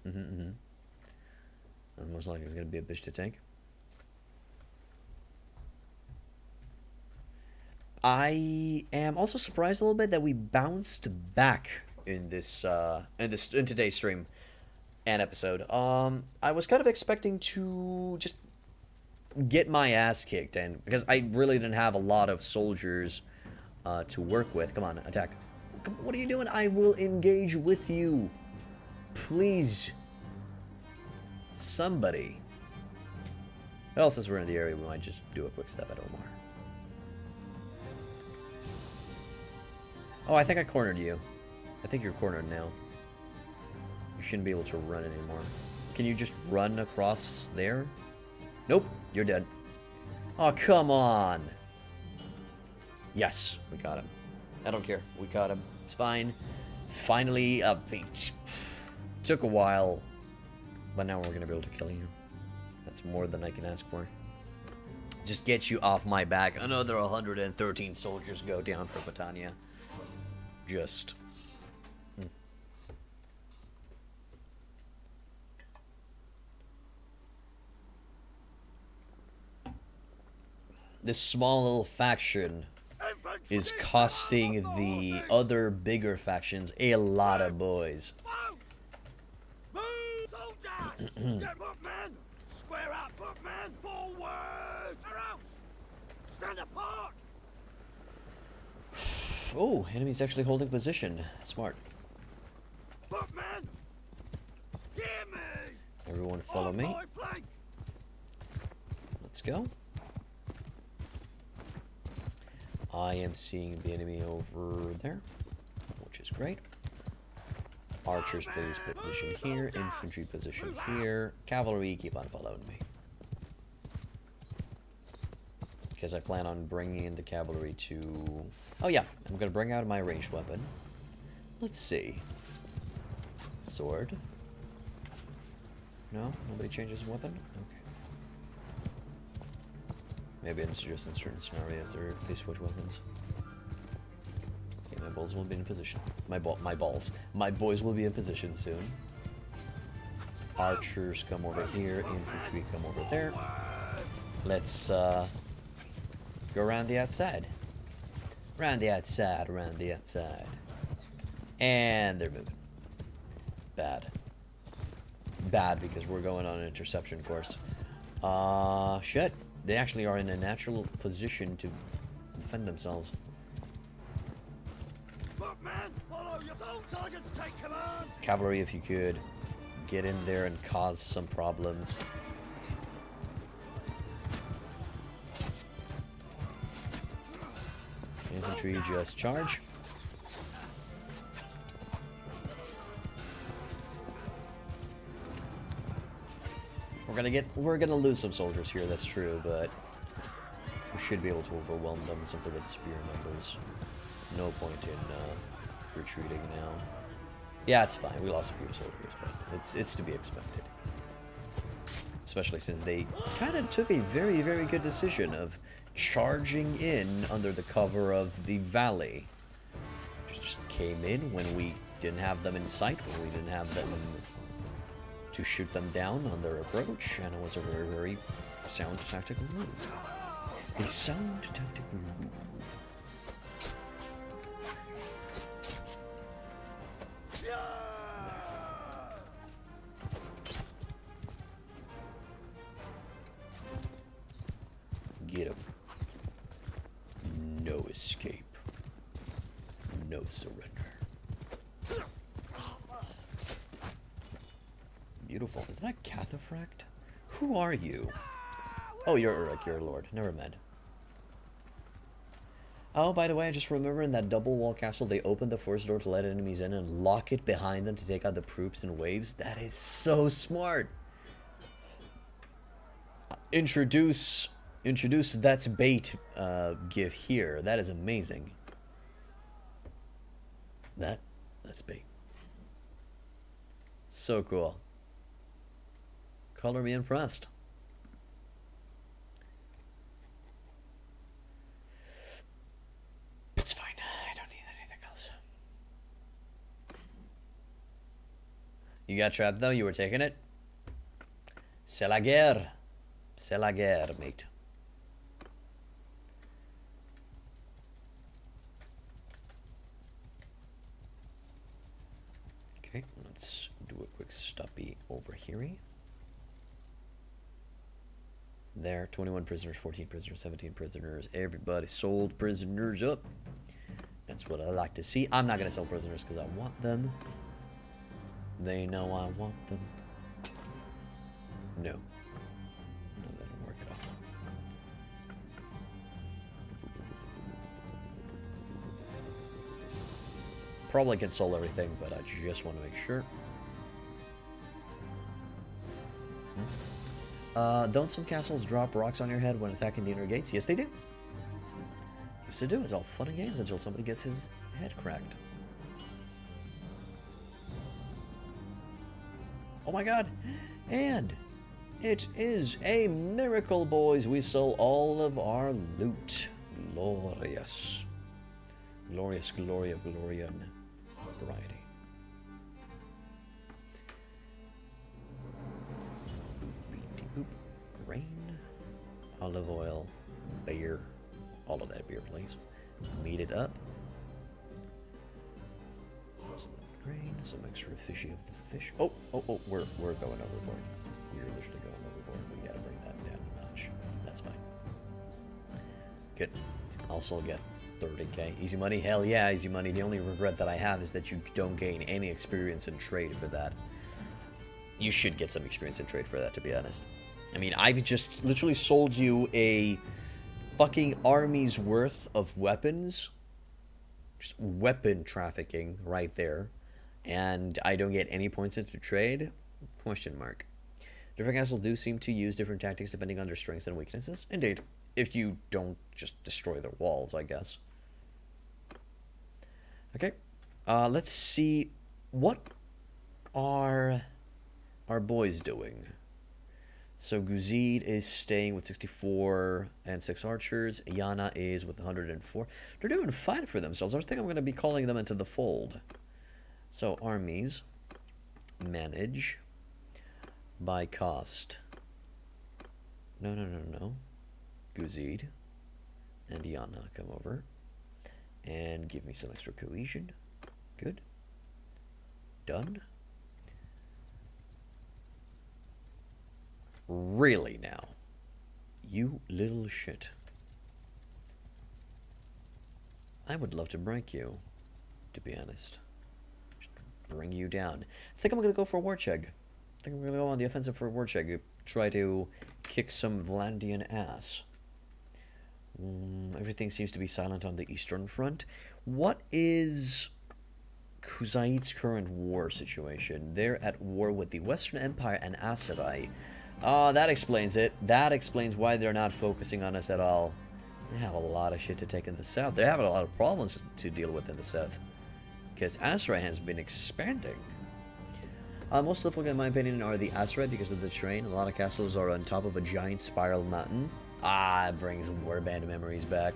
And most likely it's going to be a bitch to tank. I am also surprised a little bit that we bounced back in this in today's stream and episode. I was kind of expecting to just get my ass kicked, and because I really didn't have a lot of soldiers to work with. Come on, attack. What are you doing? I will engage with you. Please. Somebody. Well, since we're in the area, we might just do a quick step at Omar. Oh, I think I cornered you. I think you're cornered now. You shouldn't be able to run anymore. Can you just run across there? Nope, you're dead. Oh, come on. Yes, we got him. I don't care. We got him. It's fine. Finally, it took a while, but now we're going to be able to kill you. That's more than I can ask for. Just get you off my back. Another 113 soldiers go down for Battania. Just... This small little faction is costing the other bigger factions a lot of boys. Get up, man! Square up, man! Forward! Stand apart! Oh, enemy's actually holding position. Smart. Man! Hear me! Everyone follow me. Let's go. I am seeing the enemy over there, which is great. Archers, please position here. Infantry, position here. Cavalry, keep on following me. Because I plan on bringing in the cavalry to... Oh yeah, I'm going to bring out my ranged weapon. Let's see. Sword. No? Nobody changes weapon? Okay. Maybe it's just in certain scenarios they switch weapons. Okay, my balls will be in position. My balls. My boys will be in position soon. Archers come over here. Infantry come over there. Let's go around the outside. Around the outside, around the outside. And they're moving. Bad. Bad because we're going on an interception course. Shit. They actually are in a natural position to defend themselves. Cavalry, if you could get in there and cause some problems. Infantry, just charge. We're gonna lose some soldiers here, that's true, but we should be able to overwhelm them simply with spear numbers. No point in retreating now. Yeah, it's fine. We lost a few soldiers, but it's to be expected. Especially since they kind of took a very, very good decision of charging in under the cover of the valley. Just came in when we didn't have them in sight, when we didn't have them to shoot them down on their approach, and it was a very, very sound tactical move. A sound tactical move. no surrender. Beautiful. Is that a Cataphracт? Who are you? Oh, you're Uruk, you're a lord. Never mind. Oh, by the way, I just remember in that double wall castle, they opened the force door to let enemies in and lock it behind them to take out the proops and waves. That is so smart. Introduce that's bait gif here. That is amazing. That's bait. So cool. Color me impressed. It's fine. I don't need anything else. You got trapped though? You were taking it? C'est la guerre. C'est la guerre, mate. Okay, let's do a quick stoppy over here. There, 21 prisoners, 14 prisoners, 17 prisoners. Everybody sold prisoners up. That's what I like to see. I'm not going to sell prisoners because I want them. They know I want them. No. No, that didn't work at all. Probably can sold everything, but I just want to make sure. Don't some castles drop rocks on your head when attacking the inner gates? Yes, they do. Yes, they do. It's all fun and games until somebody gets his head cracked. Oh my god. And it is a miracle, boys. We sold all of our loot. Glorious. Glorious, Gloria, Glorian variety. Boop. Grain, olive oil, beer, all of that beer, please. Meat it up. Some grain, some extra fishy of the fish. Oh, we're going overboard. We're literally going overboard. We gotta bring that down a notch. That's fine. Good. Also get 30k. Easy money? Hell yeah, easy money. The only regret that I have is that you don't gain any experience in trade for that. You should get some experience in trade for that, to be honest. I mean, I've just literally sold you a fucking army's worth of weapons. Just weapon trafficking right there. And I don't get any points into trade? Question mark. Different castles do seem to use different tactics depending on their strengths and weaknesses. Indeed. If you don't just destroy their walls, I guess. Okay. Let's see. What are our boys doing? So Guzid is staying with 64 and 6 archers. Yana is with 104. They're doing fine for themselves. I think I'm going to be calling them into the fold. So armies. Manage. By cost. No. Guzid and Yana come over. And give me some extra cohesion. Good. Done. Really now? You little shit. I would love to break you, to be honest. Just bring you down. I think I'm going to go for a war cheg. I think I'm going to go on the offensive for a war cheg. Try to kick some Vlandian ass. Everything seems to be silent on the eastern front. What is Kuzait's current war situation? They're at war with the Western Empire and Aserai. Oh, that explains it. That explains why they're not focusing on us at all. They have a lot of shit to take in the south. They're having a lot of problems to deal with in the south. Because Aserai has been expanding. Most difficult, in my opinion, are the Aserai because of the terrain. A lot of castles are on top of a giant spiral mountain. Ah, it brings warband memories back.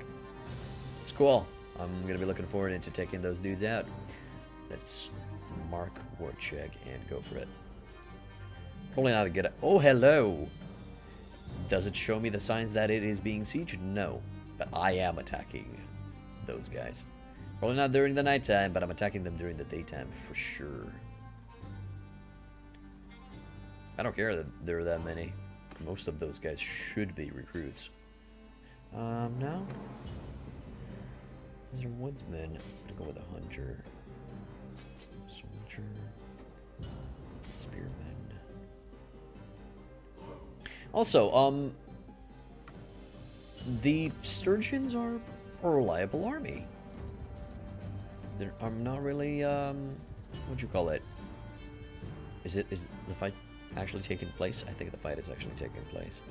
It's cool. I'm going to be looking forward into taking those dudes out. Let's mark war check and go for it. Probably not a good... Oh, hello! Does it show me the signs that it is being sieged? No. But I am attacking those guys. Probably not during the nighttime, but I'm attacking them during the daytime for sure. I don't care that there are that many. Most of those guys should be recruits. No. These are woodsmen. I'm gonna go with a hunter. Soldier. Spearman. Also, the Sturgians are a reliable army. I'm not really, what'd you call it? Is the fight actually taking place? I think the fight is actually taking place.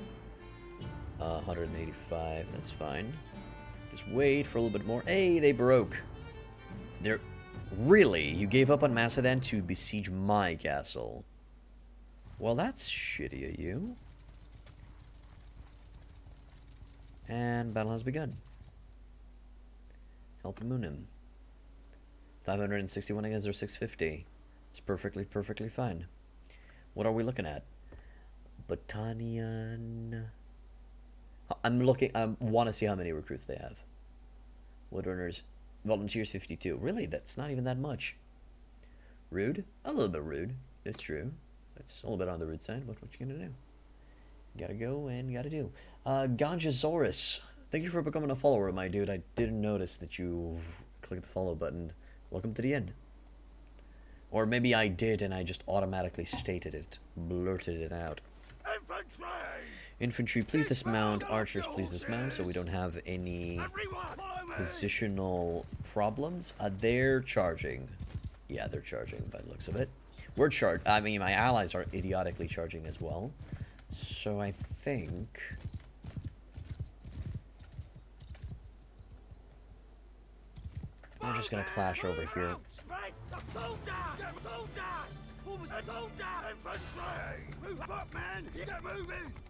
185, that's fine. Just wait for a little bit more. Hey, they broke. They're... Really? You gave up on Macedon to besiege my castle? Well, that's shitty of you. And battle has begun. Help Munim. 561 against their 650. It's perfectly fine. What are we looking at? Battania. I want to see how many recruits they have. Woodrunners. Volunteers 52. Really? That's not even that much. Rude? A little bit rude. It's true. It's a little bit on the rude side, but what you gonna do? Gotta go and gotta do. Ganjasaurus. Thank you for becoming a follower, my dude. I didn't notice that you clicked the follow button. Welcome to the end. Or maybe I did and I just automatically stated it. Blurted it out. Infantry! Infantry, please dismount. Archers, please dismount so we don't have any positional problems. They're charging. Yeah, they're charging by the looks of it. We're charged. I mean, my allies are idiotically charging as well. So I think... we're just gonna clash over here.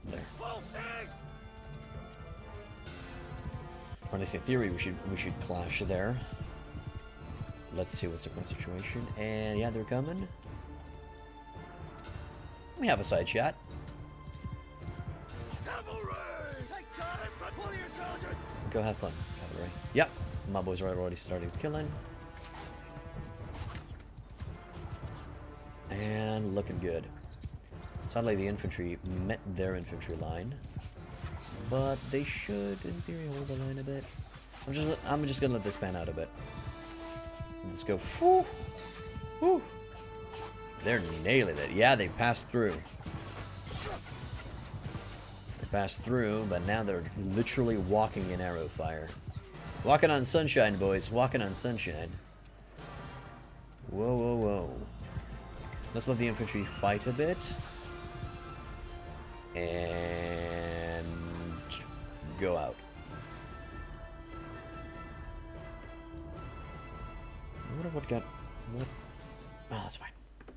There. Or at least in theory, we should clash there. Let's see what's the current situation. And yeah, they're coming. We have a side chat. Go have fun, cavalry. Yep, my boys are already starting to killing. And looking good. Sadly, the infantry met their infantry line, but they should, in theory, hold the line a bit. I'm just gonna let this pan out a bit. Let's go. Whew, whew. They're nailing it. Yeah, they passed through. They passed through, but now they're literally walking in arrow fire. Walking on sunshine, boys. Walking on sunshine. Whoa, whoa, whoa. Let's let the infantry fight a bit. And go out. I wonder what got... what... oh, that's fine. I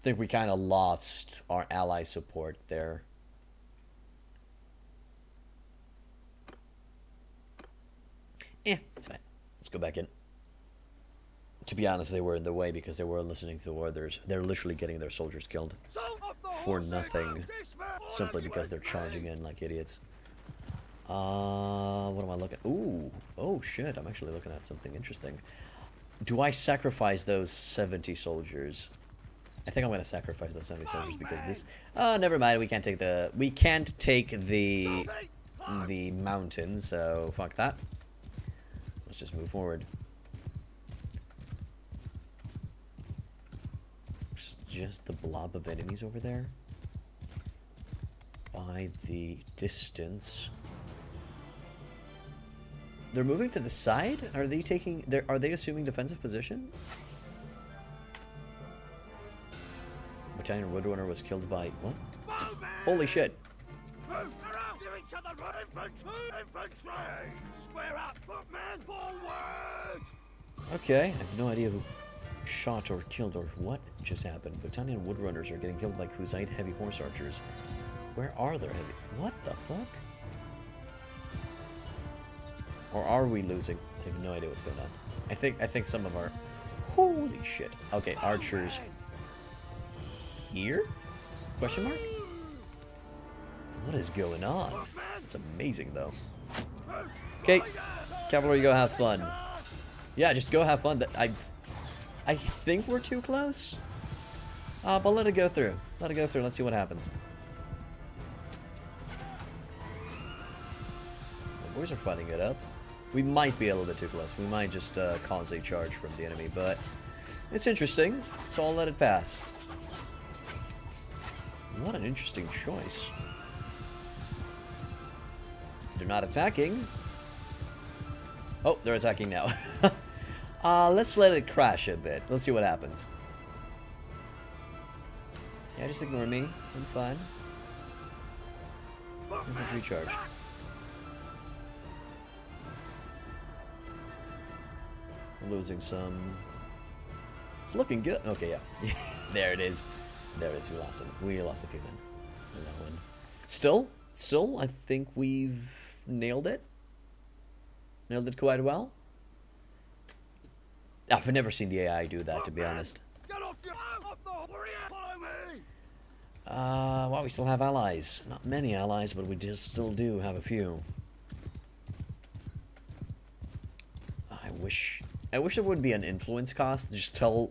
think we kind of lost our ally support there. Yeah, it's fine. Let's go back in. To be honest, they were in the way because they were listening to the orders. They're literally getting their soldiers killed for nothing, simply because they're charging in like idiots. What am I looking at? Ooh, oh shit, I'm actually looking at something interesting. Do I sacrifice those 70 soldiers? I think I'm gonna sacrifice those 70 soldiers because this... never mind, we can't take the mountain, so fuck that. Let's just move forward. Just the blob of enemies over there. By the distance. They're moving to the side? Are they taking... are they assuming defensive positions? Battanian Woodrunner was killed by... what? Holy shit. Okay, I have no idea who shot or killed or what just happened. Battanian Woodrunners are getting killed by Crusade heavy horse archers. Where are their heavy... what the fuck? Or are we losing? I have no idea what's going on. I think some of our... holy shit. Okay, archers... here? Question mark? What is going on? It's amazing, though. Okay, cavalry, go have fun. Yeah, just go have fun. I think we're too close. But let it go through. Let it go through. Let's see what happens. The boys are fighting it up. We might be a little bit too close. We might just cause a charge from the enemy, but it's interesting, so I'll let it pass. What an interesting choice. They're not attacking. Oh, they're attacking now. Let's let it crash a bit. Let's see what happens. Yeah, just ignore me. I'm fine. Infantry charge. We're losing some. It's looking good. Okay, yeah. There it is. There it is. We lost him. We lost a few then. In that one. Still, I think we've nailed it. Nailed it quite well. I've never seen the AI do that, to be honest. Get off the warrior! Follow me! Well, we still have allies. Not many allies, but we just still do have a few. I wish there would be an influence cost. Just tell...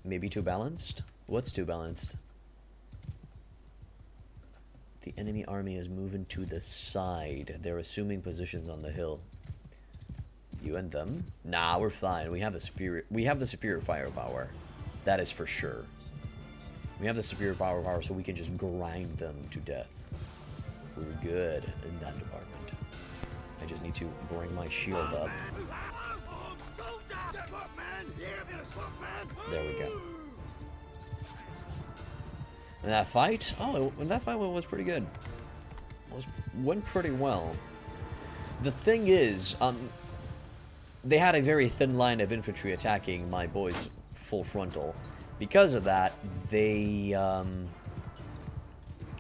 Maybe too balanced? What's too balanced? The enemy army is moving to the side. They're assuming positions on the hill. You and them? Nah, we're fine. We have the superior firepower. That is for sure. We have the superior firepower, so we can just grind them to death. We're good in that department. I just need to bring my shield up. There we go. And that fight? Oh, that fight was pretty good. Went pretty well. The thing is, they had a very thin line of infantry attacking my boys full frontal. Because of that, they,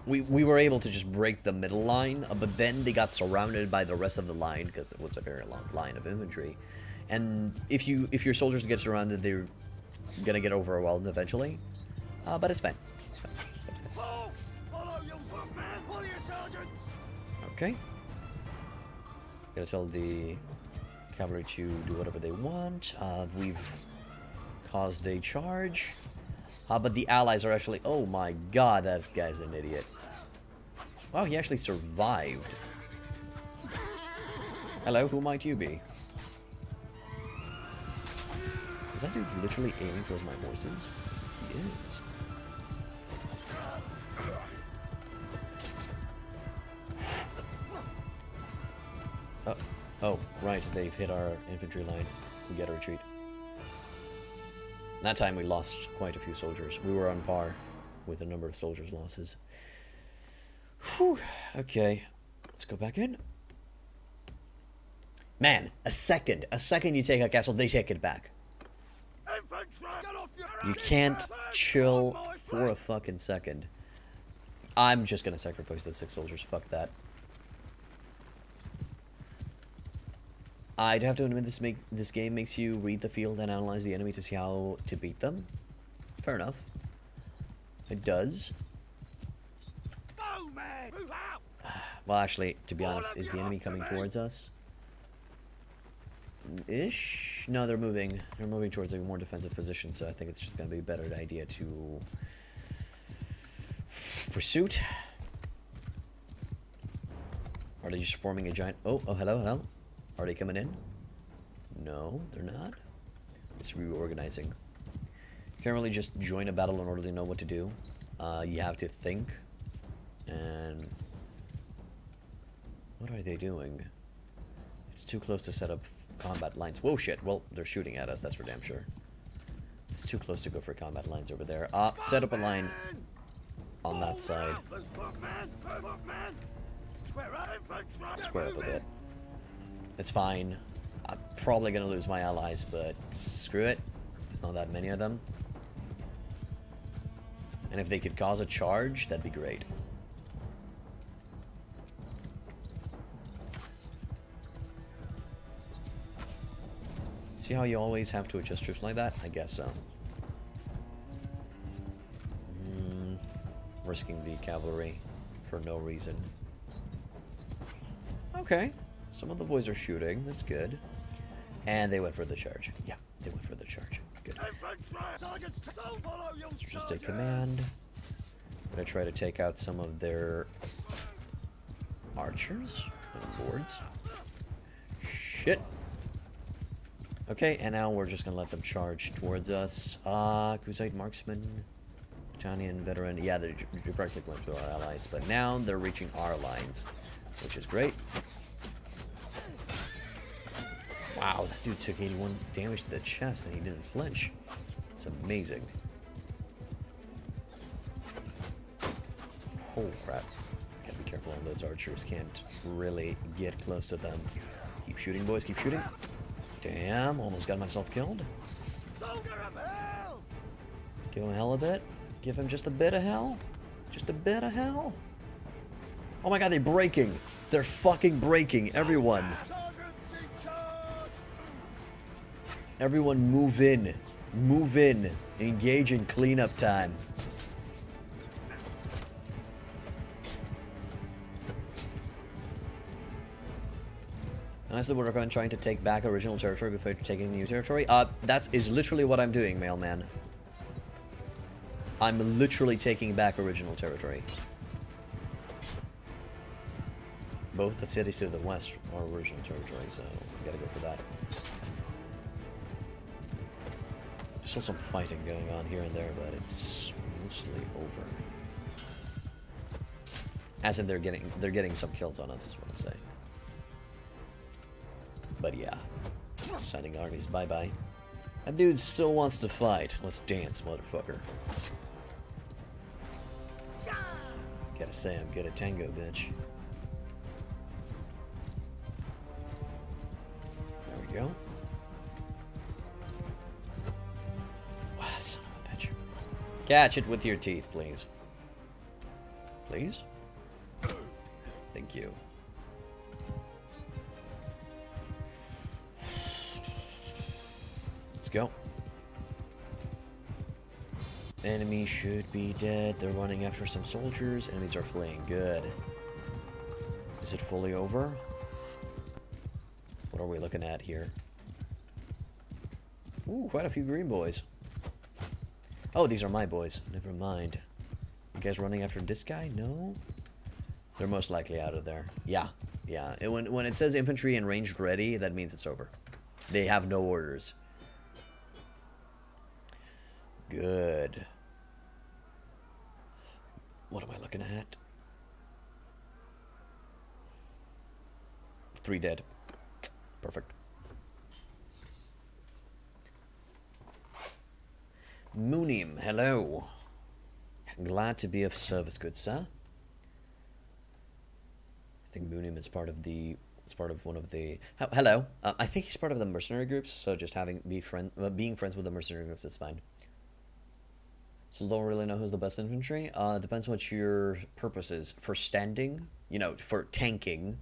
we were able to just break the middle line, but then they got surrounded by the rest of the line, because it was a very long line of infantry. And if your soldiers get surrounded, they're gonna get overwhelmed eventually. But it's fine. It's fine. It's fine. It's fine. Follow your footman! Follow your sergeants! Okay. Gonna tell the cavalry to do whatever they want. We've caused a charge. But the allies are actually... Oh my god, that guy's an idiot. Wow, he actually survived. Hello, who might you be? Is that dude literally aiming towards my horses? He is. Oh, right, they've hit our infantry line. We gotta retreat. That time we lost quite a few soldiers. We were on par with the number of soldiers' losses. Whew. Okay, let's go back in. Man, a second you take a castle, they take it back. You can't chill for a fucking second. I'm just gonna sacrifice those 6 soldiers, fuck that. I'd have to admit this game makes you read the field and analyze the enemy to see how to beat them. Fair enough. It does. Well, actually, to be honest, is the enemy coming towards us? Ish? No, they're moving. They're moving towards a more defensive position, so I think it's just going to be a better idea to pursuit. Are they just forming a giant... Oh, hello. Are they coming in? No, they're not. Just reorganizing. You can't really just join a battle in order to know what to do. You have to think. And... what are they doing? It's too close to set up combat lines. Whoa, shit. Well, they're shooting at us, that's for damn sure. It's too close to go for combat lines over there. Set up a line on that side. Square up a bit. It's fine. I'm probably gonna lose my allies, but screw it. There's not that many of them. And if they could cause a charge, that'd be great. See how you always have to adjust troops like that? I guess so. Risking the cavalry for no reason. Okay. Some of the boys are shooting. That's good. And they went for the charge. Yeah, they went for the charge. Good. Let's just take command. I'm gonna try to take out some of their archers and boards. shit. Okay, and now we're just gonna let them charge towards us. Crusade Marksman, Battanian Veteran. Yeah, they practically went through our allies, but now they're reaching our lines, which is great. Wow, that dude took 81 damage to the chest and he didn't flinch. It's amazing. Oh crap. Gotta be careful on those archers. Can't really get close to them. Keep shooting, boys, keep shooting. Damn, almost got myself killed. Give him hell a bit. Give him just a bit of hell. Just a bit of hell. Oh my god, they're breaking. They're fucking breaking. Everyone. Everyone move in. Move in. Engage in cleanup time. Honestly, we're going trying to take back original territory before taking new territory. That is literally what I'm doing, mailman. I'm literally taking back original territory. Both the cities to the west are original territory, so we gotta go for that. There's still some fighting going on here and there, but it's mostly over. As in, they're getting some kills on us, is what I'm saying. But yeah, sending armies bye-bye. That dude still wants to fight. Let's dance, motherfucker. Gotta say, I'm good at tango, bitch. There we go. Wow, son of a bitch. Catch it with your teeth, please. Please? Thank you. Let's go. Enemy should be dead. They're running after some soldiers. Enemies are fleeing. Good. Is it fully over? What are we looking at here? Ooh, quite a few green boys. Oh, these are my boys. Never mind. You guys running after this guy? No? They're most likely out of there. Yeah. Yeah. When it says infantry and ranged ready, that means it's over. They have no orders. Good. What am I looking at? 3 dead. Perfect. Moonim, hello. Glad to be of service, good sir. I think Moonim is part of the. It's part of one of the. Hello. I think he's part of the mercenary groups. So just being friends with the mercenary groups is fine. So don't really know who's the best infantry. Depends what your purpose is. For standing, you know, for tanking,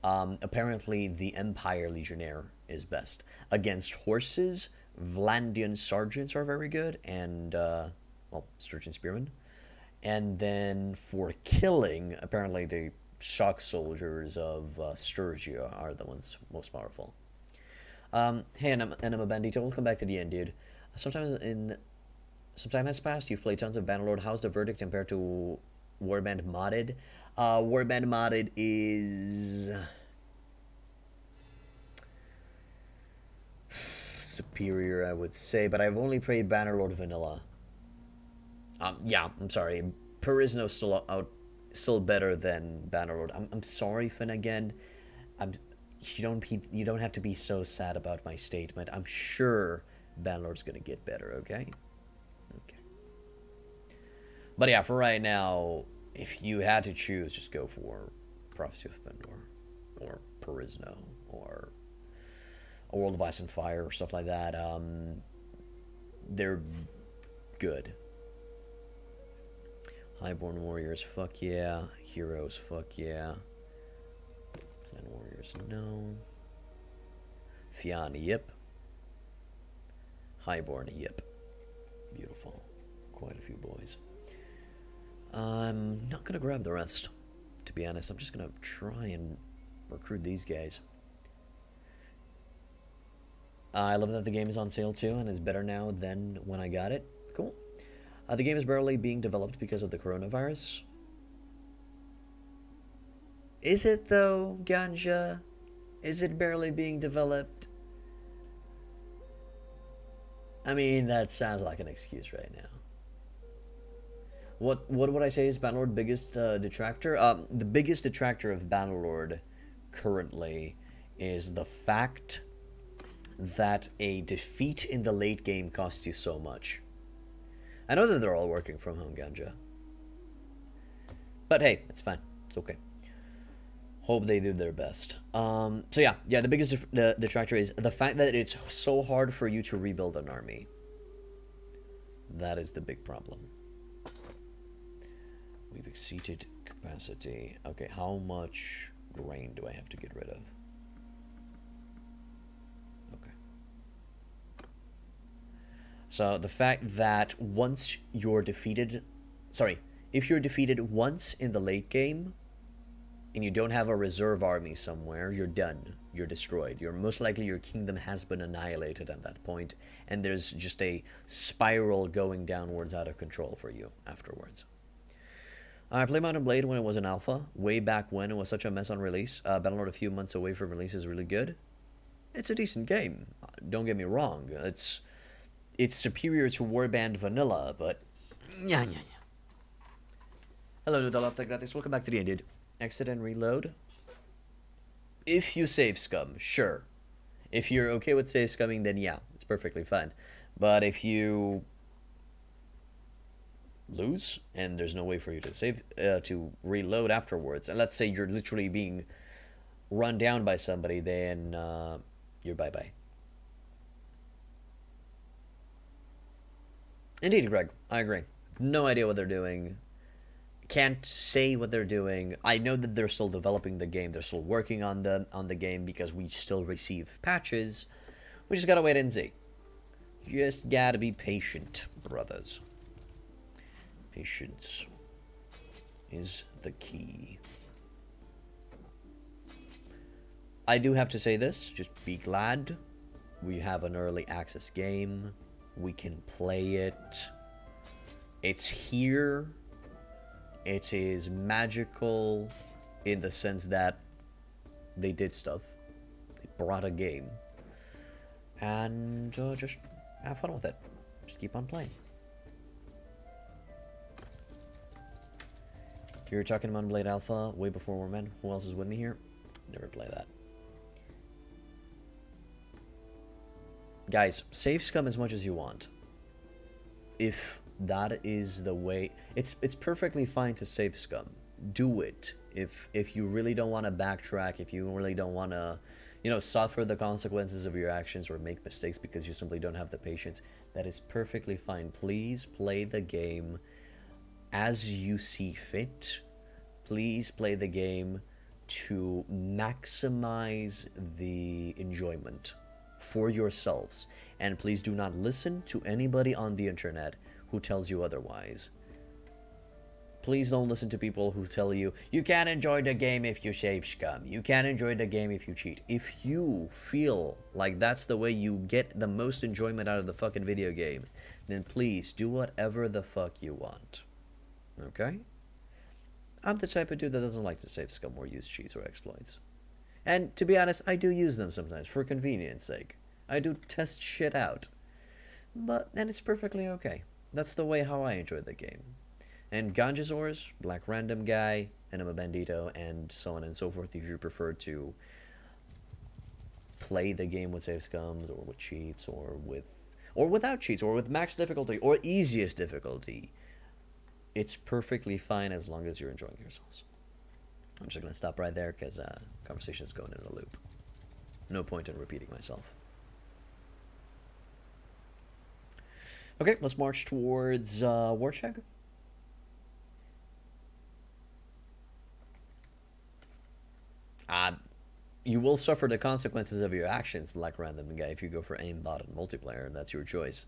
apparently the Empire Legionnaire is best. Against horses, Vlandian sergeants are very good, and well, Sturgian spearmen. And then for killing, apparently the shock soldiers of Sturgia are the ones most powerful. Hey, Enema Bandito, we'll come back to the end, dude. Some time has passed. You've played tons of Bannerlord. How's the verdict compared to Warband Modded? Warband Modded is superior, I would say, but I've only played Bannerlord Vanilla. Yeah, I'm sorry. Perisno's still better than Bannerlord. I'm sorry, Finn. Again, you don't have to be so sad about my statement. I'm sure Bannerlord's gonna get better. Okay. Okay. But yeah, for right now, if you had to choose, just go for Prophecy of Pendor, or Perisno, or A World of Ice and Fire, or stuff like that. They're good. Highborn Warriors, fuck yeah. Heroes, fuck yeah. Clan Warriors, no. Fian, yep. Highborn, yep. Beautiful. Quite a few boys. I'm not gonna grab the rest, to be honest. I'm just gonna try and recruit these guys. I love that the game is on sale too, and is better now than when I got it. Cool. The game is barely being developed because of the coronavirus. Is it though, Ganja? Is it barely being developed? I mean, that sounds like an excuse right now. What would I say is Bannerlord biggest detractor? The biggest detractor of Bannerlord currently is the fact that a defeat in the late game costs you so much. I know that they're all working from home, Ganja. But hey, it's fine. It's okay. Hope they do their best. So yeah, the biggest detractor is the fact that it's so hard for you to rebuild an army. That is the big problem. We've exceeded capacity. Okay, how much grain do I have to get rid of? Okay. So the fact that once you're defeated... Sorry, if you're defeated once in the late game, and you don't have a reserve army somewhere, you're done. You're destroyed. Most likely your kingdom has been annihilated at that point, and there's just a spiral going downwards out of control for you afterwards. I played Mount & Blade when it was an alpha, way back when it was such a mess on release. Bannerlord a few months away from release is really good. It's a decent game, don't get me wrong. It's superior to Warband Vanilla, but... Yeah. Hello, Nudalopta Gratis, welcome back to the end, dude. Exit and reload. If you save scum, sure. If you're okay with save scumming, then yeah, it's perfectly fine. But if you lose and there's no way for you to save to reload afterwards, and let's say you're literally being run down by somebody, then you're bye-bye. Indeed, Greg, I agree. No idea what they're doing. Can't say what they're doing. I know that they're still developing the game. They're still working on the game because we still receive patches. We just gotta wait and see. Just gotta be patient, brothers. Patience is the key. I do have to say this. Just be glad we have an early access game. We can play it. It's here. It is magical in the sense that they did stuff. They brought a game. And just have fun with it. Just keep on playing. You're talking about Blade Alpha way before we're men. Who else is with me here? Never play that. Guys, save scum as much as you want. If that is the way, it's perfectly fine to save scum. Do it. If you really don't want to backtrack, if you really don't want to, suffer the consequences of your actions or make mistakes because you simply don't have the patience, that is perfectly fine. Please play the game as you see fit. Please play the game to maximize the enjoyment for yourselves. And please do not listen to anybody on the internet who tells you otherwise. Please don't listen to people who tell you, you can't enjoy the game if you save scum. You can't enjoy the game if you cheat. If you feel like that's the way you get the most enjoyment out of the fucking video game, then please do whatever the fuck you want. Okay? I'm the type of dude that doesn't like to save scum or use cheats or exploits. And to be honest, I do use them sometimes for convenience sake. I do test shit out. And it's perfectly okay. That's the way how I enjoy the game. And Ganjasaurus, Black Random Guy, Enema Bandito, and so on and so forth, if you prefer to play the game with save scums, or with cheats, or without cheats, or with max difficulty, or easiest difficulty, it's perfectly fine as long as you're enjoying yourselves. I'm just going to stop right there because conversation is going in a loop. No point in repeating myself. Okay, let's march towards Warcheg. You will suffer the consequences of your actions, Black Random Guy, if you go for aimbot and multiplayer, and that's your choice.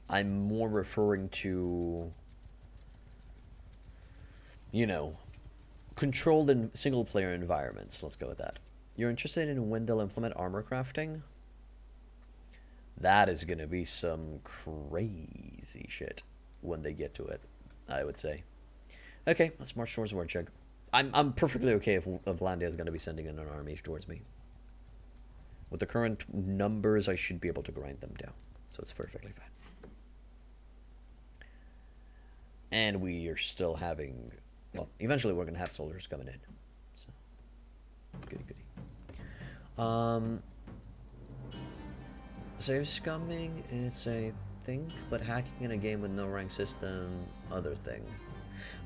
I'm more referring to, controlled in single-player environments. Let's go with that. You're interested in when they'll implement armor crafting? That is going to be some crazy shit. when they get to it, I would say. Okay, let's march towards Warchug. I'm perfectly okay if Vlandia is going to be sending in an army towards me. With the current numbers, I should be able to grind them down. So it's perfectly fine. And we are still having... Well, eventually we're going to have soldiers coming in. So, goody goody. Save scumming, it's a thing, but hacking in a game with no rank system, other thing.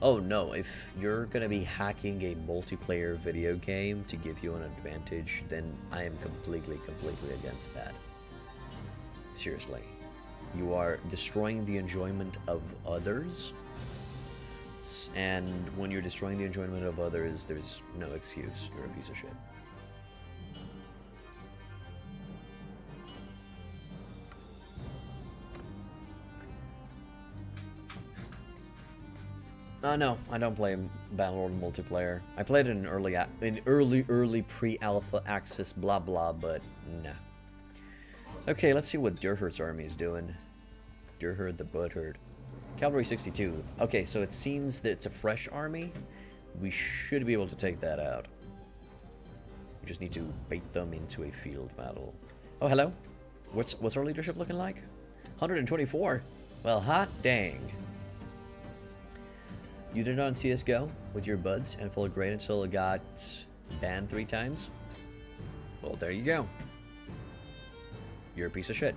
Oh no, if you're gonna be hacking a multiplayer video game to give you an advantage, then I am completely against that. Seriously. You are destroying the enjoyment of others, and when you're destroying the enjoyment of others, there's no excuse. You're a piece of shit. No, I don't play Bannerlord multiplayer. I played it in early pre-alpha access, blah blah, but nah. Okay, let's see what Durhurd's army is doing. Durhurd the Buttherd. Cavalry 62. Okay, so it seems that it's a fresh army. We should be able to take that out. We just need to bait them into a field battle. Oh, hello. What's our leadership looking like? 124. Well, hot dang. You did it on CSGO with your buds and full grade until it got banned 3 times? Well, there you go. You're a piece of shit.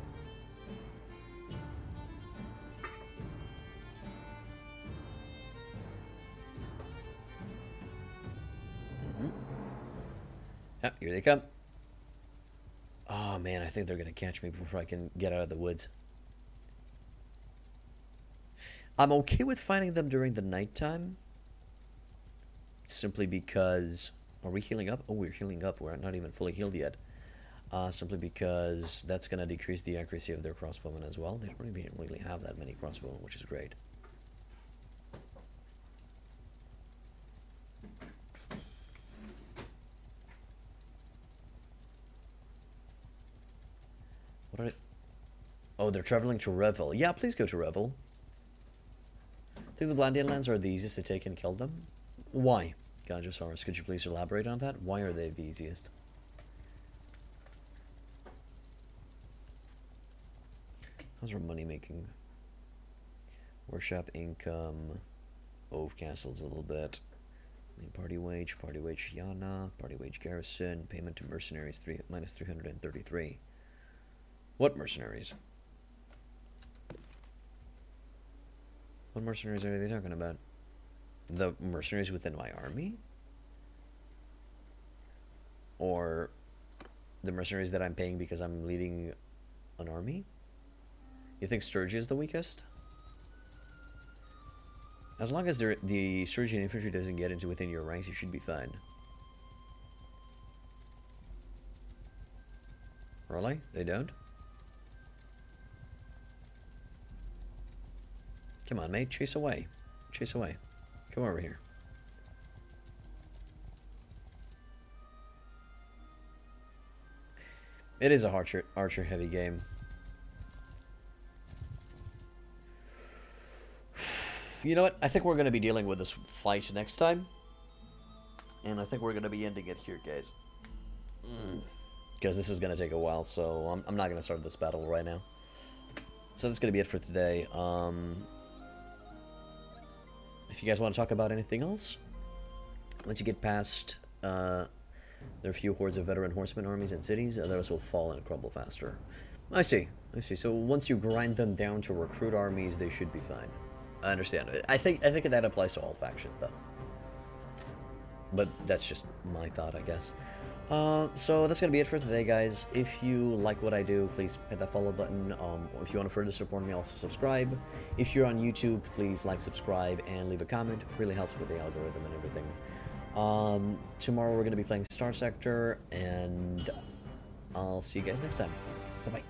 Oh, here they come. Oh man, I think they're gonna catch me before I can get out of the woods. I'm okay with finding them during the nighttime. Simply because... Are we healing up? Oh, we're healing up. We're not even fully healed yet. Simply because that's going to decrease the accuracy of their crossbowmen as well. They don't really have that many crossbowmen, which is great. What are they? Oh, they're traveling to Revel. Yeah, please go to Revel. I think the Vlandian lands are the easiest to take and kill them. Why? Gajosaurus, could you please elaborate on that? Why are they the easiest? How's our money making? Workshop income. Ove castles a little bit. Party wage, Yana, party wage garrison, payment to mercenaries minus 333. What mercenaries? What mercenaries are they talking about? The mercenaries within my army? Or the mercenaries that I'm paying because I'm leading an army? You think Sturgia is the weakest? As long as the Sturgian infantry doesn't get into within your ranks, you should be fine. Really? They don't? Come on, mate. Chase away. Chase away. Come over here. It is a archer heavy game. You know what? I think we're going to be dealing with this fight next time. And I think we're going to be ending it here, guys. Because this is going to take a while, so I'm not going to start this battle right now. So that's going to be it for today. If you guys want to talk about anything else, once you get past there are a few hordes of veteran horsemen armies and cities, others will fall and crumble faster. I see. So once you grind them down to recruit armies, they should be fine. I understand. I think that applies to all factions, though. But that's just my thought, I guess. So that's going to be it for today, guys. If you like what I do, please hit that follow button. If you want to further support me, also subscribe. If you're on YouTube, please like, subscribe, and leave a comment. It really helps with the algorithm and everything. Tomorrow we're going to be playing Star Sector, and I'll see you guys next time. Bye-bye.